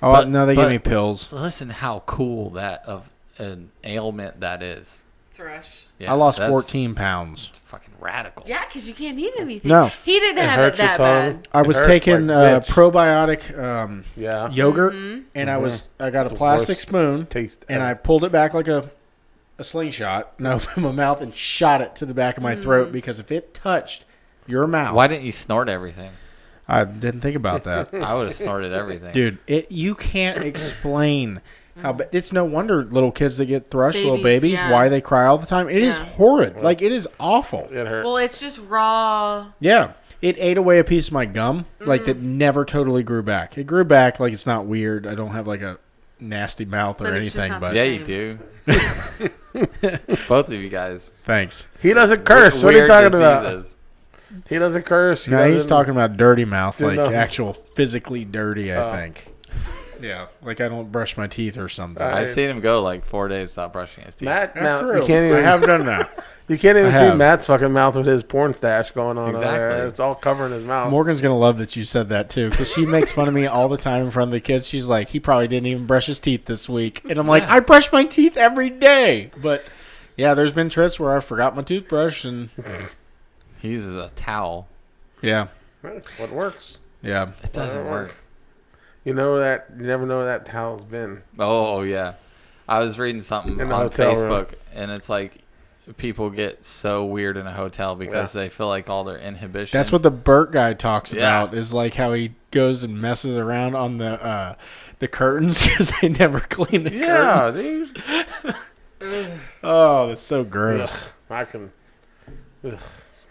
[SPEAKER 1] Oh
[SPEAKER 2] But-
[SPEAKER 1] no, they
[SPEAKER 2] but-
[SPEAKER 1] gave me pills.
[SPEAKER 2] Listen, how cool that of an ailment that is.
[SPEAKER 3] Thrush.
[SPEAKER 2] Yeah,
[SPEAKER 1] I lost
[SPEAKER 2] that's
[SPEAKER 1] 14 pounds.
[SPEAKER 2] Fucking radical.
[SPEAKER 3] Yeah, because you can't eat anything.
[SPEAKER 1] No.
[SPEAKER 3] He didn't have it
[SPEAKER 4] hurts your
[SPEAKER 3] that
[SPEAKER 4] tongue.
[SPEAKER 3] bad.
[SPEAKER 1] I
[SPEAKER 4] It
[SPEAKER 1] was
[SPEAKER 4] hurts
[SPEAKER 1] taking
[SPEAKER 4] like bitch.
[SPEAKER 1] probiotic
[SPEAKER 4] Yeah.
[SPEAKER 1] yogurt,
[SPEAKER 3] Mm-hmm.
[SPEAKER 1] and I got
[SPEAKER 4] It's
[SPEAKER 1] a
[SPEAKER 4] the
[SPEAKER 1] plastic
[SPEAKER 4] worst
[SPEAKER 1] spoon,
[SPEAKER 4] taste
[SPEAKER 1] and
[SPEAKER 4] ever.
[SPEAKER 1] I pulled it back like a slingshot, and I opened my mouth and shot it to the back of my throat because if it touched your mouth,
[SPEAKER 2] Why didn't you snort everything?
[SPEAKER 1] I didn't think about that.
[SPEAKER 2] I would have snorted everything.
[SPEAKER 1] Dude, you can't explain how it's no wonder little kids that get thrush, little
[SPEAKER 3] Babies,
[SPEAKER 1] babies,
[SPEAKER 3] yeah.
[SPEAKER 1] why they cry all the time. It is
[SPEAKER 3] Yeah.
[SPEAKER 1] horrid. Like, it is awful.
[SPEAKER 4] It hurt.
[SPEAKER 3] Well, it's just raw.
[SPEAKER 1] Yeah. It ate away a piece of my gum, like, that never totally grew back. It grew back, like, it's not weird. I don't have, like, a nasty mouth or
[SPEAKER 3] But it's just
[SPEAKER 1] anything,
[SPEAKER 3] not
[SPEAKER 1] but
[SPEAKER 3] the
[SPEAKER 2] Yeah,
[SPEAKER 3] same.
[SPEAKER 2] you do. Both of you guys.
[SPEAKER 1] thanks.
[SPEAKER 4] He doesn't curse. What are you
[SPEAKER 2] Weird
[SPEAKER 4] talking about?
[SPEAKER 2] diseases.
[SPEAKER 4] He doesn't curse.
[SPEAKER 1] No, he's
[SPEAKER 4] doesn't-
[SPEAKER 1] talking about dirty mouth,
[SPEAKER 4] Do
[SPEAKER 1] like
[SPEAKER 4] nothing.
[SPEAKER 1] actual physically dirty, I
[SPEAKER 4] Oh.
[SPEAKER 1] think. Yeah, like I don't brush my teeth or something.
[SPEAKER 2] I've seen him go like 4 days without brushing his teeth.
[SPEAKER 4] Matt.
[SPEAKER 1] That's
[SPEAKER 4] Now,
[SPEAKER 1] true.
[SPEAKER 4] you can't
[SPEAKER 1] I
[SPEAKER 4] even.
[SPEAKER 1] have done that.
[SPEAKER 4] You can't even
[SPEAKER 1] I
[SPEAKER 4] see
[SPEAKER 1] have.
[SPEAKER 4] Matt's fucking mouth with his porn stash going on. Over there.
[SPEAKER 2] Exactly.
[SPEAKER 4] It's all covering his mouth.
[SPEAKER 1] Morgan's gonna love that you said that too, because she makes fun of me all the time in front of the kids. She's like, he probably didn't even brush his teeth this week, and I'm like, I brush my teeth every day. But yeah, there's been trips where I forgot my toothbrush, and
[SPEAKER 2] He uses a towel.
[SPEAKER 1] yeah,
[SPEAKER 4] What works?
[SPEAKER 1] yeah.
[SPEAKER 2] It doesn't
[SPEAKER 4] Doesn't
[SPEAKER 2] work.
[SPEAKER 4] You know that you never know where that towel's been.
[SPEAKER 2] Oh yeah, I was reading something
[SPEAKER 4] In the
[SPEAKER 2] on
[SPEAKER 4] hotel room.
[SPEAKER 2] Facebook, and it's like people get so weird in a hotel because they feel like all their inhibitions.
[SPEAKER 1] That's what the Burt guy talks
[SPEAKER 2] Yeah.
[SPEAKER 1] about. Is like how he goes and messes around on the curtains because they never clean the
[SPEAKER 2] yeah,
[SPEAKER 1] curtains.
[SPEAKER 2] dude.
[SPEAKER 1] Oh, that's so gross.
[SPEAKER 4] Ugh, I can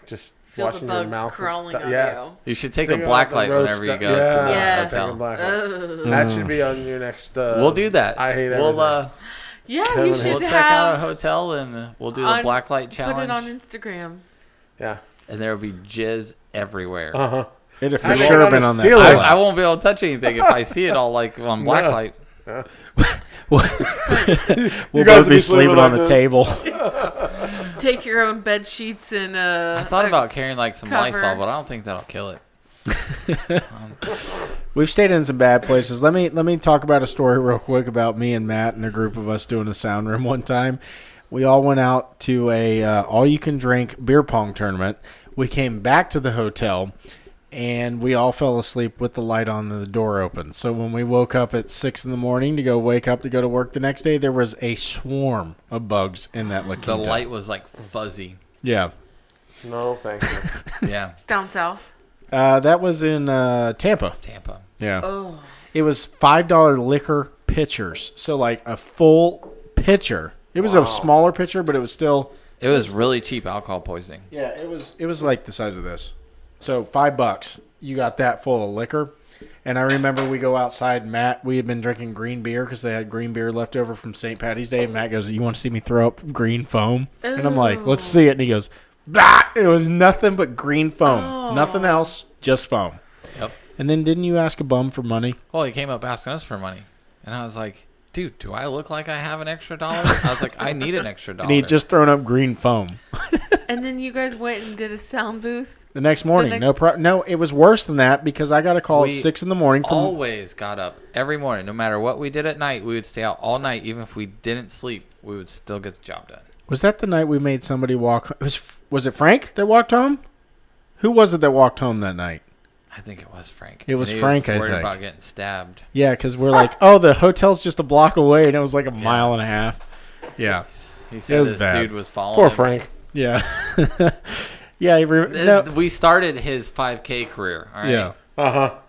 [SPEAKER 4] just
[SPEAKER 3] Feel the
[SPEAKER 4] washing your
[SPEAKER 3] bugs
[SPEAKER 4] mouth.
[SPEAKER 3] crawling on
[SPEAKER 4] yes.
[SPEAKER 2] You should take
[SPEAKER 4] Think
[SPEAKER 2] a
[SPEAKER 4] about
[SPEAKER 2] black
[SPEAKER 4] the
[SPEAKER 2] light
[SPEAKER 4] roach
[SPEAKER 2] whenever you
[SPEAKER 4] stuff.
[SPEAKER 2] go to the
[SPEAKER 3] Yeah.
[SPEAKER 4] Take a
[SPEAKER 2] hotel.
[SPEAKER 4] black light.
[SPEAKER 3] Ugh.
[SPEAKER 4] That should be on your next.
[SPEAKER 2] We'll do that.
[SPEAKER 4] I hate
[SPEAKER 2] We'll
[SPEAKER 4] everything.
[SPEAKER 3] Yeah,
[SPEAKER 4] Kevin
[SPEAKER 3] you
[SPEAKER 4] has-
[SPEAKER 3] should
[SPEAKER 2] we'll check out a
[SPEAKER 3] have.
[SPEAKER 2] hotel and we'll do the
[SPEAKER 3] on-
[SPEAKER 2] black light
[SPEAKER 3] Put
[SPEAKER 2] challenge.
[SPEAKER 3] it on Instagram.
[SPEAKER 4] Yeah.
[SPEAKER 2] And there will be jizz everywhere.
[SPEAKER 4] Uh huh.
[SPEAKER 1] It had for
[SPEAKER 4] I won't
[SPEAKER 1] sure
[SPEAKER 4] on
[SPEAKER 1] been
[SPEAKER 4] the
[SPEAKER 1] on that.
[SPEAKER 4] ceiling.
[SPEAKER 2] I won't be able to touch anything if I see it all like on black
[SPEAKER 4] No.
[SPEAKER 2] light.
[SPEAKER 1] We'll
[SPEAKER 4] You guys
[SPEAKER 1] both
[SPEAKER 4] will
[SPEAKER 1] be
[SPEAKER 4] be sleeping
[SPEAKER 1] sleeping
[SPEAKER 4] like
[SPEAKER 1] on the
[SPEAKER 4] this.
[SPEAKER 1] table.
[SPEAKER 3] Take your own bed sheets and
[SPEAKER 2] I thought about carrying like some
[SPEAKER 3] cover.
[SPEAKER 2] Lysol, but I don't think that'll kill it.
[SPEAKER 1] We've stayed in some bad places. Let me talk about a story real quick about me and Matt and a group of us doing a sound room one time. We all went out to a all-you-can-drink beer pong tournament. We came back to the hotel, and we all fell asleep with the light on and the door open. So when we woke up at 6 in the morning to go to work the next day, there was a swarm of bugs in that La
[SPEAKER 2] The
[SPEAKER 1] Quinta.
[SPEAKER 2] light was like fuzzy.
[SPEAKER 1] Yeah.
[SPEAKER 4] No, thank you.
[SPEAKER 2] Yeah,
[SPEAKER 3] down south.
[SPEAKER 1] That was in Tampa.
[SPEAKER 2] Tampa.
[SPEAKER 1] Yeah.
[SPEAKER 3] Oh,
[SPEAKER 1] It was $5 liquor pitchers. So like a full pitcher. It was a smaller pitcher, but it was still.
[SPEAKER 2] It was really cheap alcohol poisoning.
[SPEAKER 1] Yeah, it was like the size of this. So $5, you got that full of liquor. And I remember we go outside. Matt, we had been drinking green beer because they had green beer left over from St. Patty's Day. And Matt goes, "You want to see me throw up green foam?" And I'm like, "Let's see it." And he goes, "Bah!" It was nothing but green foam, nothing else, just foam.
[SPEAKER 2] Yep.
[SPEAKER 1] And then didn't you ask a bum for money?
[SPEAKER 2] Well, he came up asking us for money, and I was like, "Dude, do I look like I have an extra $1?" I was like, "I need an extra $1."
[SPEAKER 1] And he'd just thrown up green foam.
[SPEAKER 3] and then you guys went and did a sound booth.
[SPEAKER 1] The next morning,
[SPEAKER 3] next-
[SPEAKER 1] no, it was worse than that because I got a call at
[SPEAKER 2] We
[SPEAKER 1] 6 in the morning from.
[SPEAKER 2] always got up every morning, no matter what we did at night. We would stay out all night, even if we didn't sleep. We would still get the job done.
[SPEAKER 1] Was that the night we made somebody walk? Was it Frank that walked home? Who was it that walked home that night?
[SPEAKER 2] I think it was Frank.
[SPEAKER 1] It was
[SPEAKER 2] And he
[SPEAKER 1] Frank, I
[SPEAKER 2] worried
[SPEAKER 1] think.
[SPEAKER 2] about getting stabbed.
[SPEAKER 1] Yeah, because we're like, oh, the hotel's just a block away, and it was like a mile and a half. Yeah,
[SPEAKER 2] He said
[SPEAKER 1] was
[SPEAKER 2] this
[SPEAKER 1] bad.
[SPEAKER 2] dude was following
[SPEAKER 4] Poor
[SPEAKER 2] him.
[SPEAKER 4] Frank.
[SPEAKER 1] yeah, yeah. No,
[SPEAKER 2] We started his 5K career. All right.
[SPEAKER 1] yeah.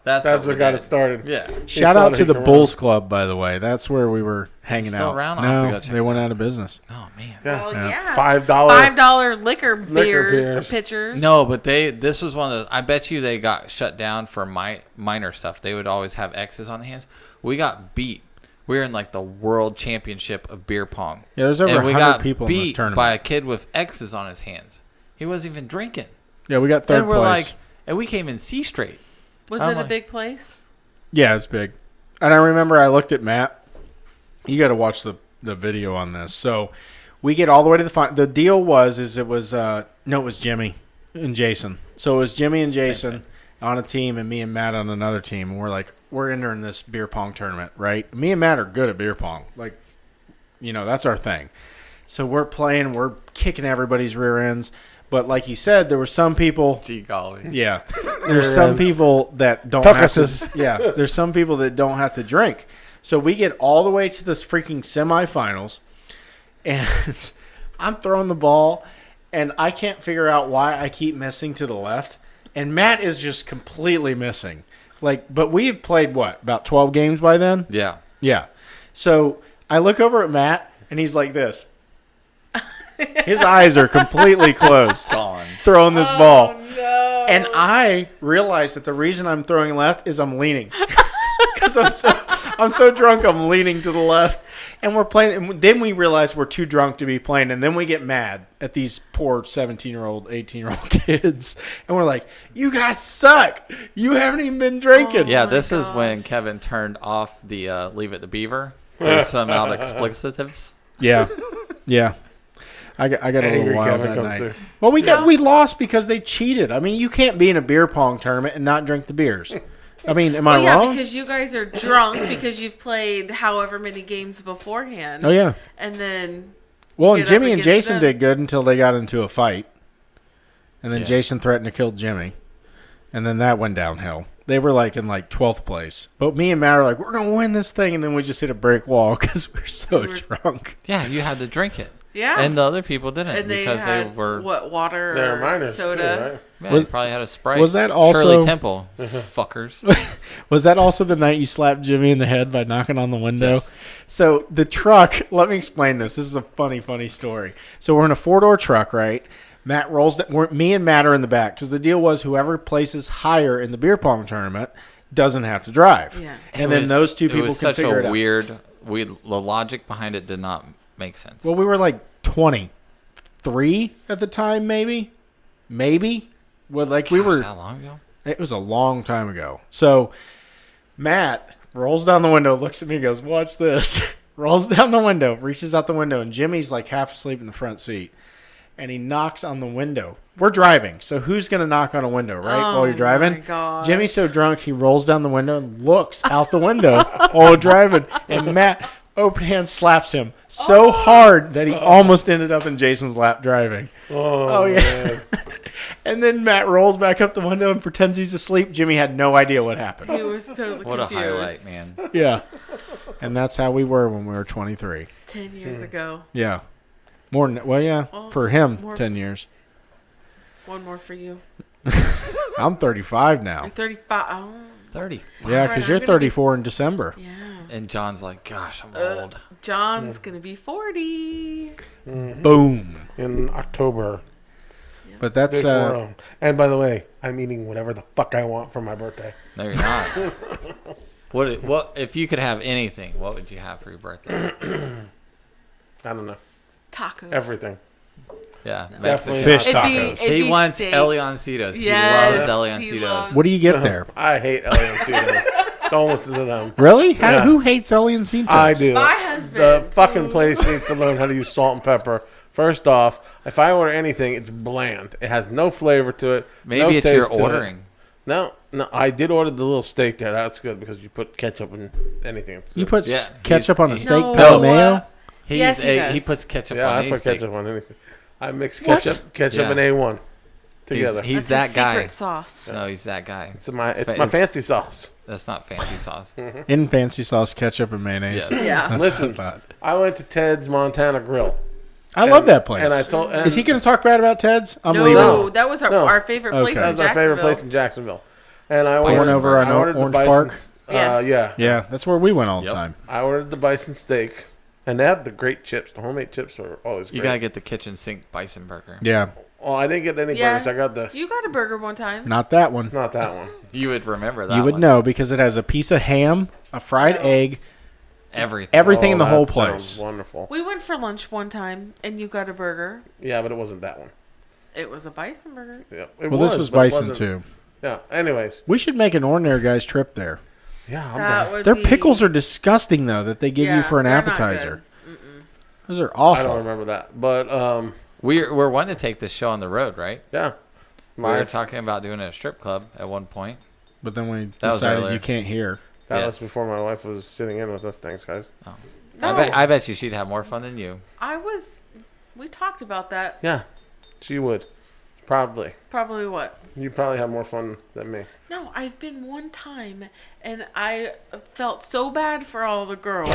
[SPEAKER 2] That's
[SPEAKER 4] what
[SPEAKER 2] we
[SPEAKER 4] got
[SPEAKER 2] did.
[SPEAKER 4] it started.
[SPEAKER 2] Yeah.
[SPEAKER 1] Shout
[SPEAKER 4] saw
[SPEAKER 1] out
[SPEAKER 4] the
[SPEAKER 1] to the
[SPEAKER 4] Heat
[SPEAKER 1] Bulls Club, by the way. That's where we were hanging
[SPEAKER 2] still
[SPEAKER 1] out.
[SPEAKER 2] around? I'll have to
[SPEAKER 1] No,
[SPEAKER 2] go check
[SPEAKER 1] they
[SPEAKER 2] it
[SPEAKER 1] went out of business.
[SPEAKER 2] Oh man.
[SPEAKER 3] Well, yeah.
[SPEAKER 4] $5
[SPEAKER 3] liquor beer
[SPEAKER 4] beers.
[SPEAKER 3] pitchers.
[SPEAKER 2] No, but this was one of the. I bet you they got shut down for minor stuff. They would always have X's on the hands. We got beat. We were in like the world championship of beer pong.
[SPEAKER 1] Yeah, there's over
[SPEAKER 2] and we
[SPEAKER 1] 100
[SPEAKER 2] got
[SPEAKER 1] people in this
[SPEAKER 2] beat
[SPEAKER 1] tournament.
[SPEAKER 2] by a kid with X's on his hands. He wasn't even drinking.
[SPEAKER 1] Yeah, we got third
[SPEAKER 2] and we're
[SPEAKER 1] place.
[SPEAKER 2] like, and we came in C straight.
[SPEAKER 3] Was
[SPEAKER 2] I'm
[SPEAKER 3] it a
[SPEAKER 2] like-
[SPEAKER 3] big place?
[SPEAKER 1] Yeah, it's big. And I remember I looked at Matt. You got to watch the video on this. So we get all the way to the final. The deal was it was Jimmy and Jason. So it was Jimmy and Jason on a team and me and Matt on another team. And we're like, we're entering this beer pong tournament, right? Me and Matt are good at beer pong. Like, that's our thing. So we're playing. We're kicking everybody's rear ends. But like you said, there were some people.
[SPEAKER 2] Gee golly.
[SPEAKER 1] Yeah. There's some people that don't have to. Yeah. There's some people that don't have to drink. So we get all the way to the freaking semifinals, and I'm throwing the ball, and I can't figure out why I keep missing to the left, and Matt is just completely missing. But we've played about 12 games by then?
[SPEAKER 2] Yeah.
[SPEAKER 1] Yeah. So I look over at Matt, and he's like this. His eyes are completely closed.
[SPEAKER 2] Gone.
[SPEAKER 1] Throwing this ball.
[SPEAKER 3] No.
[SPEAKER 1] And I realized that the reason I'm throwing left is I'm leaning. Because I'm so drunk, I'm leaning to the left. And we're playing. And then we realize we're too drunk to be playing. And then we get mad at these poor 17-year-old, 18-year-old kids. And we're like, you guys suck. You haven't even been drinking.
[SPEAKER 2] Yeah,
[SPEAKER 3] my
[SPEAKER 2] this is when
[SPEAKER 3] gosh.
[SPEAKER 2] Kevin turned off the Leave It to Beaver. Threw some out explicitives.
[SPEAKER 1] Yeah. Yeah. I got a little
[SPEAKER 4] Angry
[SPEAKER 1] wild
[SPEAKER 4] Kevin
[SPEAKER 1] that
[SPEAKER 4] comes
[SPEAKER 1] night.
[SPEAKER 4] through.
[SPEAKER 1] Well, we lost because they cheated. I mean, you can't be in a beer pong tournament and not drink the beers. I mean, am I
[SPEAKER 3] Well, yeah,
[SPEAKER 1] wrong?
[SPEAKER 3] because you guys are drunk because you've played however many games beforehand.
[SPEAKER 1] Oh, yeah.
[SPEAKER 3] And then
[SPEAKER 1] Well,
[SPEAKER 3] get
[SPEAKER 1] and
[SPEAKER 3] up
[SPEAKER 1] Jimmy and
[SPEAKER 3] against
[SPEAKER 1] Jason
[SPEAKER 3] them.
[SPEAKER 1] did good until they got into a fight. And then
[SPEAKER 2] Yeah.
[SPEAKER 1] Jason threatened to kill Jimmy. And then that went downhill. They were in 12th place. But me and Matt are like, we're going to win this thing. And then we just hit a brick wall because we're so drunk.
[SPEAKER 2] Yeah, you had to drink it.
[SPEAKER 3] Yeah.
[SPEAKER 2] And the other people didn't
[SPEAKER 3] and they
[SPEAKER 2] because
[SPEAKER 3] had,
[SPEAKER 2] they were.
[SPEAKER 3] water
[SPEAKER 4] They're
[SPEAKER 3] or
[SPEAKER 4] minors,
[SPEAKER 3] soda.
[SPEAKER 4] too, right?
[SPEAKER 2] Yeah,
[SPEAKER 1] Was-
[SPEAKER 2] they probably had a Sprite.
[SPEAKER 1] was that also-
[SPEAKER 2] Shirley Temple? Fuckers.
[SPEAKER 1] Was that also the night you slapped Jimmy in the head by knocking on the window?
[SPEAKER 2] Yes.
[SPEAKER 1] So the truck, let me explain this. This is a funny story. So we're in a 4-door truck, right? Matt rolls down. Me and Matt are in the back because the deal was whoever places higher in the beer pong tournament doesn't have to drive.
[SPEAKER 3] Yeah.
[SPEAKER 1] And then those two people
[SPEAKER 2] It was
[SPEAKER 1] can
[SPEAKER 2] such
[SPEAKER 1] figure it
[SPEAKER 2] a
[SPEAKER 1] out.
[SPEAKER 2] weird. The logic behind it did not make sense.
[SPEAKER 1] Well, we were 23 at the time, maybe. Well, we were.
[SPEAKER 2] that long ago?
[SPEAKER 1] It was a long time ago. So Matt rolls down the window, looks at me, goes, "Watch this." Rolls down the window, reaches out the window, and Jimmy's half asleep in the front seat. And he knocks on the window. We're driving, so who's going to knock on a window, right, while you're driving?
[SPEAKER 3] my gosh.
[SPEAKER 1] Jimmy's so drunk, he rolls down the window and looks out the window while we're driving. And Matt, open hand, slaps him so hard that he almost ended up in Jason's lap driving.
[SPEAKER 4] Oh,
[SPEAKER 1] yeah.
[SPEAKER 4] man.
[SPEAKER 1] And then Matt rolls back up the window and pretends he's asleep. Jimmy had no idea what happened.
[SPEAKER 3] He was totally
[SPEAKER 2] What a
[SPEAKER 3] confused.
[SPEAKER 2] highlight, man.
[SPEAKER 1] Yeah. And that's how we were when we were 23.
[SPEAKER 3] 10 years ago.
[SPEAKER 1] Yeah. More than, well, yeah, for him,
[SPEAKER 3] more-
[SPEAKER 1] 10 years.
[SPEAKER 3] One more for you.
[SPEAKER 1] I'm 35 now.
[SPEAKER 3] You're 35. Oh,
[SPEAKER 2] 30.
[SPEAKER 1] Yeah,
[SPEAKER 3] right,
[SPEAKER 1] because
[SPEAKER 3] I'm
[SPEAKER 1] you're
[SPEAKER 3] gonna be-
[SPEAKER 1] 34 in December.
[SPEAKER 3] yeah.
[SPEAKER 2] And John's like, gosh, I'm old.
[SPEAKER 3] John's going to be 40.
[SPEAKER 1] Boom.
[SPEAKER 4] In October.
[SPEAKER 1] But that's,
[SPEAKER 4] Big 4-0. And by the way, I'm eating whatever the fuck I want for my birthday.
[SPEAKER 2] No, you're not. What if you could have anything? What would you have for your birthday?
[SPEAKER 4] I don't know.
[SPEAKER 3] Tacos.
[SPEAKER 4] Everything.
[SPEAKER 2] Yeah,
[SPEAKER 4] Definitely
[SPEAKER 1] Fish
[SPEAKER 3] It'd be-
[SPEAKER 1] tacos.
[SPEAKER 3] it'd
[SPEAKER 2] He
[SPEAKER 3] be
[SPEAKER 2] wants
[SPEAKER 3] steak.
[SPEAKER 2] Eliancitos.
[SPEAKER 3] Yes,
[SPEAKER 2] He loves
[SPEAKER 3] he
[SPEAKER 2] Eliancitos.
[SPEAKER 3] loves-
[SPEAKER 1] what do you get there?
[SPEAKER 4] I hate Eliancitos. Don't listen to them.
[SPEAKER 1] Really?
[SPEAKER 4] Yeah.
[SPEAKER 1] Who hates Alien Cintos?
[SPEAKER 4] I do.
[SPEAKER 3] My husband.
[SPEAKER 4] The fucking place needs to learn how to use salt and pepper. First off, if I order anything, it's bland. It has no flavor to it.
[SPEAKER 2] Maybe
[SPEAKER 4] no
[SPEAKER 2] it's
[SPEAKER 4] taste
[SPEAKER 2] your
[SPEAKER 4] to it.
[SPEAKER 2] ordering.
[SPEAKER 4] No, I did order the little steak there. That's good because you put ketchup in anything. It's
[SPEAKER 1] You
[SPEAKER 4] good.
[SPEAKER 1] put
[SPEAKER 2] Yeah,
[SPEAKER 1] ketchup on a
[SPEAKER 2] he's-
[SPEAKER 1] steak,
[SPEAKER 3] No.
[SPEAKER 1] pale mayo?
[SPEAKER 3] Yes, he does.
[SPEAKER 2] He puts ketchup
[SPEAKER 4] Yeah,
[SPEAKER 2] on
[SPEAKER 4] I
[SPEAKER 2] any
[SPEAKER 4] put
[SPEAKER 2] steak.
[SPEAKER 4] ketchup on anything. I mix
[SPEAKER 1] What?
[SPEAKER 4] ketchup
[SPEAKER 2] Yeah.
[SPEAKER 4] and A1 together.
[SPEAKER 2] He's
[SPEAKER 3] That's
[SPEAKER 2] that
[SPEAKER 3] his
[SPEAKER 2] guy.
[SPEAKER 3] secret sauce.
[SPEAKER 2] No, he's that guy.
[SPEAKER 4] It's my
[SPEAKER 2] It's-
[SPEAKER 4] fancy sauce.
[SPEAKER 2] That's not fancy sauce.
[SPEAKER 1] In fancy sauce, ketchup, and mayonnaise.
[SPEAKER 2] Yeah.
[SPEAKER 3] Yeah.
[SPEAKER 1] That's
[SPEAKER 4] Listen,
[SPEAKER 1] what I thought.
[SPEAKER 4] I went to Ted's Montana Grill.
[SPEAKER 1] I love that place.
[SPEAKER 4] And I told.
[SPEAKER 1] Is he going to talk bad about Ted's? I'm
[SPEAKER 3] No,
[SPEAKER 1] leaving.
[SPEAKER 3] that was our favorite place
[SPEAKER 1] Okay.
[SPEAKER 3] in
[SPEAKER 4] That's my favorite
[SPEAKER 3] Jacksonville.
[SPEAKER 4] place in Jacksonville. And I
[SPEAKER 1] went over on
[SPEAKER 4] I ordered
[SPEAKER 1] Orange
[SPEAKER 4] the
[SPEAKER 1] Park?
[SPEAKER 4] bison.
[SPEAKER 3] Yes.
[SPEAKER 4] Yeah.
[SPEAKER 1] Yeah, that's where we went all the
[SPEAKER 2] Yep.
[SPEAKER 1] time.
[SPEAKER 4] I ordered the bison steak, and they had the great chips. The homemade chips are always great.
[SPEAKER 2] You gotta get the kitchen sink bison burger.
[SPEAKER 1] Yeah,
[SPEAKER 4] Oh, I didn't get any
[SPEAKER 3] Yeah.
[SPEAKER 4] burgers. I got this.
[SPEAKER 3] You got a burger one time.
[SPEAKER 1] not that one.
[SPEAKER 4] Not that one.
[SPEAKER 2] You would remember that.
[SPEAKER 1] You would
[SPEAKER 2] one.
[SPEAKER 1] know because it has a piece of ham, a fried egg,
[SPEAKER 2] everything.
[SPEAKER 1] in the
[SPEAKER 4] Oh,
[SPEAKER 1] whole
[SPEAKER 4] that
[SPEAKER 1] place.
[SPEAKER 4] sounds wonderful.
[SPEAKER 3] We went for lunch one time, and you got a burger.
[SPEAKER 4] Yeah, but it wasn't that one.
[SPEAKER 3] It was a bison burger.
[SPEAKER 4] Yeah, it
[SPEAKER 1] Well, this was
[SPEAKER 4] but it
[SPEAKER 1] bison
[SPEAKER 4] wasn't-
[SPEAKER 1] too.
[SPEAKER 4] Yeah. Anyways.
[SPEAKER 1] We should make an ordinary guy's trip there.
[SPEAKER 4] Yeah, I'm
[SPEAKER 3] That
[SPEAKER 4] done.
[SPEAKER 3] would
[SPEAKER 1] Their
[SPEAKER 3] be,
[SPEAKER 1] pickles are disgusting though that they give you
[SPEAKER 3] yeah,
[SPEAKER 1] for an
[SPEAKER 3] they're not
[SPEAKER 1] appetizer.
[SPEAKER 3] good.
[SPEAKER 1] Those are
[SPEAKER 4] I
[SPEAKER 1] awful.
[SPEAKER 4] don't remember that, but
[SPEAKER 2] We're wanting to take this show on the road, right?
[SPEAKER 4] yeah.
[SPEAKER 2] We were
[SPEAKER 4] My
[SPEAKER 2] talking about doing a strip club at one point.
[SPEAKER 1] But then we
[SPEAKER 2] That was
[SPEAKER 1] decided
[SPEAKER 2] earlier.
[SPEAKER 1] you can't hear.
[SPEAKER 4] that
[SPEAKER 2] Yes.
[SPEAKER 4] was before my wife was sitting in with us. Thanks, guys.
[SPEAKER 3] No,
[SPEAKER 2] I bet you she'd have more fun than you.
[SPEAKER 3] We talked about that.
[SPEAKER 4] Yeah, she would. Probably.
[SPEAKER 3] Probably what?
[SPEAKER 4] You probably have more fun than me.
[SPEAKER 3] No, I've been one time, and I felt so bad for all the girls.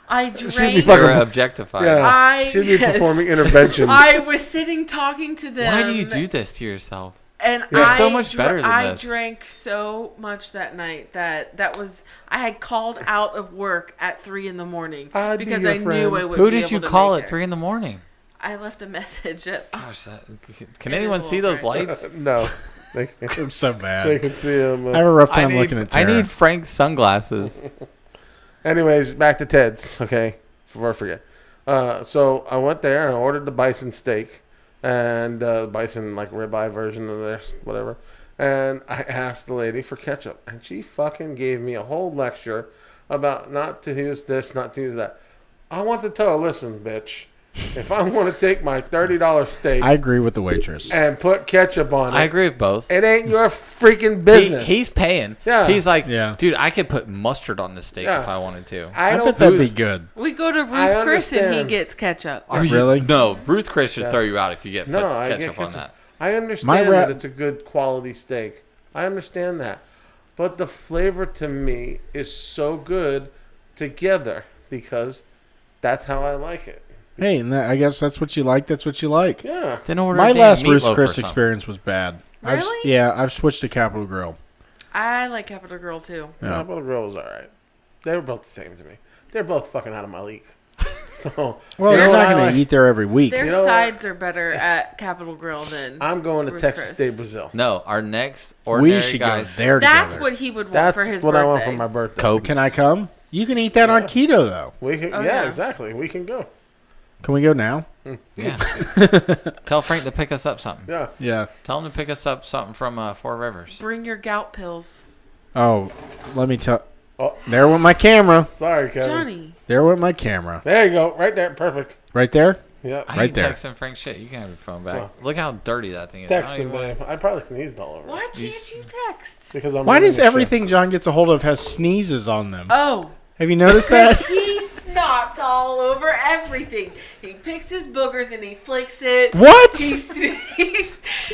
[SPEAKER 3] I drank.
[SPEAKER 4] fucking-
[SPEAKER 2] You're objectified.
[SPEAKER 4] Yeah. She'd be
[SPEAKER 3] yes.
[SPEAKER 4] performing interventions.
[SPEAKER 3] I was sitting talking to them.
[SPEAKER 2] Why do you do this to yourself?
[SPEAKER 3] And
[SPEAKER 2] You're
[SPEAKER 3] I
[SPEAKER 2] so much better than
[SPEAKER 3] I
[SPEAKER 2] this.
[SPEAKER 3] drank so much that night that was I had called out of work at 3 a.m.
[SPEAKER 4] I'd be
[SPEAKER 3] because
[SPEAKER 4] your
[SPEAKER 3] I knew
[SPEAKER 4] friend.
[SPEAKER 3] I would.
[SPEAKER 2] Who
[SPEAKER 3] be
[SPEAKER 2] did you
[SPEAKER 3] able to
[SPEAKER 2] call
[SPEAKER 3] make
[SPEAKER 2] at
[SPEAKER 3] it.
[SPEAKER 2] 3 a.m?
[SPEAKER 3] I left a message.
[SPEAKER 2] Gosh, can
[SPEAKER 3] It
[SPEAKER 2] anyone
[SPEAKER 3] is a
[SPEAKER 2] see
[SPEAKER 3] little
[SPEAKER 2] those
[SPEAKER 3] bright.
[SPEAKER 2] lights?
[SPEAKER 4] No. They
[SPEAKER 1] I'm so
[SPEAKER 4] they
[SPEAKER 1] bad.
[SPEAKER 4] can see him.
[SPEAKER 1] I have a rough
[SPEAKER 2] I
[SPEAKER 1] time looking at
[SPEAKER 2] I
[SPEAKER 1] Tara.
[SPEAKER 2] need Frank's sunglasses.
[SPEAKER 4] Anyways, back to Ted's. Okay, before I forget. So I went there and I ordered the bison steak and bison like ribeye version of this, whatever. And I asked the lady for ketchup, and she fucking gave me a whole lecture about not to use this, not to use that. I want to tell her, listen, bitch, if I want to take my $30 steak
[SPEAKER 1] I agree with the waitress.
[SPEAKER 4] and put ketchup on it,
[SPEAKER 2] I agree with both.
[SPEAKER 4] it ain't your freaking business.
[SPEAKER 2] He's paying.
[SPEAKER 4] Yeah.
[SPEAKER 2] He's like,
[SPEAKER 1] Yeah.
[SPEAKER 2] dude, I could put mustard on this steak
[SPEAKER 4] Yeah.
[SPEAKER 2] if I wanted to.
[SPEAKER 1] I
[SPEAKER 4] don't
[SPEAKER 1] bet that'd be
[SPEAKER 2] who's-
[SPEAKER 1] good.
[SPEAKER 3] We go to
[SPEAKER 4] I
[SPEAKER 3] Ruth Chris and he
[SPEAKER 4] understand.
[SPEAKER 3] gets ketchup.
[SPEAKER 2] Are you
[SPEAKER 1] Really?
[SPEAKER 2] No, Ruth Chris should
[SPEAKER 4] Yeah.
[SPEAKER 2] throw you out if you get
[SPEAKER 4] No, I get
[SPEAKER 2] ketchup on
[SPEAKER 4] ketchup.
[SPEAKER 2] that.
[SPEAKER 4] I understand
[SPEAKER 1] My
[SPEAKER 4] that
[SPEAKER 1] rap-
[SPEAKER 4] it's a good quality steak. I understand that. But the flavor to me is so good together because that's how I like it.
[SPEAKER 1] Hey, and I guess that's what you like. That's what you like.
[SPEAKER 4] Yeah.
[SPEAKER 2] Then order
[SPEAKER 1] My
[SPEAKER 2] a damn
[SPEAKER 1] last Ruth's
[SPEAKER 2] meatloaf or
[SPEAKER 1] Chris
[SPEAKER 2] something.
[SPEAKER 1] experience was bad.
[SPEAKER 3] Really?
[SPEAKER 1] I've switched to Capital Grill.
[SPEAKER 3] I like Capital Girl too.
[SPEAKER 1] Yeah.
[SPEAKER 4] Capital Grill was all right. They were both the same to me. They're both fucking out of my league. So,
[SPEAKER 1] Well,
[SPEAKER 4] you
[SPEAKER 1] you're
[SPEAKER 4] know
[SPEAKER 1] not
[SPEAKER 4] what I
[SPEAKER 1] going
[SPEAKER 4] like?
[SPEAKER 1] to eat there every week.
[SPEAKER 3] Their
[SPEAKER 4] You know what?
[SPEAKER 3] sides are better at Capital Grill than.
[SPEAKER 4] I'm going to
[SPEAKER 3] Ruth
[SPEAKER 4] Texas
[SPEAKER 3] Chris.
[SPEAKER 4] State, Brazil.
[SPEAKER 2] No, our next ordinary
[SPEAKER 1] We should
[SPEAKER 2] guys.
[SPEAKER 1] go there
[SPEAKER 3] That's
[SPEAKER 1] together.
[SPEAKER 3] what he would want
[SPEAKER 4] That's
[SPEAKER 3] for his
[SPEAKER 4] what
[SPEAKER 3] birthday.
[SPEAKER 4] I want for my birthday.
[SPEAKER 2] Coke.
[SPEAKER 1] Can I come? You can eat that on keto, though.
[SPEAKER 4] We can,
[SPEAKER 3] Oh,
[SPEAKER 4] yeah,
[SPEAKER 3] yeah.
[SPEAKER 4] exactly. We can go.
[SPEAKER 1] Can we go now?
[SPEAKER 2] Yeah. Tell Frank to pick us up something.
[SPEAKER 4] Yeah.
[SPEAKER 1] Yeah.
[SPEAKER 2] Tell him to pick us up something from Four Rivers.
[SPEAKER 3] Bring your gout pills,
[SPEAKER 1] Oh, let me tell.
[SPEAKER 4] Oh,
[SPEAKER 1] There went my camera.
[SPEAKER 4] sorry, Kevin.
[SPEAKER 3] Johnny.
[SPEAKER 1] There went my camera.
[SPEAKER 4] There you go. Right there. Perfect.
[SPEAKER 1] Right there?
[SPEAKER 4] Yeah.
[SPEAKER 2] I
[SPEAKER 1] Right
[SPEAKER 2] ain't
[SPEAKER 1] there.
[SPEAKER 2] texting Frank shit. You can have your phone back.
[SPEAKER 4] Well.
[SPEAKER 2] Look how dirty that thing is.
[SPEAKER 4] Text
[SPEAKER 2] I don't
[SPEAKER 4] him,
[SPEAKER 2] even want-
[SPEAKER 4] babe. I probably sneezed all over.
[SPEAKER 3] Why
[SPEAKER 4] it.
[SPEAKER 3] can't you text?
[SPEAKER 4] Because I'm
[SPEAKER 1] Why
[SPEAKER 4] running
[SPEAKER 1] does
[SPEAKER 4] the
[SPEAKER 1] everything John gets a hold of has sneezes on them?
[SPEAKER 3] Oh,
[SPEAKER 1] Have you noticed that?
[SPEAKER 3] he snots all over everything. He picks his boogers and he flicks it.
[SPEAKER 1] What?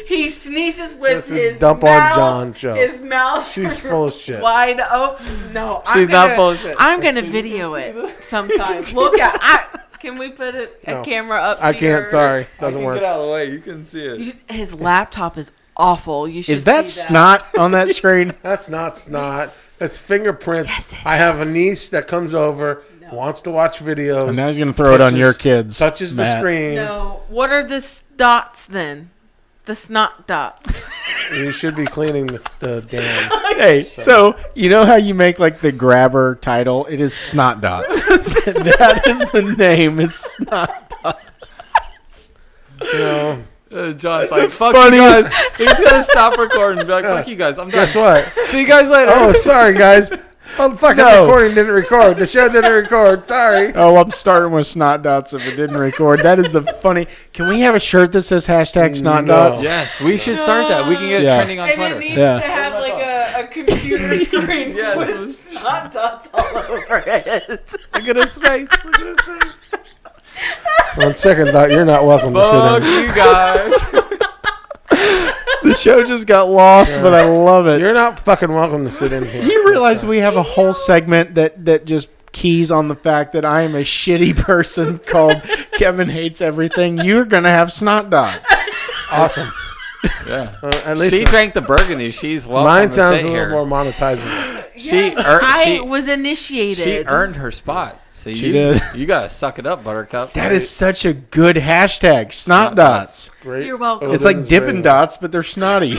[SPEAKER 3] He sneezes with
[SPEAKER 4] This is
[SPEAKER 3] his
[SPEAKER 4] Dump on
[SPEAKER 3] mouth,
[SPEAKER 4] John show.
[SPEAKER 3] His mouth.
[SPEAKER 4] She's full of shit.
[SPEAKER 3] Wide open. No,
[SPEAKER 2] She's not full of shit.
[SPEAKER 3] I'm gonna video it sometime. Look at. Can we put a
[SPEAKER 4] No.
[SPEAKER 3] camera up?
[SPEAKER 4] I
[SPEAKER 3] to
[SPEAKER 4] can't.
[SPEAKER 3] your-
[SPEAKER 4] Sorry. Doesn't work.
[SPEAKER 2] out of the way. You can see it.
[SPEAKER 3] His laptop is awful. You should.
[SPEAKER 1] Is that
[SPEAKER 3] see
[SPEAKER 1] snot on that screen?
[SPEAKER 4] That's not snot. That's fingerprints.
[SPEAKER 3] Yes, it
[SPEAKER 4] I have a niece that comes over, wants to watch videos,
[SPEAKER 1] And now he's going to throw it on your kids.
[SPEAKER 4] touches the
[SPEAKER 1] Matt.
[SPEAKER 4] screen.
[SPEAKER 3] No. What are the dots then? The snot dots.
[SPEAKER 4] You should be cleaning the damn.
[SPEAKER 1] Hey, so you know how you make like the grabber title? It is Snot Dots. That is the name. It's Snot Dots.
[SPEAKER 4] You know,
[SPEAKER 2] John's like, fuck
[SPEAKER 1] funniest-
[SPEAKER 2] you guys. He's going to stop recording and be like, fuck you guys. I'm done.
[SPEAKER 4] guess what?
[SPEAKER 2] See you guys later.
[SPEAKER 4] Oh, sorry, guys. Oh, fuck,
[SPEAKER 1] No.
[SPEAKER 4] the recording didn't record. The show didn't record. Sorry.
[SPEAKER 1] Oh, I'm starting with Snot Dots if it didn't record. That is the funny. Can we have a shirt that says hashtag Snot
[SPEAKER 4] No.
[SPEAKER 1] Dots?
[SPEAKER 2] Yes, we should start that. We can get it
[SPEAKER 1] Yeah.
[SPEAKER 2] trending on
[SPEAKER 3] And
[SPEAKER 2] Twitter.
[SPEAKER 3] it needs
[SPEAKER 1] Yeah.
[SPEAKER 3] to have like a computer screen
[SPEAKER 2] Yes.
[SPEAKER 3] with snot dots all over it.
[SPEAKER 2] Look at his face. Look at his face.
[SPEAKER 4] On second thought, you're not welcome to
[SPEAKER 2] Fuck
[SPEAKER 4] sit in.
[SPEAKER 2] you guys.
[SPEAKER 1] The show just got lost, but I love it.
[SPEAKER 4] You're not fucking welcome to sit in here.
[SPEAKER 1] Do you realize we have a whole segment that just keys on the fact that I am a shitty person called Kevin Hates Everything? You're going to have Snot Dots.
[SPEAKER 4] Awesome.
[SPEAKER 2] Yeah.
[SPEAKER 4] At least
[SPEAKER 2] She drank the burgundy. She's welcome
[SPEAKER 4] mine
[SPEAKER 2] to
[SPEAKER 4] sounds
[SPEAKER 2] sit
[SPEAKER 4] a little
[SPEAKER 2] here.
[SPEAKER 4] more monetizable.
[SPEAKER 3] I was initiated.
[SPEAKER 2] She earned her spot. So
[SPEAKER 1] She did.
[SPEAKER 2] You gotta suck it up, Buttercup.
[SPEAKER 1] That is such a good hashtag. Snot dots.
[SPEAKER 4] Great.
[SPEAKER 3] You're welcome.
[SPEAKER 1] It's like
[SPEAKER 4] Odin's
[SPEAKER 1] Dippin'
[SPEAKER 4] rating.
[SPEAKER 1] Dots, but they're snotty.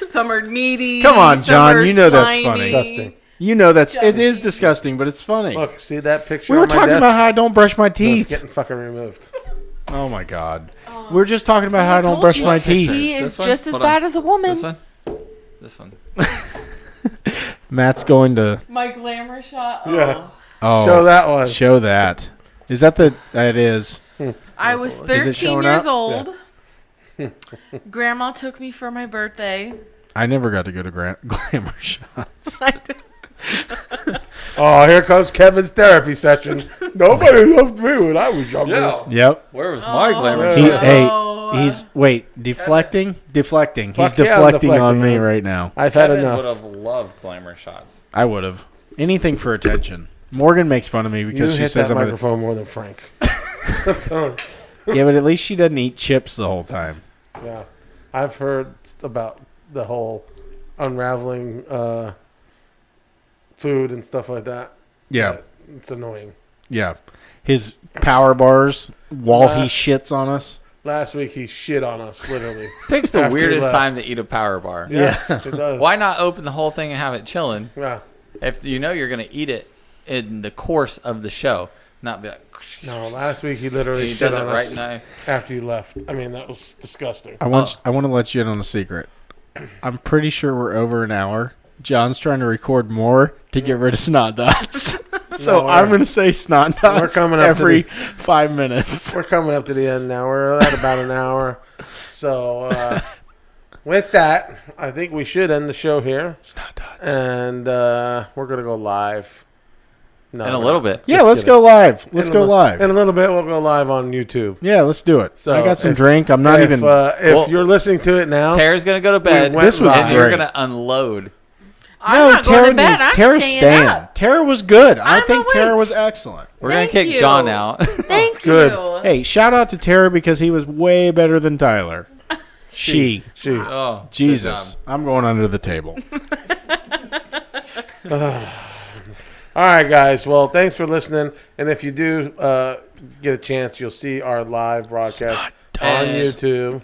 [SPEAKER 3] Some are meaty.
[SPEAKER 1] Come on,
[SPEAKER 3] some
[SPEAKER 1] John,
[SPEAKER 3] are
[SPEAKER 1] you know that's
[SPEAKER 3] slimy.
[SPEAKER 1] funny.
[SPEAKER 4] Disgusting.
[SPEAKER 1] You know it is disgusting, but it's funny.
[SPEAKER 4] Look, see that picture?
[SPEAKER 1] We were
[SPEAKER 4] on my
[SPEAKER 1] talking
[SPEAKER 4] desk?
[SPEAKER 1] about how I don't brush my
[SPEAKER 4] No, it's
[SPEAKER 1] teeth.
[SPEAKER 4] getting fucking removed.
[SPEAKER 1] Oh my god. We were just talking about how I don't
[SPEAKER 3] told
[SPEAKER 1] brush
[SPEAKER 3] you.
[SPEAKER 1] my teeth.
[SPEAKER 3] He
[SPEAKER 2] This
[SPEAKER 3] is
[SPEAKER 2] one?
[SPEAKER 3] just as
[SPEAKER 2] Hold on.
[SPEAKER 3] bad as a woman.
[SPEAKER 2] This one. This one.
[SPEAKER 1] Matt's going to
[SPEAKER 3] My glamour shot. Oh.
[SPEAKER 4] Yeah.
[SPEAKER 1] oh
[SPEAKER 4] Show that one.
[SPEAKER 1] Show that. Is that the? It is.
[SPEAKER 3] I was
[SPEAKER 1] it
[SPEAKER 3] 13
[SPEAKER 1] showing
[SPEAKER 3] years
[SPEAKER 1] up?
[SPEAKER 3] old. Grandma took me for my birthday.
[SPEAKER 1] I never got to go to glamour shots.
[SPEAKER 4] Oh, here comes Kevin's therapy session. Nobody loved me when I was younger.
[SPEAKER 1] Yep.
[SPEAKER 2] Where was my glamour?
[SPEAKER 4] yeah.
[SPEAKER 1] He,
[SPEAKER 2] shot?
[SPEAKER 1] he's deflecting. Deflecting. He's
[SPEAKER 4] Fuck yeah, I'm
[SPEAKER 1] deflecting on me
[SPEAKER 4] deflecting.
[SPEAKER 1] right now.
[SPEAKER 4] I've had
[SPEAKER 2] Kevin
[SPEAKER 4] enough.
[SPEAKER 2] would have loved glamour shots.
[SPEAKER 1] I would have anything for attention. Morgan makes fun of me
[SPEAKER 4] You
[SPEAKER 1] because she
[SPEAKER 4] hit
[SPEAKER 1] says
[SPEAKER 4] that
[SPEAKER 1] I'm a,
[SPEAKER 4] microphone more than Frank. I'm telling you.
[SPEAKER 1] yeah, but at least she doesn't eat chips the whole time.
[SPEAKER 4] Yeah, I've heard about the whole unraveling food and stuff like that.
[SPEAKER 1] Yeah,
[SPEAKER 4] But it's annoying.
[SPEAKER 1] yeah. His power bars while he
[SPEAKER 4] Uh,
[SPEAKER 1] shits on us.
[SPEAKER 4] Last week he shit on us, literally.
[SPEAKER 2] Pick's the
[SPEAKER 4] After he
[SPEAKER 2] weirdest
[SPEAKER 4] left.
[SPEAKER 2] time to eat a power bar.
[SPEAKER 4] Yes, it does.
[SPEAKER 2] Why not open the whole thing and have it chilling?
[SPEAKER 4] Yeah.
[SPEAKER 2] If you know you're gonna eat it in the course of the show, not be like.
[SPEAKER 4] No, last week he literally
[SPEAKER 2] He
[SPEAKER 4] shit
[SPEAKER 2] does it
[SPEAKER 4] on
[SPEAKER 2] right
[SPEAKER 4] us
[SPEAKER 2] now.
[SPEAKER 4] after you left. I mean, that was disgusting.
[SPEAKER 1] I want to let you in on a secret. I'm pretty sure we're over an hour. John's trying to record more to get rid of snot dots. So
[SPEAKER 4] No,
[SPEAKER 1] I'm going to say snot dots
[SPEAKER 4] we're coming up to
[SPEAKER 1] every 5 minutes.
[SPEAKER 4] We're coming up to the end now. We're at about an hour. So with that, I think we should end the show here.
[SPEAKER 1] Snot dots.
[SPEAKER 4] And we're going to go live. No,
[SPEAKER 2] In a
[SPEAKER 4] we're
[SPEAKER 2] little
[SPEAKER 4] not.
[SPEAKER 2] bit.
[SPEAKER 1] Yeah,
[SPEAKER 4] Just
[SPEAKER 1] let's
[SPEAKER 4] kidding.
[SPEAKER 1] go live. Let's
[SPEAKER 4] In
[SPEAKER 1] go
[SPEAKER 4] a li-
[SPEAKER 1] live.
[SPEAKER 4] In a little bit, we'll go live on YouTube.
[SPEAKER 1] Yeah, let's do it.
[SPEAKER 4] So
[SPEAKER 1] I got some
[SPEAKER 4] if-
[SPEAKER 1] drink. I'm not
[SPEAKER 4] if,
[SPEAKER 1] even.
[SPEAKER 4] if
[SPEAKER 2] Well-
[SPEAKER 4] you're listening to it now,
[SPEAKER 2] Tara's gonna go to bed.
[SPEAKER 4] went
[SPEAKER 1] This was
[SPEAKER 2] and you're
[SPEAKER 1] great.
[SPEAKER 2] gonna unload.
[SPEAKER 3] I'm not going to bed. I'm
[SPEAKER 1] Tara's
[SPEAKER 3] staying up.
[SPEAKER 1] Tara was good. I
[SPEAKER 3] I'm
[SPEAKER 1] think Tara
[SPEAKER 3] awake.
[SPEAKER 1] was excellent.
[SPEAKER 2] We're gonna
[SPEAKER 3] Thank
[SPEAKER 2] kick
[SPEAKER 3] you.
[SPEAKER 2] John out.
[SPEAKER 3] Thank
[SPEAKER 4] Good.
[SPEAKER 3] you.
[SPEAKER 1] Hey, shout out to Tara because he was way better than Tyler. She.
[SPEAKER 4] she.
[SPEAKER 2] Oh,
[SPEAKER 1] Jesus. I'm going under the table.
[SPEAKER 4] All right, guys. Well, thanks for listening. And if you do get a chance, you'll see our live broadcast on
[SPEAKER 2] And-
[SPEAKER 4] YouTube.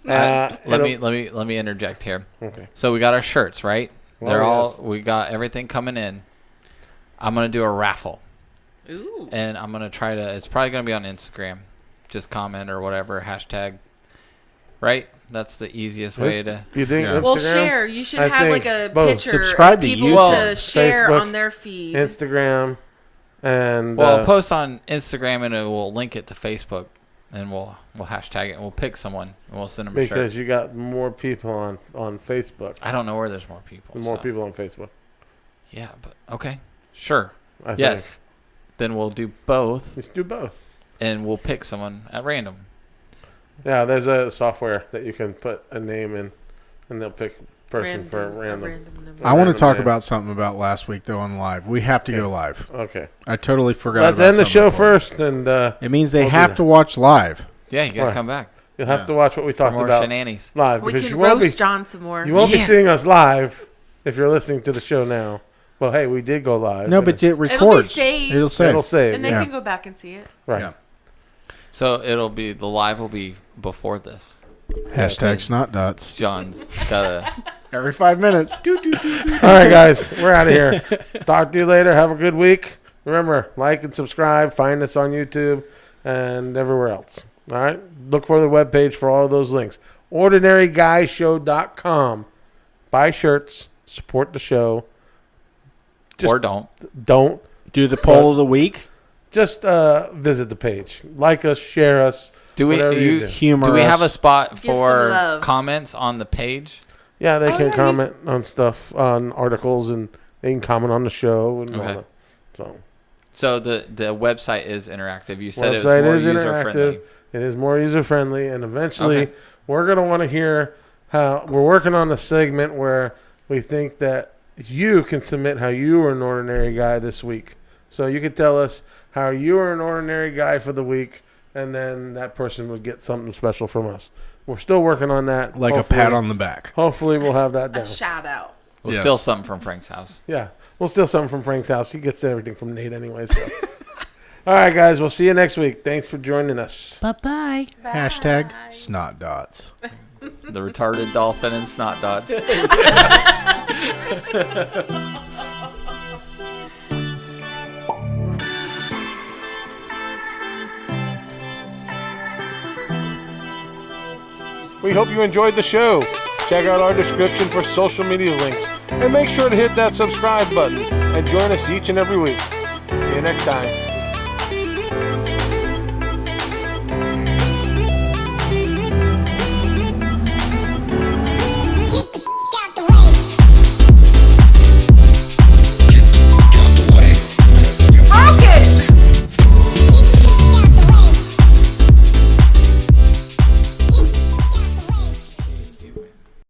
[SPEAKER 2] Let
[SPEAKER 4] it'll-
[SPEAKER 2] me interject here.
[SPEAKER 4] Okay.
[SPEAKER 2] So we got our shirts, right?
[SPEAKER 4] Well,
[SPEAKER 2] They're all
[SPEAKER 4] yes.
[SPEAKER 2] we got everything coming in. I'm gonna do a raffle,
[SPEAKER 3] Ooh.
[SPEAKER 2] and I'm gonna try to. It's probably gonna be on Instagram. Just comment or whatever hashtag. Right? That's the easiest way to.
[SPEAKER 4] You think?
[SPEAKER 1] Yeah.
[SPEAKER 3] Well,
[SPEAKER 4] Instagram?
[SPEAKER 3] share. You should
[SPEAKER 4] I
[SPEAKER 3] have like
[SPEAKER 4] think
[SPEAKER 3] a
[SPEAKER 4] both.
[SPEAKER 3] picture
[SPEAKER 1] Subscribe
[SPEAKER 3] of
[SPEAKER 1] to
[SPEAKER 3] people
[SPEAKER 2] YouTube,
[SPEAKER 3] to share
[SPEAKER 4] Facebook,
[SPEAKER 3] on their feed.
[SPEAKER 4] Instagram, and
[SPEAKER 2] Well, I'll post on Instagram and we'll link it to Facebook, and we'll hashtag it and we'll pick someone and we'll send them a shirt.
[SPEAKER 4] because you got more people on Facebook.
[SPEAKER 2] I don't know where there's more people.
[SPEAKER 4] More
[SPEAKER 2] so.
[SPEAKER 4] people on Facebook.
[SPEAKER 2] Yeah, but okay, sure.
[SPEAKER 4] I
[SPEAKER 2] Yes.
[SPEAKER 4] think.
[SPEAKER 2] Then we'll do both,
[SPEAKER 4] Let's do both.
[SPEAKER 2] and we'll pick someone at random.
[SPEAKER 4] Yeah, there's a software that you can put a name in, and they'll pick a person for
[SPEAKER 3] a
[SPEAKER 4] random.
[SPEAKER 3] number.
[SPEAKER 1] I want to
[SPEAKER 4] Random
[SPEAKER 1] talk
[SPEAKER 4] name.
[SPEAKER 1] about something about last week, though, on live. We have to go live.
[SPEAKER 4] Okay.
[SPEAKER 1] I totally forgot
[SPEAKER 4] Let's
[SPEAKER 1] about
[SPEAKER 4] end the
[SPEAKER 1] something
[SPEAKER 4] show
[SPEAKER 1] before.
[SPEAKER 4] first, and
[SPEAKER 1] It means they
[SPEAKER 4] We'll do
[SPEAKER 1] have
[SPEAKER 4] that.
[SPEAKER 1] to watch live.
[SPEAKER 2] Yeah, you gotta
[SPEAKER 4] Right.
[SPEAKER 2] come back
[SPEAKER 4] you'll have
[SPEAKER 1] Yeah.
[SPEAKER 4] to watch what we
[SPEAKER 2] for
[SPEAKER 4] talked
[SPEAKER 2] more
[SPEAKER 4] about
[SPEAKER 2] shenanigans.
[SPEAKER 4] live
[SPEAKER 3] We
[SPEAKER 4] because
[SPEAKER 3] can
[SPEAKER 4] you won't
[SPEAKER 3] roast
[SPEAKER 4] be
[SPEAKER 3] John some more.
[SPEAKER 4] you won't be
[SPEAKER 1] Yeah.
[SPEAKER 4] seeing us live if you're listening to the show now. Well, hey, we did go live.
[SPEAKER 1] No,
[SPEAKER 4] and
[SPEAKER 1] but it
[SPEAKER 3] It'll be
[SPEAKER 1] records.
[SPEAKER 3] saved.
[SPEAKER 1] It'll save.
[SPEAKER 4] it'll save.
[SPEAKER 3] And they
[SPEAKER 1] Yeah.
[SPEAKER 3] can go back and see it.
[SPEAKER 4] right.
[SPEAKER 1] Yeah.
[SPEAKER 2] So it'll be the live will be before this.
[SPEAKER 1] Hashtag snot dots.
[SPEAKER 2] John's gotta.
[SPEAKER 1] Every 5 minutes.
[SPEAKER 4] All right, guys, we're out of here. Talk to you later. Have a good week. Remember, like and subscribe. Find us on YouTube and everywhere else. All right. Look for the webpage for all of those links. OrdinaryGuyShow.com. Buy shirts. Support the show. Just
[SPEAKER 2] or don't.
[SPEAKER 4] Don't.
[SPEAKER 1] Do the poll of the week.
[SPEAKER 4] Just visit the page. Like us. Share us.
[SPEAKER 2] Do we?
[SPEAKER 4] Whatever you do.
[SPEAKER 1] Humor
[SPEAKER 2] Do we have a
[SPEAKER 1] us.
[SPEAKER 2] spot
[SPEAKER 3] some
[SPEAKER 2] for
[SPEAKER 3] love.
[SPEAKER 2] comments on the page?
[SPEAKER 4] Yeah, they
[SPEAKER 3] Oh,
[SPEAKER 4] can
[SPEAKER 3] yeah,
[SPEAKER 4] comment on stuff, on articles, and they can comment on the show and all
[SPEAKER 2] Okay.
[SPEAKER 4] that. So,
[SPEAKER 2] So the website is interactive. You said it was
[SPEAKER 4] website
[SPEAKER 2] more
[SPEAKER 4] is
[SPEAKER 2] user
[SPEAKER 4] interactive.
[SPEAKER 2] friendly.
[SPEAKER 4] It is more user friendly, and eventually,
[SPEAKER 2] Okay.
[SPEAKER 4] we're gonna want to hear how we're working on a segment where we think that you can submit how you were an ordinary guy this week. So you could tell us how you were an ordinary guy for the week, and then that person would get something special from us. We're still working on that.
[SPEAKER 1] Like a pat on the back.
[SPEAKER 4] Hopefully we'll have that
[SPEAKER 3] A
[SPEAKER 4] down.
[SPEAKER 3] shout out.
[SPEAKER 2] We'll
[SPEAKER 1] Yes.
[SPEAKER 2] steal something from Frank's house.
[SPEAKER 4] Yeah, we'll steal something from Frank's house. He gets everything from Nate anyway. So. All right, guys. We'll see you next week. Thanks for joining us.
[SPEAKER 1] Bye-bye. Hashtag Snot Dots.
[SPEAKER 2] The retarded dolphin and Snot Dots.
[SPEAKER 4] We hope you enjoyed the show. Check out our description for social media links. And make sure to hit that subscribe button and join us each and every week. See you next time.